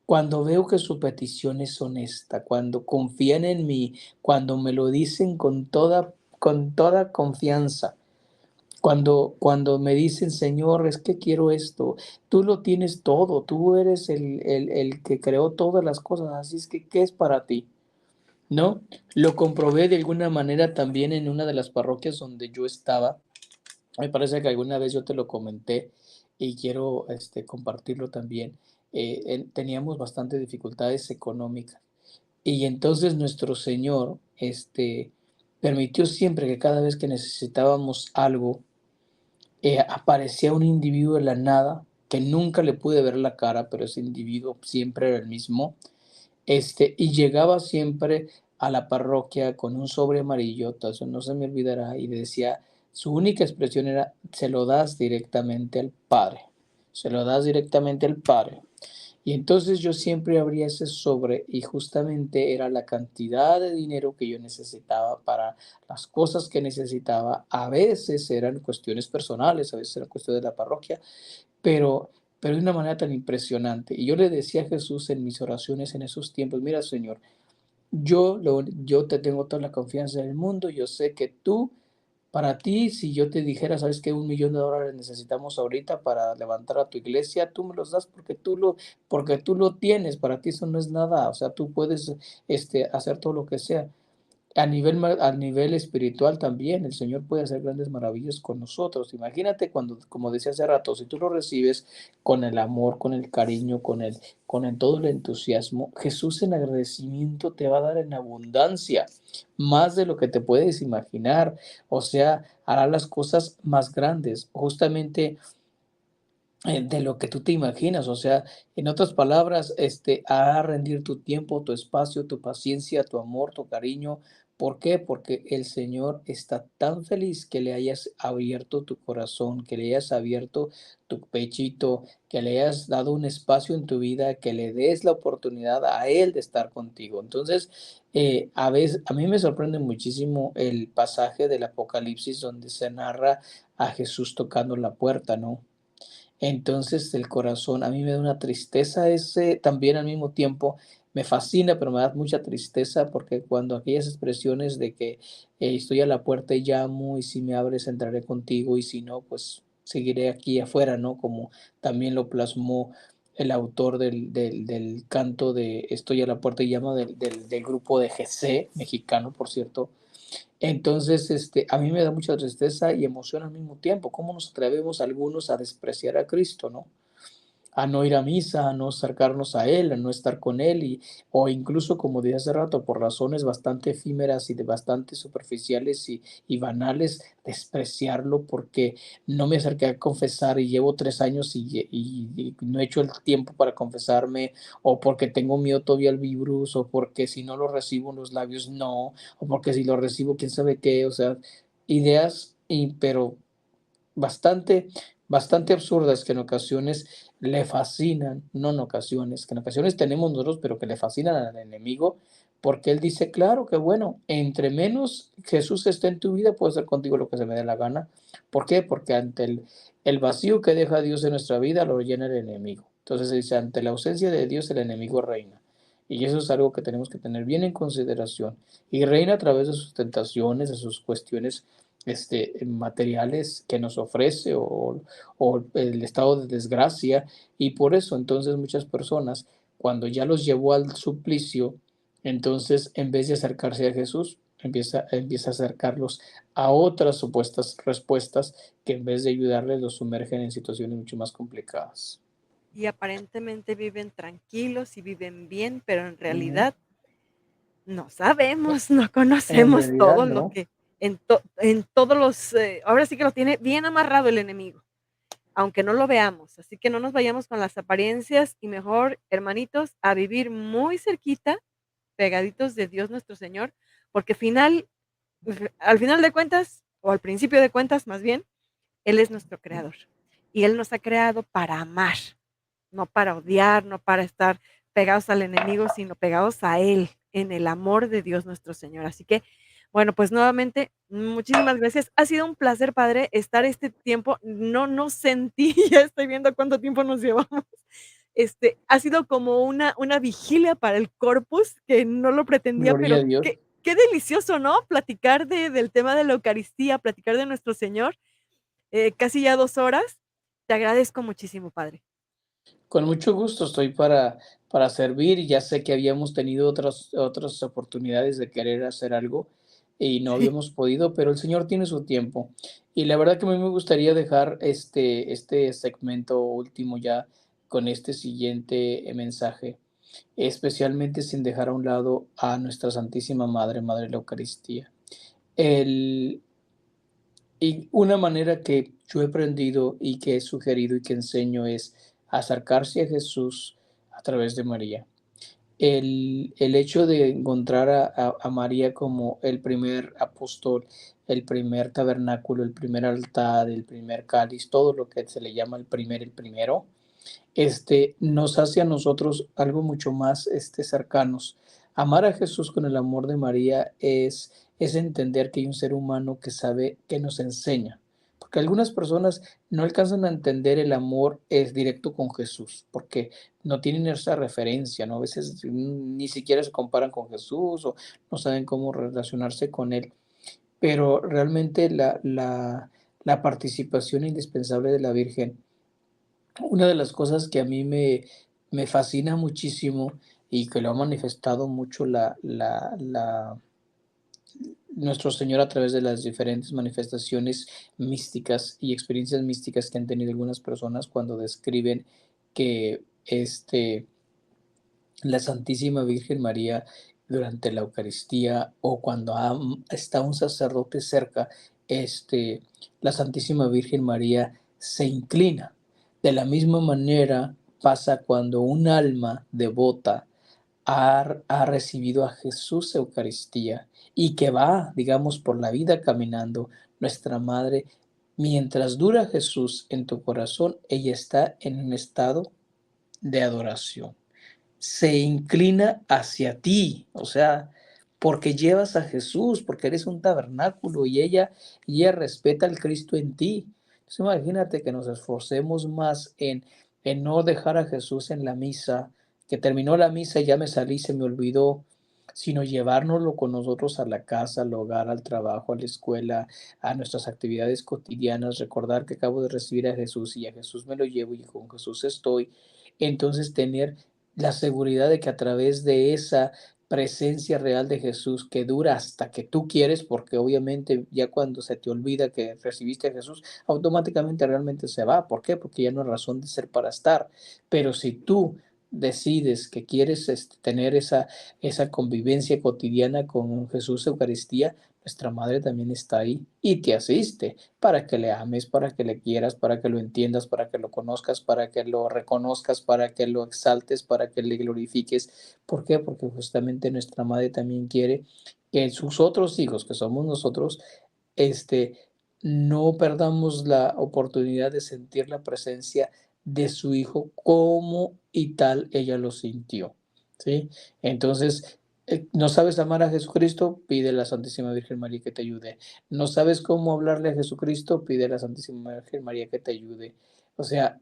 Cuando veo que su petición es honesta, cuando confían en mí, cuando me lo dicen con toda confianza, cuando me dicen, Señor, es que quiero esto, tú lo tienes todo, tú eres el que creó todas las cosas, así es que, ¿qué es para ti? ¿No? Lo comprobé de alguna manera también en una de las parroquias donde yo estaba. Me parece que alguna vez yo te lo comenté y quiero compartirlo también. Teníamos bastantes dificultades económicas y entonces nuestro Señor permitió siempre que cada vez que necesitábamos algo, aparecía un individuo de la nada, que nunca le pude ver la cara, pero ese individuo siempre era el mismo, y llegaba siempre a la parroquia con un sobre amarillo, eso no se me olvidará, y decía, su única expresión era, se lo das directamente al Padre, se lo das directamente al Padre. Y entonces yo siempre abría ese sobre y justamente era la cantidad de dinero que yo necesitaba para las cosas que necesitaba. A veces eran cuestiones personales, a veces eran cuestiones de la parroquia, pero, pero de una manera tan impresionante. Y yo le decía a Jesús en mis oraciones en esos tiempos, mira Señor, yo te tengo toda la confianza del mundo, yo sé que tú, para ti, si yo te dijera, sabes que $1 millón necesitamos ahorita para levantar a tu iglesia, tú me los das porque tú lo tienes, para ti eso no es nada, o sea, tú puedes hacer todo lo que sea. A nivel espiritual también, el Señor puede hacer grandes maravillas con nosotros. Imagínate cuando, como decía hace rato, si tú lo recibes con el amor, con el cariño, todo el entusiasmo, Jesús en agradecimiento te va a dar en abundancia, más de lo que te puedes imaginar. O sea, hará las cosas más grandes. Justamente de lo que tú te imaginas, o sea, en otras palabras, hará rendir tu tiempo, tu espacio, tu paciencia, tu amor, tu cariño. ¿Por qué? Porque el Señor está tan feliz que le hayas abierto tu corazón, que le hayas abierto tu pechito, que le hayas dado un espacio en tu vida, que le des la oportunidad a Él de estar contigo. Entonces, a veces, a mí me sorprende muchísimo el pasaje del Apocalipsis donde se narra a Jesús tocando la puerta, ¿no? Entonces el corazón, a mí me da una tristeza ese, también al mismo tiempo me fascina, pero me da mucha tristeza porque cuando aquellas expresiones de que estoy a la puerta y llamo y si me abres entraré contigo y si no, pues seguiré aquí afuera, ¿no? Como también lo plasmó el autor del canto de Estoy a la puerta y llamo del grupo de GC, mexicano, por cierto. Entonces, a mí me da mucha tristeza y emoción al mismo tiempo. ¿Cómo nos atrevemos algunos a despreciar a Cristo, no? A no ir a misa, a no acercarnos a Él, a no estar con Él, o incluso, como dije hace rato, por razones bastante efímeras y de bastante superficiales y banales, despreciarlo porque no me acerqué a confesar y llevo 3 años y no he hecho el tiempo para confesarme, o porque tengo miedo todavía al virus, o porque si no lo recibo en los labios, no, o porque si lo recibo, quién sabe qué, o sea, ideas, pero bastante, bastante absurdas que en ocasiones le fascinan, no en ocasiones, que en ocasiones tenemos nosotros, pero que le fascinan al enemigo, porque él dice, claro que bueno, entre menos Jesús esté en tu vida, puedo hacer contigo lo que se me dé la gana. ¿Por qué? Porque ante el vacío que deja Dios en nuestra vida, lo llena el enemigo. Entonces dice, ante la ausencia de Dios, el enemigo reina. Y eso es algo que tenemos que tener bien en consideración. Y reina a través de sus tentaciones, de sus cuestiones materiales que nos ofrece o el estado de desgracia. Y por eso entonces muchas personas, cuando ya los llevó al suplicio, entonces en vez de acercarse a Jesús, empieza a acercarlos a otras supuestas respuestas que en vez de ayudarles los sumergen en situaciones mucho más complicadas. Y aparentemente viven tranquilos y viven bien, pero en Ujú. realidad no sabemos, no En conocemos realidad todo lo no. que en todos los, ahora sí que lo tiene bien amarrado el enemigo, aunque no lo veamos. Así que no nos vayamos con las apariencias y mejor, hermanitos, a vivir muy cerquita, pegaditos de Dios nuestro Señor, porque al final de cuentas, o al principio de cuentas, más bien, Él es nuestro creador. Y Él nos ha creado para amar, no para odiar, no para estar pegados al enemigo, sino pegados a Él, en el amor de Dios nuestro Señor. Así que, bueno, pues nuevamente, muchísimas gracias. Ha sido un placer, Padre, estar este tiempo. No sentí, ya estoy viendo cuánto tiempo nos llevamos. Ha sido como una vigilia para el corpus, que no lo pretendía, Gloria pero a Dios. qué delicioso, ¿no? Platicar del tema de la Eucaristía, platicar de nuestro Señor, casi ya 2 horas. Te agradezco muchísimo, Padre. Con mucho gusto estoy para servir. Ya sé que habíamos tenido otras oportunidades de querer hacer algo y no Sí. habíamos podido, pero el Señor tiene su tiempo. Y la verdad que a mí me gustaría dejar este segmento último ya con este siguiente mensaje, especialmente sin dejar a un lado a nuestra Santísima Madre, Madre de la Eucaristía. El, y una manera que yo he aprendido y que he sugerido y que enseño es acercarse a Jesús a través de María. El hecho de encontrar a María como el primer apóstol, el primer tabernáculo, el primer altar, el primer cáliz, todo lo que se le llama el primero, nos hace a nosotros algo mucho más cercanos. Amar a Jesús con el amor de María es entender que hay un ser humano que sabe, que nos enseña. Porque algunas personas no alcanzan a entender el amor es directo con Jesús, porque no tienen esa referencia, ¿no? A veces ni siquiera se comparan con Jesús o no saben cómo relacionarse con Él. Pero realmente la participación indispensable de la Virgen, una de las cosas que a mí me fascina muchísimo y que lo ha manifestado mucho nuestro Señor a través de las diferentes manifestaciones místicas y experiencias místicas que han tenido algunas personas cuando describen que la Santísima Virgen María durante la Eucaristía o cuando está un sacerdote cerca, la Santísima Virgen María se inclina. De la misma manera pasa cuando un alma devota ha recibido a Jesús Eucaristía y que va, digamos, por la vida caminando, nuestra Madre, mientras dura Jesús en tu corazón, ella está en un estado de adoración, se inclina hacia ti, o sea, porque llevas a Jesús, porque eres un tabernáculo y ella respeta al Cristo en ti. Entonces imagínate que nos esforcemos más en no dejar a Jesús en la misa, que terminó la misa y ya me salí, se me olvidó, sino llevárnoslo con nosotros a la casa, al hogar, al trabajo, a la escuela, a nuestras actividades cotidianas, recordar que acabo de recibir a Jesús y a Jesús me lo llevo y con Jesús estoy. Entonces tener la seguridad de que a través de esa presencia real de Jesús que dura hasta que tú quieres, porque obviamente ya cuando se te olvida que recibiste a Jesús, automáticamente realmente se va. ¿Por qué? Porque ya no hay razón de ser para estar. Pero si tú decides que quieres tener esa convivencia cotidiana con Jesús Eucaristía, nuestra Madre también está ahí y te asiste para que le ames, para que le quieras, para que lo entiendas, para que lo conozcas, para que lo reconozcas, para que lo exaltes, para que le glorifiques. ¿Por qué? Porque justamente nuestra Madre también quiere que sus otros hijos, que somos nosotros, este, no perdamos la oportunidad de sentir la presencia de su Hijo como y tal ella lo sintió, ¿sí? Entonces, ¿no sabes amar a Jesucristo? Pide a la Santísima Virgen María que te ayude. ¿No sabes cómo hablarle a Jesucristo? Pide a la Santísima Virgen María que te ayude. O sea,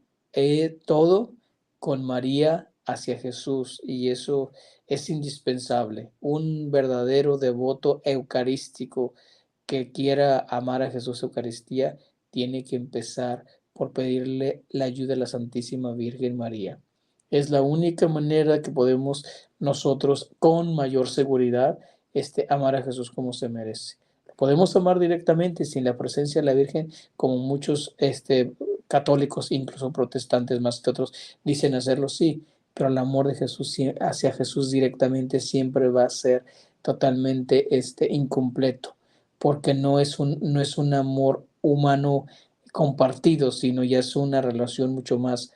todo con María hacia Jesús y eso es indispensable. Un verdadero devoto eucarístico que quiera amar a Jesús Eucaristía tiene que empezar por pedirle la ayuda a la Santísima Virgen María. Es la única manera que podemos nosotros con mayor seguridad amar a Jesús como se merece. Podemos amar directamente sin la presencia de la Virgen, como muchos católicos, incluso protestantes más que otros, dicen hacerlo, sí, pero el amor de Jesús hacia Jesús directamente siempre va a ser totalmente incompleto, porque no es un amor humano compartido, sino ya es una relación mucho más,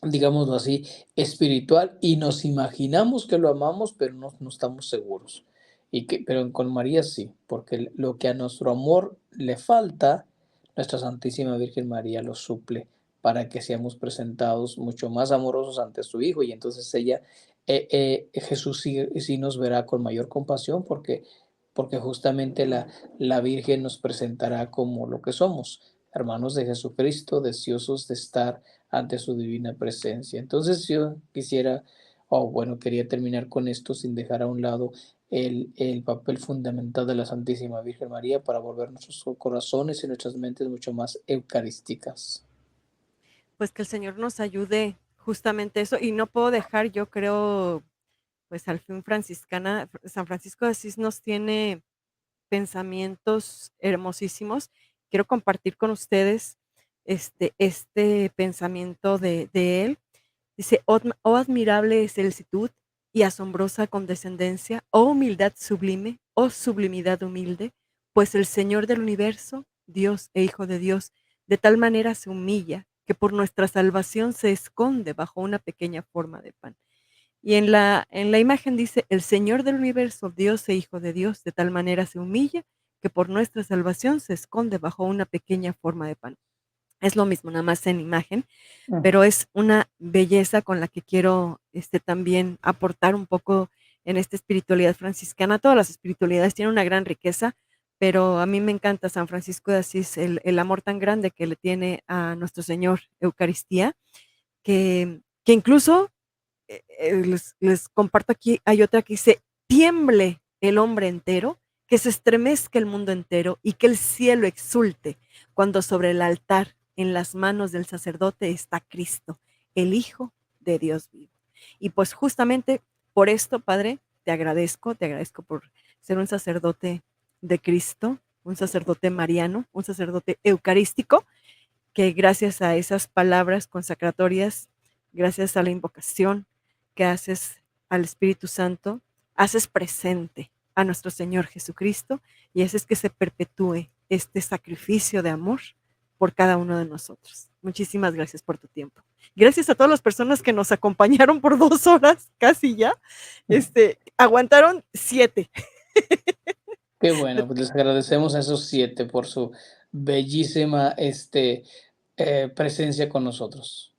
digámoslo así, espiritual, y nos imaginamos que lo amamos, pero no estamos seguros. Pero con María sí, porque lo que a nuestro amor le falta, nuestra Santísima Virgen María lo suple para que seamos presentados mucho más amorosos ante su Hijo, y entonces Jesús sí nos verá con mayor compasión, porque justamente la Virgen nos presentará como lo que somos, hermanos de Jesucristo, deseosos de estar ante su divina presencia. Entonces yo quería terminar con esto sin dejar a un lado el papel fundamental de la Santísima Virgen María para volver nuestros corazones y nuestras mentes mucho más eucarísticas. Pues que el Señor nos ayude justamente eso, y no puedo dejar, yo creo, pues al fin franciscana, San Francisco de Asís nos tiene pensamientos hermosísimos. Quiero compartir con ustedes este pensamiento de él. Dice, oh admirable solicitud y asombrosa condescendencia, oh humildad sublime, oh sublimidad humilde, pues el Señor del universo, Dios e Hijo de Dios, de tal manera se humilla que por nuestra salvación se esconde bajo una pequeña forma de pan. Y en la imagen dice, el Señor del universo, Dios e Hijo de Dios, de tal manera se humilla que por nuestra salvación se esconde bajo una pequeña forma de pan. Es lo mismo, nada más en imagen, pero es una belleza con la que quiero también aportar un poco en esta espiritualidad franciscana. Todas las espiritualidades tienen una gran riqueza, pero a mí me encanta San Francisco de Asís, el amor tan grande que le tiene a nuestro Señor Eucaristía, que incluso les comparto aquí, hay otra que dice, tiemble el hombre entero, que se estremezca el mundo entero y que el cielo exulte cuando sobre el altar en las manos del sacerdote está Cristo, el Hijo de Dios vivo. Y pues justamente por esto, Padre, te agradezco por ser un sacerdote de Cristo, un sacerdote mariano, un sacerdote eucarístico, que gracias a esas palabras consacratorias, gracias a la invocación que haces al Espíritu Santo, haces presente a nuestro Señor Jesucristo y haces que se perpetúe este sacrificio de amor por cada uno de nosotros. Muchísimas gracias por tu tiempo. Gracias a todas las personas que nos acompañaron por 2 horas, casi ya. Aguantaron 7. Qué bueno, pues les agradecemos a esos 7 por su bellísima presencia con nosotros.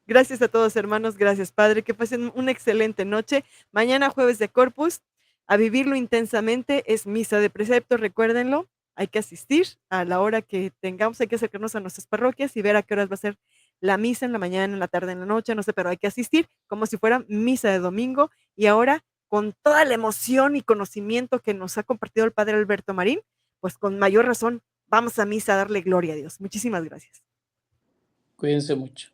Gracias a todos, hermanos. Gracias, Padre. Que pasen una excelente noche. Mañana, jueves de Corpus, a vivirlo intensamente. Es misa de precepto, recuérdenlo. Hay que asistir a la hora que tengamos, hay que acercarnos a nuestras parroquias y ver a qué horas va a ser la misa, en la mañana, en la tarde, en la noche, no sé, pero hay que asistir como si fuera misa de domingo. Y ahora, con toda la emoción y conocimiento que nos ha compartido el Padre Alberto Marín, pues con mayor razón vamos a misa a darle gloria a Dios. Muchísimas gracias. Cuídense mucho.